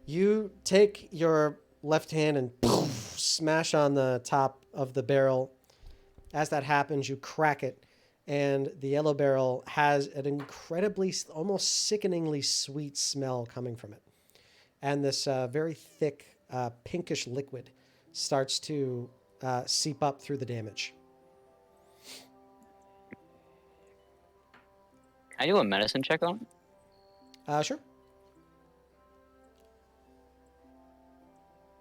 You take your left hand and poof, smash on the top of the barrel. As that happens, you crack it, and the yellow barrel has an incredibly, almost sickeningly sweet smell coming from it. And this very thick, pinkish liquid starts to seep up through the damage. Can I do a medicine check on it? Sure.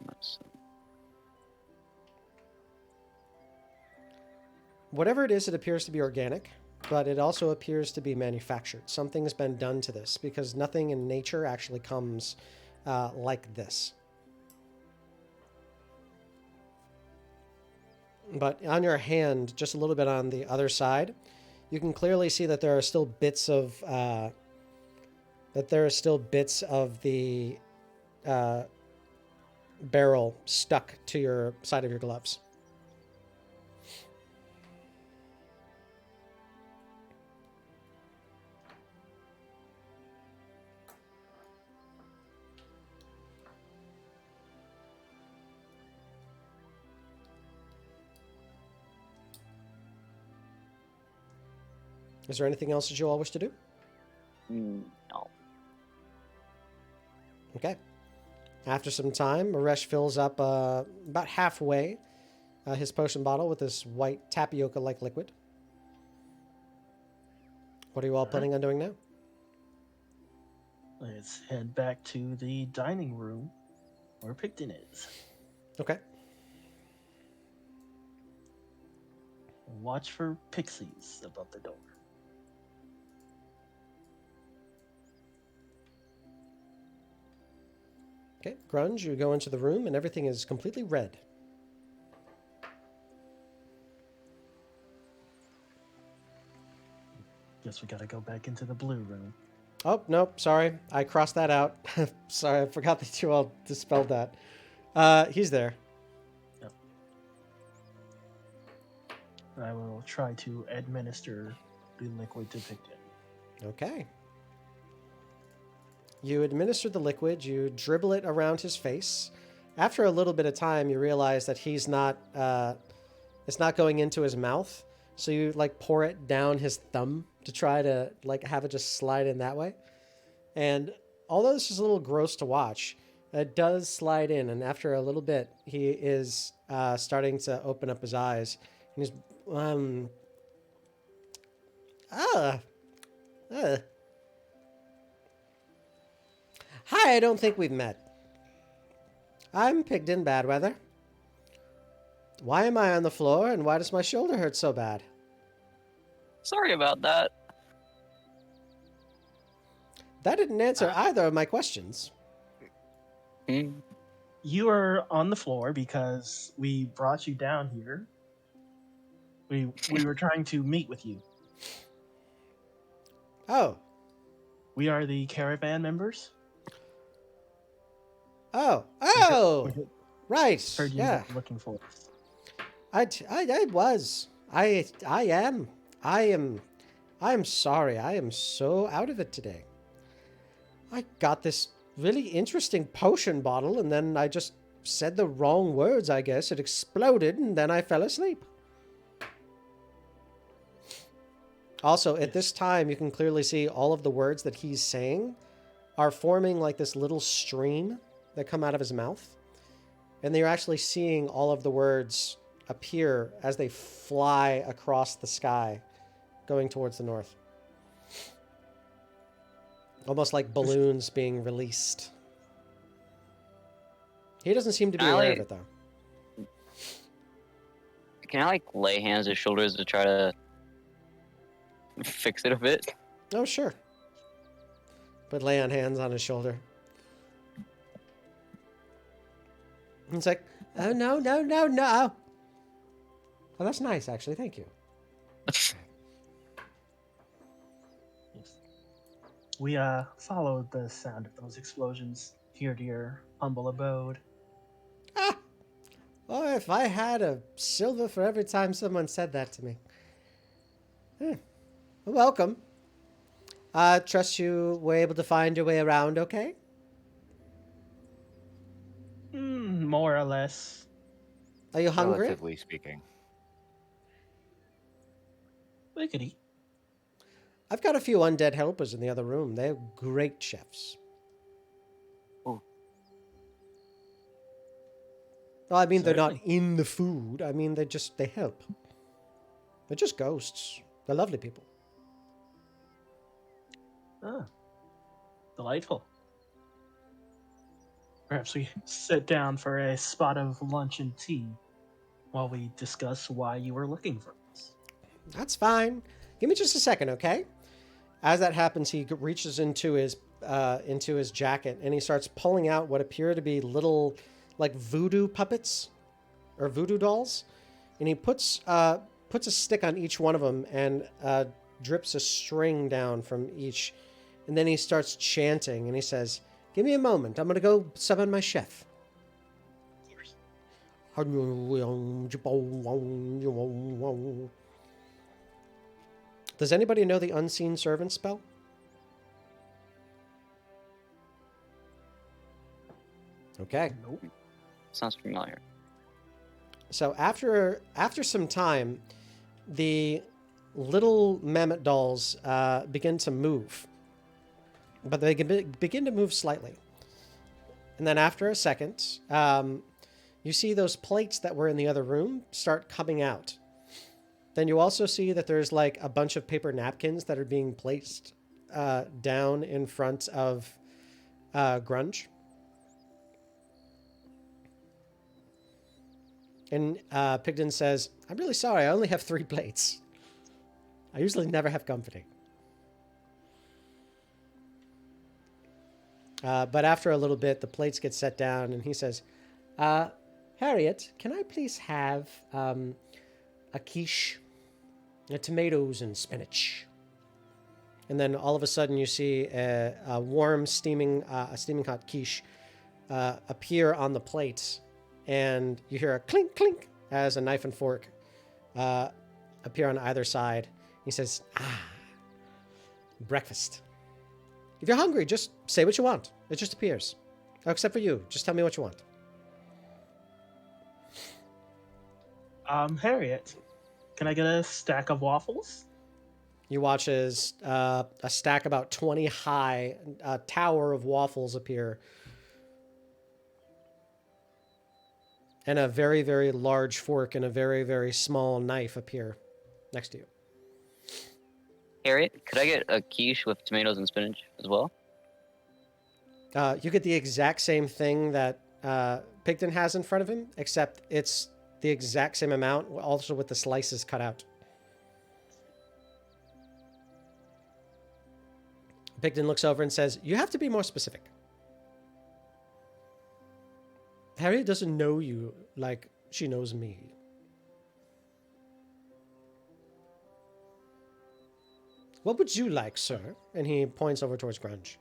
Medicine. Whatever it is, it appears to be organic, but it also appears to be manufactured. Something's been done to this because nothing in nature actually comes like this. But on your hand, just a little bit on the other side, you can clearly see that there are still bits of the barrel stuck to your side of your gloves. Is there anything else that you all wish to do? No. Okay. After some time, Maresh fills up about halfway his potion bottle with this white tapioca-like liquid. What are you all planning on doing now? Let's head back to the dining room where Pigdin is. Okay. Watch for pixies above the door. Okay, Grunge, you go into the room and everything is completely red. Guess we gotta go back into the blue room. Oh, nope, sorry. I crossed that out. Sorry, I forgot that you all dispelled that. He's there. Yep. I will try to administer the liquid to Pigdin. Okay. You administer the liquid, you dribble it around his face. After a little bit of time, you realize that he's not, it's not going into his mouth. So you pour it down his thumb to try to have it just slide in that way. And although this is a little gross to watch, it does slide in. And after a little bit, he is starting to open up his eyes. And he's, Hi, I don't think we've met. I'm Pigdin Badweather. Why am I on the floor, and why does my shoulder hurt so bad? Sorry about that. That didn't answer either of my questions. Hmm. You are on the floor because we brought you down here. We were trying to meet with you. Oh, We are the caravan members. oh, We heard, oh! we Right, heard you yeah. were looking for us. I was. I am. I am sorry. I am so out of it today. I got this really interesting potion bottle, and then I just said the wrong words, I guess. It exploded, and then I fell asleep. Also, at this time, you can clearly see all of the words that he's saying are forming like this little stream that come out of his mouth. And you're actually seeing all of the words appear as they fly across the sky, going towards the north. Almost like balloons being released. He doesn't seem to be aware of it, though. Can I like lay hands on his shoulders to try to fix it a bit? Oh, sure. But lay on hands on his shoulder. It's like, oh, no, no, no, no. Oh, that's nice, actually. Thank you. Yes. We followed the sound of those explosions here to your humble abode. Ah! Oh, if I had a silver for every time someone said that to me. Well, welcome. Trust you were able to find your way around okay? More or less. Are you hungry? Relatively speaking. Lickety. I've got a few undead helpers in the other room. They're great chefs. Oh. Well, I mean, they're not Certainly. in the food. I mean, they help. They're just ghosts. They're lovely people. Ah, delightful. Perhaps we sit down for a spot of lunch and tea while we discuss why you were looking for us. That's fine. Give me just a second, okay? As that happens, he reaches into his jacket and he starts pulling out what appear to be little, like, voodoo puppets or voodoo dolls, and he puts a stick on each one of them and drips a string down from each, and then he starts chanting and he says, "Give me a moment. I'm gonna go summon my chef." Does anybody know the unseen servant spell? Okay. Nope. Sounds familiar. So after some time, the little mammoth dolls begin to move, but they begin to move slightly. And then after a second, you see those plates that were in the other room start coming out. Then you also see that there's like a bunch of paper napkins that are being placed down in front of Grunge. And Pigdin says, "I'm really sorry, I only have 3 plates. I usually never have company." But after a little bit, the plates get set down, and he says, "Harriet, can I please have a quiche, tomatoes and spinach?" And then all of a sudden, you see a warm, steaming hot quiche appear on the plate, and you hear a clink, clink as a knife and fork appear on either side. He says, breakfast. If you're hungry, just say what you want. It just appears. Oh, except for you. Just tell me what you want. Harriet, can I get a stack of waffles? You watch as a stack about 20 high, a tower of waffles appear. And a very, very large fork and a very, very small knife appear next to you. Harriet, could I get a quiche with tomatoes and spinach as well? You get the exact same thing that Pigdin has in front of him, except it's the exact same amount, also with the slices cut out. Pigdin looks over and says, "You have to be more specific." Harriet doesn't know you like she knows me. What would you like, sir? And he points over towards Grunge.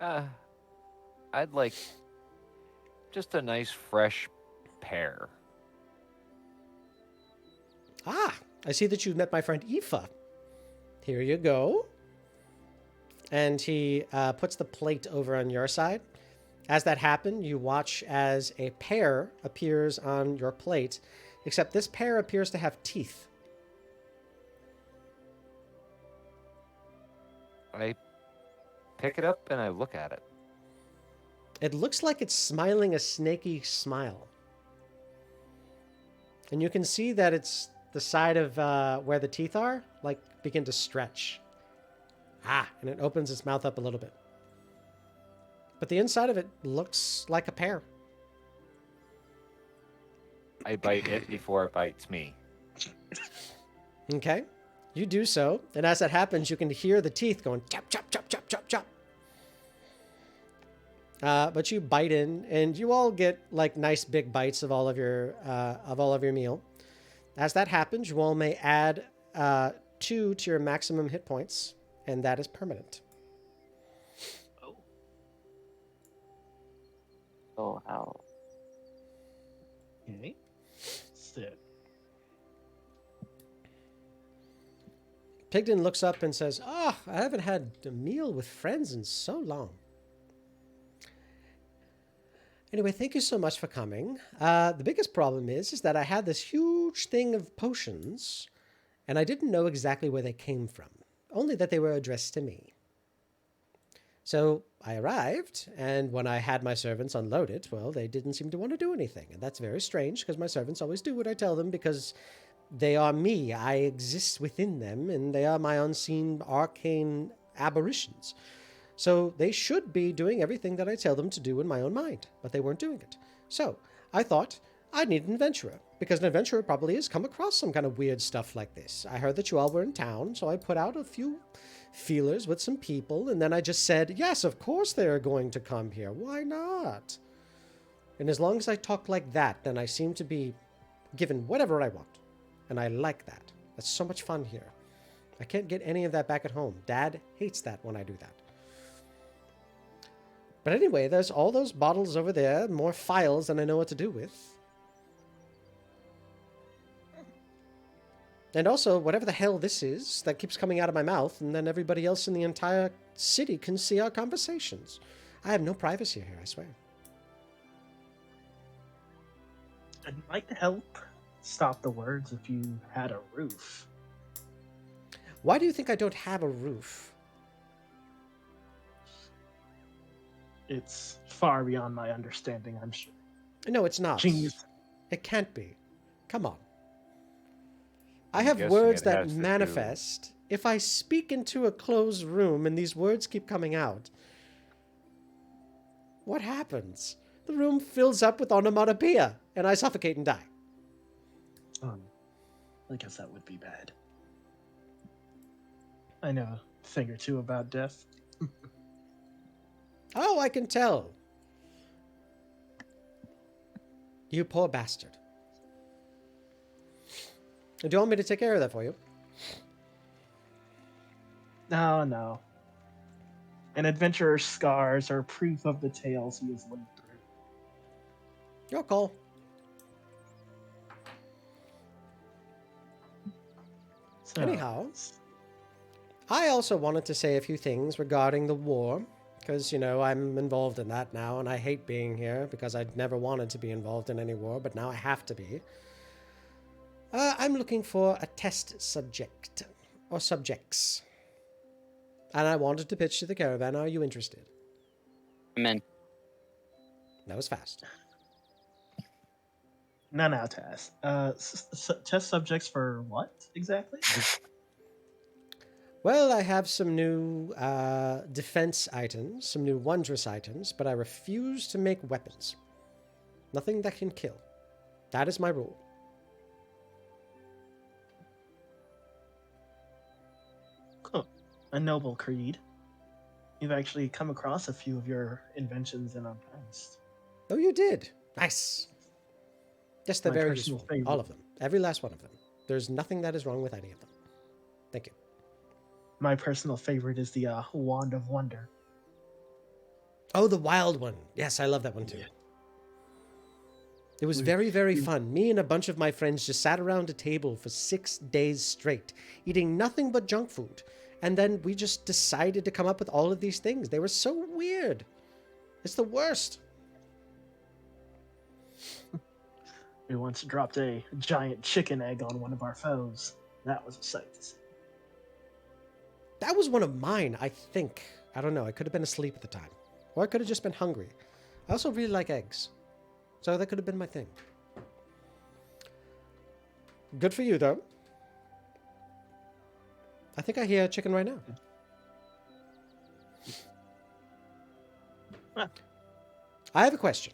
I'd like just a nice fresh pear. Ah, I see that you've met my friend Aoife. Here you go. And he puts the plate over on your side. As that happens, you watch as a pear appears on your plate, except this pear appears to have teeth. I pick it up and I look at it. It looks like it's smiling a snaky smile. And you can see that it's the side of where the teeth are, like, begin to stretch. Ah, and it opens its mouth up a little bit. But the inside of it looks like a pear. I bite it before it bites me. Okay. You do so, and as that happens, you can hear the teeth going chop, chop, chop, chop, chop, chop. But you bite in, and you all get like nice big bites of all of your meal. As that happens, you all may add 2 to your maximum hit points, and that is permanent. Oh, how? Okay. Sit. Pigdin looks up and says, I haven't had a meal with friends in so long. Anyway, thank you so much for coming. The biggest problem is that I had this huge thing of potions, and I didn't know exactly where they came from, only that they were addressed to me. So I arrived, and when I had my servants unload it, well, they didn't seem to want to do anything. And that's very strange, because my servants always do what I tell them, because they are me. I exist within them, and they are my unseen arcane aberrations. So they should be doing everything that I tell them to do in my own mind, but they weren't doing it. So I thought I'd need an adventurer, because an adventurer probably has come across some kind of weird stuff like this. I heard that you all were in town, so I put out a few feelers with some people, and then I just said, yes, of course they are going to come here. Why not? And as long as I talk like that, then I seem to be given whatever I want. And I like that. That's so much fun here. I can't get any of that back at home. Dad hates that when I do that. But anyway, there's all those bottles over there, more files than I know what to do with. And also, whatever the hell this is that keeps coming out of my mouth, and then everybody else in the entire city can see our conversations. I have no privacy here, I swear. I'd like to help stop the words if you had a roof. Why do you think I don't have a roof? It's far beyond my understanding, I'm sure. No, it's not. Genius. It can't be. Come on. I I'm have guessing words it that has to do- manifest. If I speak into a closed room and these words keep coming out, what happens? The room fills up with onomatopoeia, and I suffocate and die. I guess that would be bad. I know a thing or two about death. Oh, I can tell. You poor bastard. Do you want me to take care of that for you? No. An adventurer's scars are proof of the tales he has lived through. Your call. So, Anyhow, I also wanted to say a few things regarding the war, because, you know, I'm involved in that now, and I hate being here because I'd never wanted to be involved in any war, but now I have to be. I'm looking for a test subject, or subjects. And I wanted to pitch to the caravan. Are you interested? I'm in. That was fast. No, Taz. Test subjects for what exactly? Well, I have some new defense items, some new wondrous items, but I refuse to make weapons. Nothing that can kill. That is my rule. Cool. A noble creed. you've actually come across a few of your inventions in our past. Oh, you did. Nice. Yes, they're My very personal useful. favorite. All of them. Every last one of them. There's nothing that is wrong with any of them. Thank you. My personal favorite is the Wand of Wonder. Oh, the wild one. Yes, I love that one too. Yeah. It was We- very, very we- fun. Me and a bunch of my friends just sat around a table for 6 days straight, eating nothing but junk food. And then we just decided to come up with all of these things. They were so weird. It's the worst. We once dropped a giant chicken egg on one of our foes. That was a sight to see. That was one of mine, I think. I don't know. I could have been asleep at the time. Or I could have just been hungry. I also really like eggs. So that could have been my thing. Good for you, though. I think I hear a chicken right now. Ah. I have a question.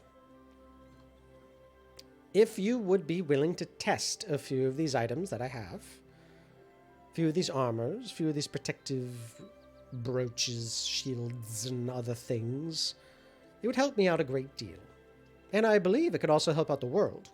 If you would be willing to test a few of these items that I have, a few of these armors, a few of these protective brooches, shields, and other things, it would help me out a great deal. And I believe it could also help out the world.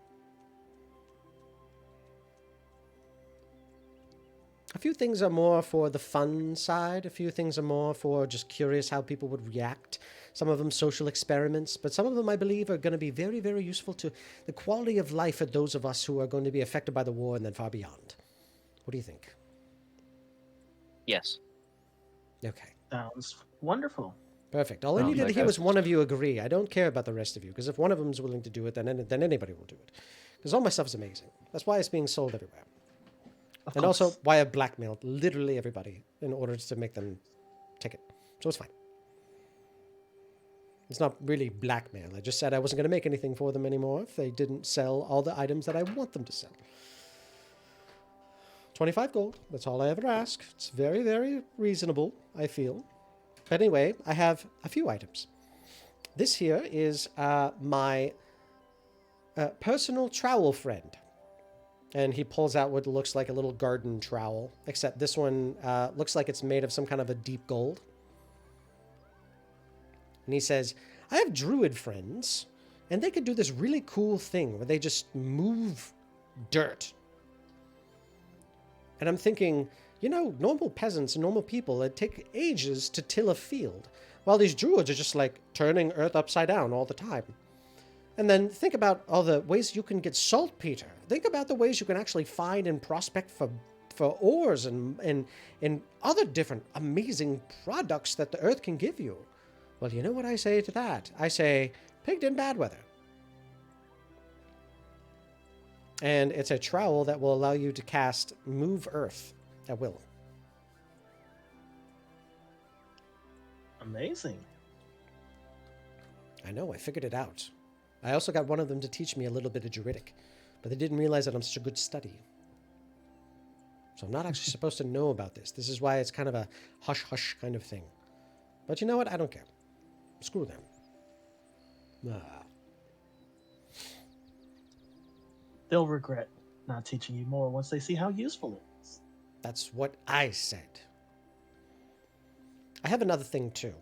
A few things are more for the fun side. A few things are more for just curious how people would react. Some of them social experiments, but some of them I believe are going to be very, very useful to the quality of life of those of us who are going to be affected by the war and then far beyond. What do you think? Yes. Okay. Sounds wonderful. Perfect. All I Sounds needed to like hear a- was one of you agree. I don't care about the rest of you, because if one of them is willing to do it, then anybody will do it. Because all my stuff is amazing. That's why it's being sold everywhere. Of And course. also why I blackmailed literally everybody in order to make them take it. So it's fine. It's not really blackmail. I just said I wasn't going to make anything for them anymore if they didn't sell all the items that I want them to sell. 25 gold. That's all I ever ask. It's very, very reasonable, I feel. But anyway, I have a few items. This here is my personal trowel friend. And he pulls out what looks like a little garden trowel, except this one looks like it's made of some kind of a deep gold. And he says, I have druid friends, and they could do this really cool thing where they just move dirt. And I'm thinking, you know, normal peasants and normal people, it take ages to till a field, while these druids are just like turning earth upside down all the time. And then think about all the ways you can get saltpeter. Think about the ways you can actually find and prospect for ores and other different amazing products that the earth can give you. Well, you know what I say to that? I say, Pigdin Badweather. And it's a trowel that will allow you to cast Move Earth at will. Amazing. I know, I figured it out. I also got one of them to teach me a little bit of Druidic, but they didn't realize that I'm such a good study. So I'm not actually supposed to know about this. This is why it's kind of a hush-hush kind of thing. But you know what? I don't care. Screw them. Ah. They'll regret not teaching you more once they see how useful it is. That's what I said. I have another thing too.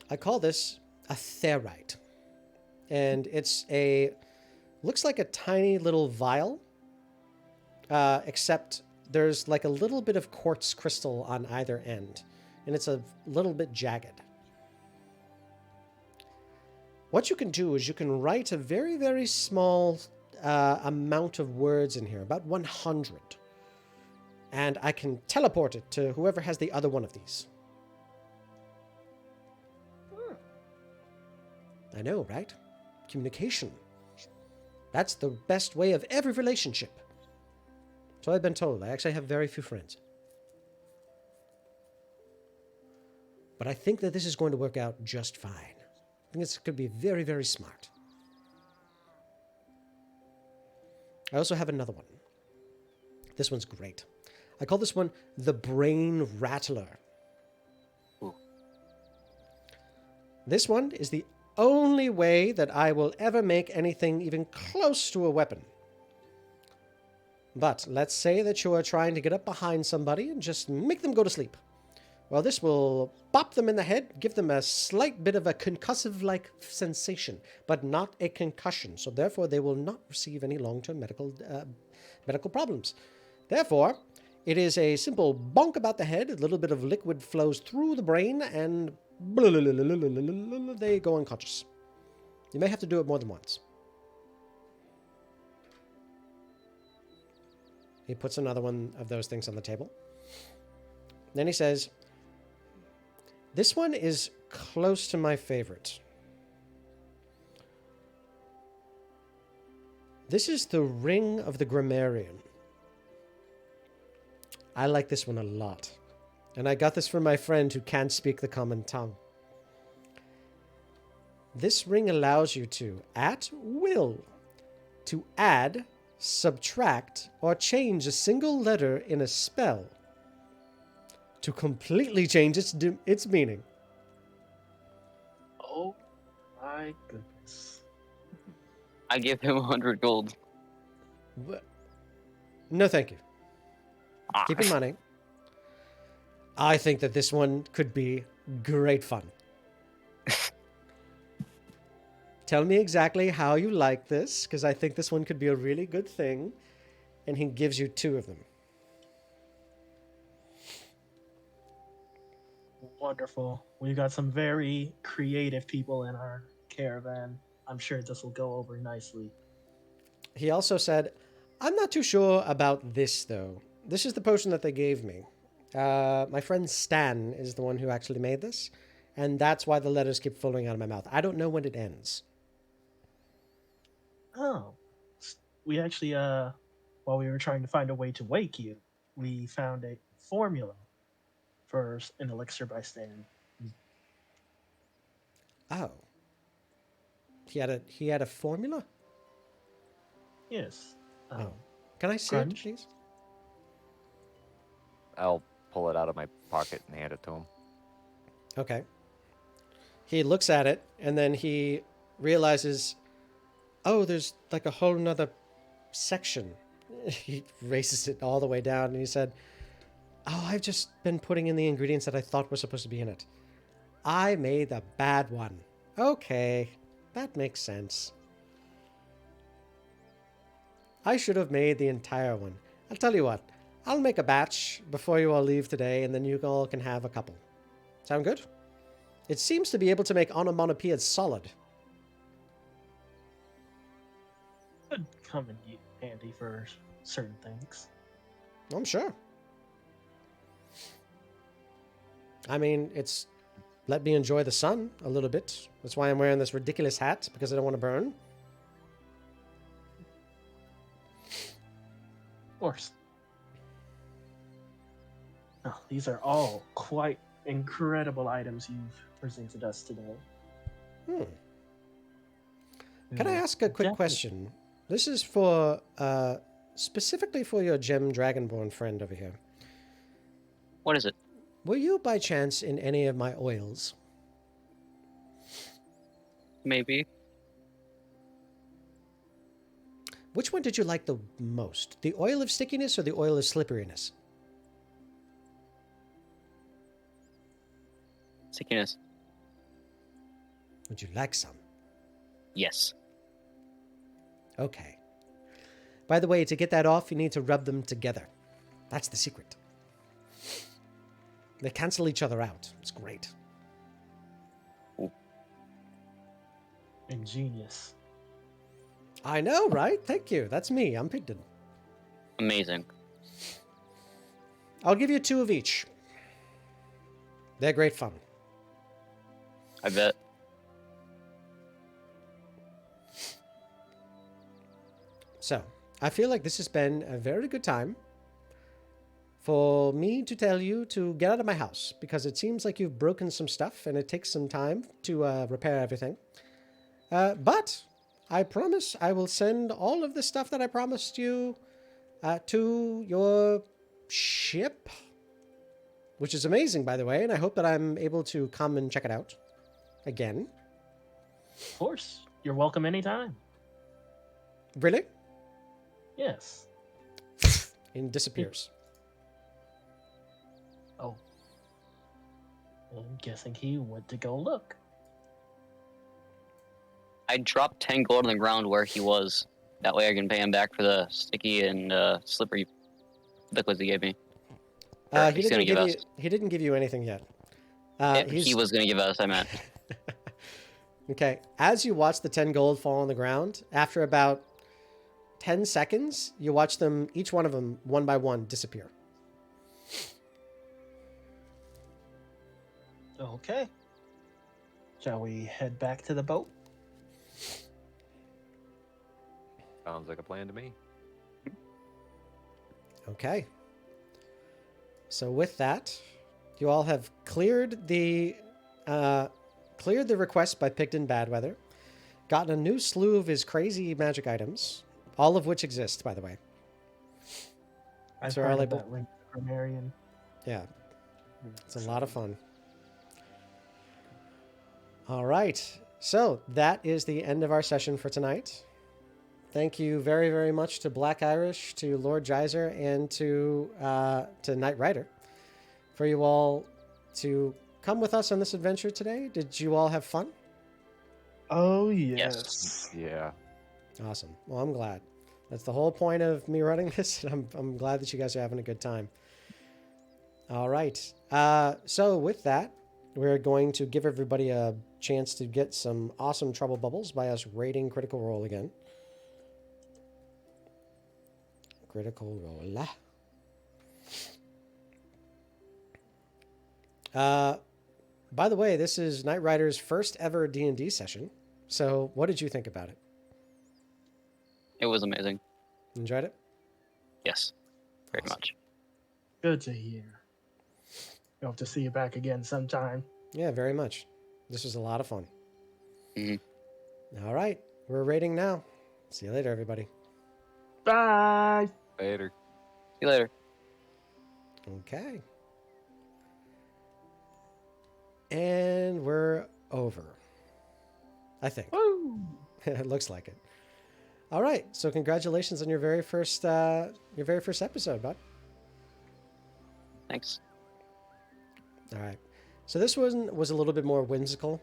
I call this a Ferrite. And it's looks like a tiny little vial, except there's like a little bit of quartz crystal on either end, and it's a little bit jagged. What you can do is you can write a very, very small amount of words in here, about 100, and I can teleport it to whoever has the other one of these. I know, right? Communication. That's the best way of every relationship. So I've been told. I actually have very few friends. But I think that this is going to work out just fine. I think it's going to be very, very smart. I also have another one. This one's great. I call this one the Brain Rattler. Ooh. This one is the only way that I will ever make anything even close to a weapon. But let's say that you are trying to get up behind somebody and just make them go to sleep. Well, this will bop them in the head, give them a slight bit of a concussive-like sensation, but not a concussion. So therefore, they will not receive any long-term medical problems. Therefore, it is a simple bonk about the head, a little bit of liquid flows through the brain, and they go unconscious. You may have to do it more than once. He puts another one of those things on the table. Then he says, this one is close to my favorite. This is the Ring of the Grammarian. I like this one a lot. And I got this from my friend who can't speak the common tongue. This ring allows you to, at will, to add, subtract, or change a single letter in a spell to completely change its meaning. Oh my goodness. I give him 100 gold. No, thank you. Ah, Keep in mind, I think that this one could be great fun. Tell me exactly how you like this, because I think this one could be a really good thing, and he gives you 2 of them. Wonderful. We've got some very creative people in our caravan. I'm sure this will go over nicely. He also said, I'm not too sure about this, though. This is the potion that they gave me. My friend Stan is the one who actually made this, and that's why the letters keep falling out of my mouth. I don't know when it ends. Oh. We actually, while we were trying to find a way to wake you, we found a formula for an elixir by Stan. Oh. He had a formula? Yes. Oh. Can I see it, Grunge? please? I'll pull it out of my pocket and hand it to him. Okay. He looks at it, and then he realizes, oh, there's like a whole nother section. He races it all the way down, and he said, oh, I've just been putting in the ingredients that I thought were supposed to be in it. I made the bad one. Okay, that makes sense. I should have made the entire one. I'll tell you what, I'll make a batch before you all leave today, and then you all can have a couple. Sound good? It seems to be able to make onomatopoeias solid. Could come in handy for certain things. I'm sure. I mean, it's let me enjoy the sun a little bit. That's why I'm wearing this ridiculous hat, because I don't want to burn. Of course. Oh, these are all quite incredible items you've presented us today. Can I ask a quick question? This is for, specifically for your gem dragonborn friend over here. what is it? Were you by chance in any of my oils? Maybe. Which one did you like the most? The oil of stickiness or the oil of slipperiness? Stickiness. Would you like some? Yes. Okay. By the way, to get that off, you need to rub them together. That's the secret. They cancel each other out. It's great. Ingenious. I know, right? Thank you. That's me. I'm Pigdin. Amazing. I'll give you 2 of each. They're great fun. I bet. So, I feel like this has been a very good time for me to tell you to get out of my house, because it seems like you've broken some stuff and it takes some time to repair everything. But I promise I will send all of the stuff that I promised you to your ship, which is amazing, by the way, and I hope that I'm able to come and check it out again. Of course. You're welcome anytime. Really? Yes. And disappears. Oh. I'm guessing he went to go look. I dropped 10 gold on the ground where he was. That way I can pay him back for the sticky and slippery liquids he gave me. Or He he's didn't gonna give give us. you. He didn't give you anything yet. He was gonna give us, I meant. Okay. As you watch the 10 gold fall on the ground, after about 10 seconds, you watch them, each one of them, one by one, disappear. Okay. Shall we head back to the boat? Sounds like a plan to me. Okay. So with that, you all have cleared the request by Pigdin Badweather, gotten a new slew of his crazy magic items, all of which exist, by the way. I've So heard are of they that link to Grammarian. Yeah, it's a lot of fun. All right, so that is the end of our session for tonight. Thank you very, very much to Black Irish, to Lord Geyser, and to Knight Rider for you all to come with us on this adventure today. Did you all have fun? Oh, yes. Yeah. Awesome. Well, I'm glad. That's the whole point of me running this. I'm glad that you guys are having a good time. All right. So with that, we're going to give everybody a chance to get some awesome trouble bubbles by us rating Critical Role again. Critical Role. By the way, this is Knight Rider's first ever D&D session. So what did you think about it? It was amazing. Enjoyed it? Yes. Very Awesome. much. Good to hear. Hope to see you back again sometime. Yeah, very much. This was a lot of fun. Mhm. All right. We're rating now. See you later, everybody. Bye. Later. See you later. Okay. And we're over. I think. Woo. It looks like it. All right. So congratulations on your very first episode, bud. Thanks. All right. So this one was a little bit more whimsical,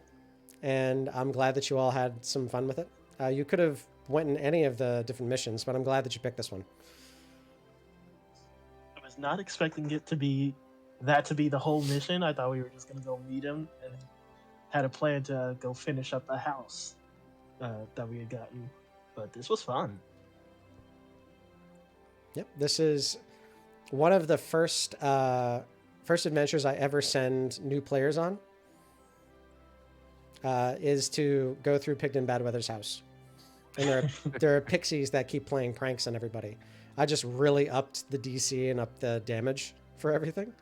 and I'm glad that you all had some fun with it. You could have went in any of the different missions, but I'm glad that you picked this one. I was not expecting it to be the whole mission. I thought we were just gonna go meet him and had a plan to go finish up the house that we had gotten. But this was fun. Yep. This is one of the first adventures I ever send new players on. Is to go through Pigdin Badweather's house. And there are pixies that keep playing pranks on everybody. I just really upped the DC and upped the damage for everything.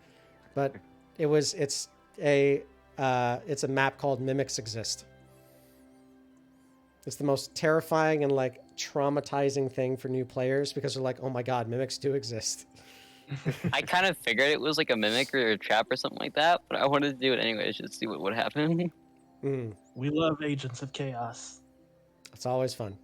But it's a map called Mimics Exist. It's the most terrifying and like traumatizing thing for new players because they're like, oh my god, mimics do exist. I kind of figured it was like a mimic or a trap or something like that, but I wanted to do it anyways just to see what would happen. Mm, We love Agents of Chaos. it's always fun.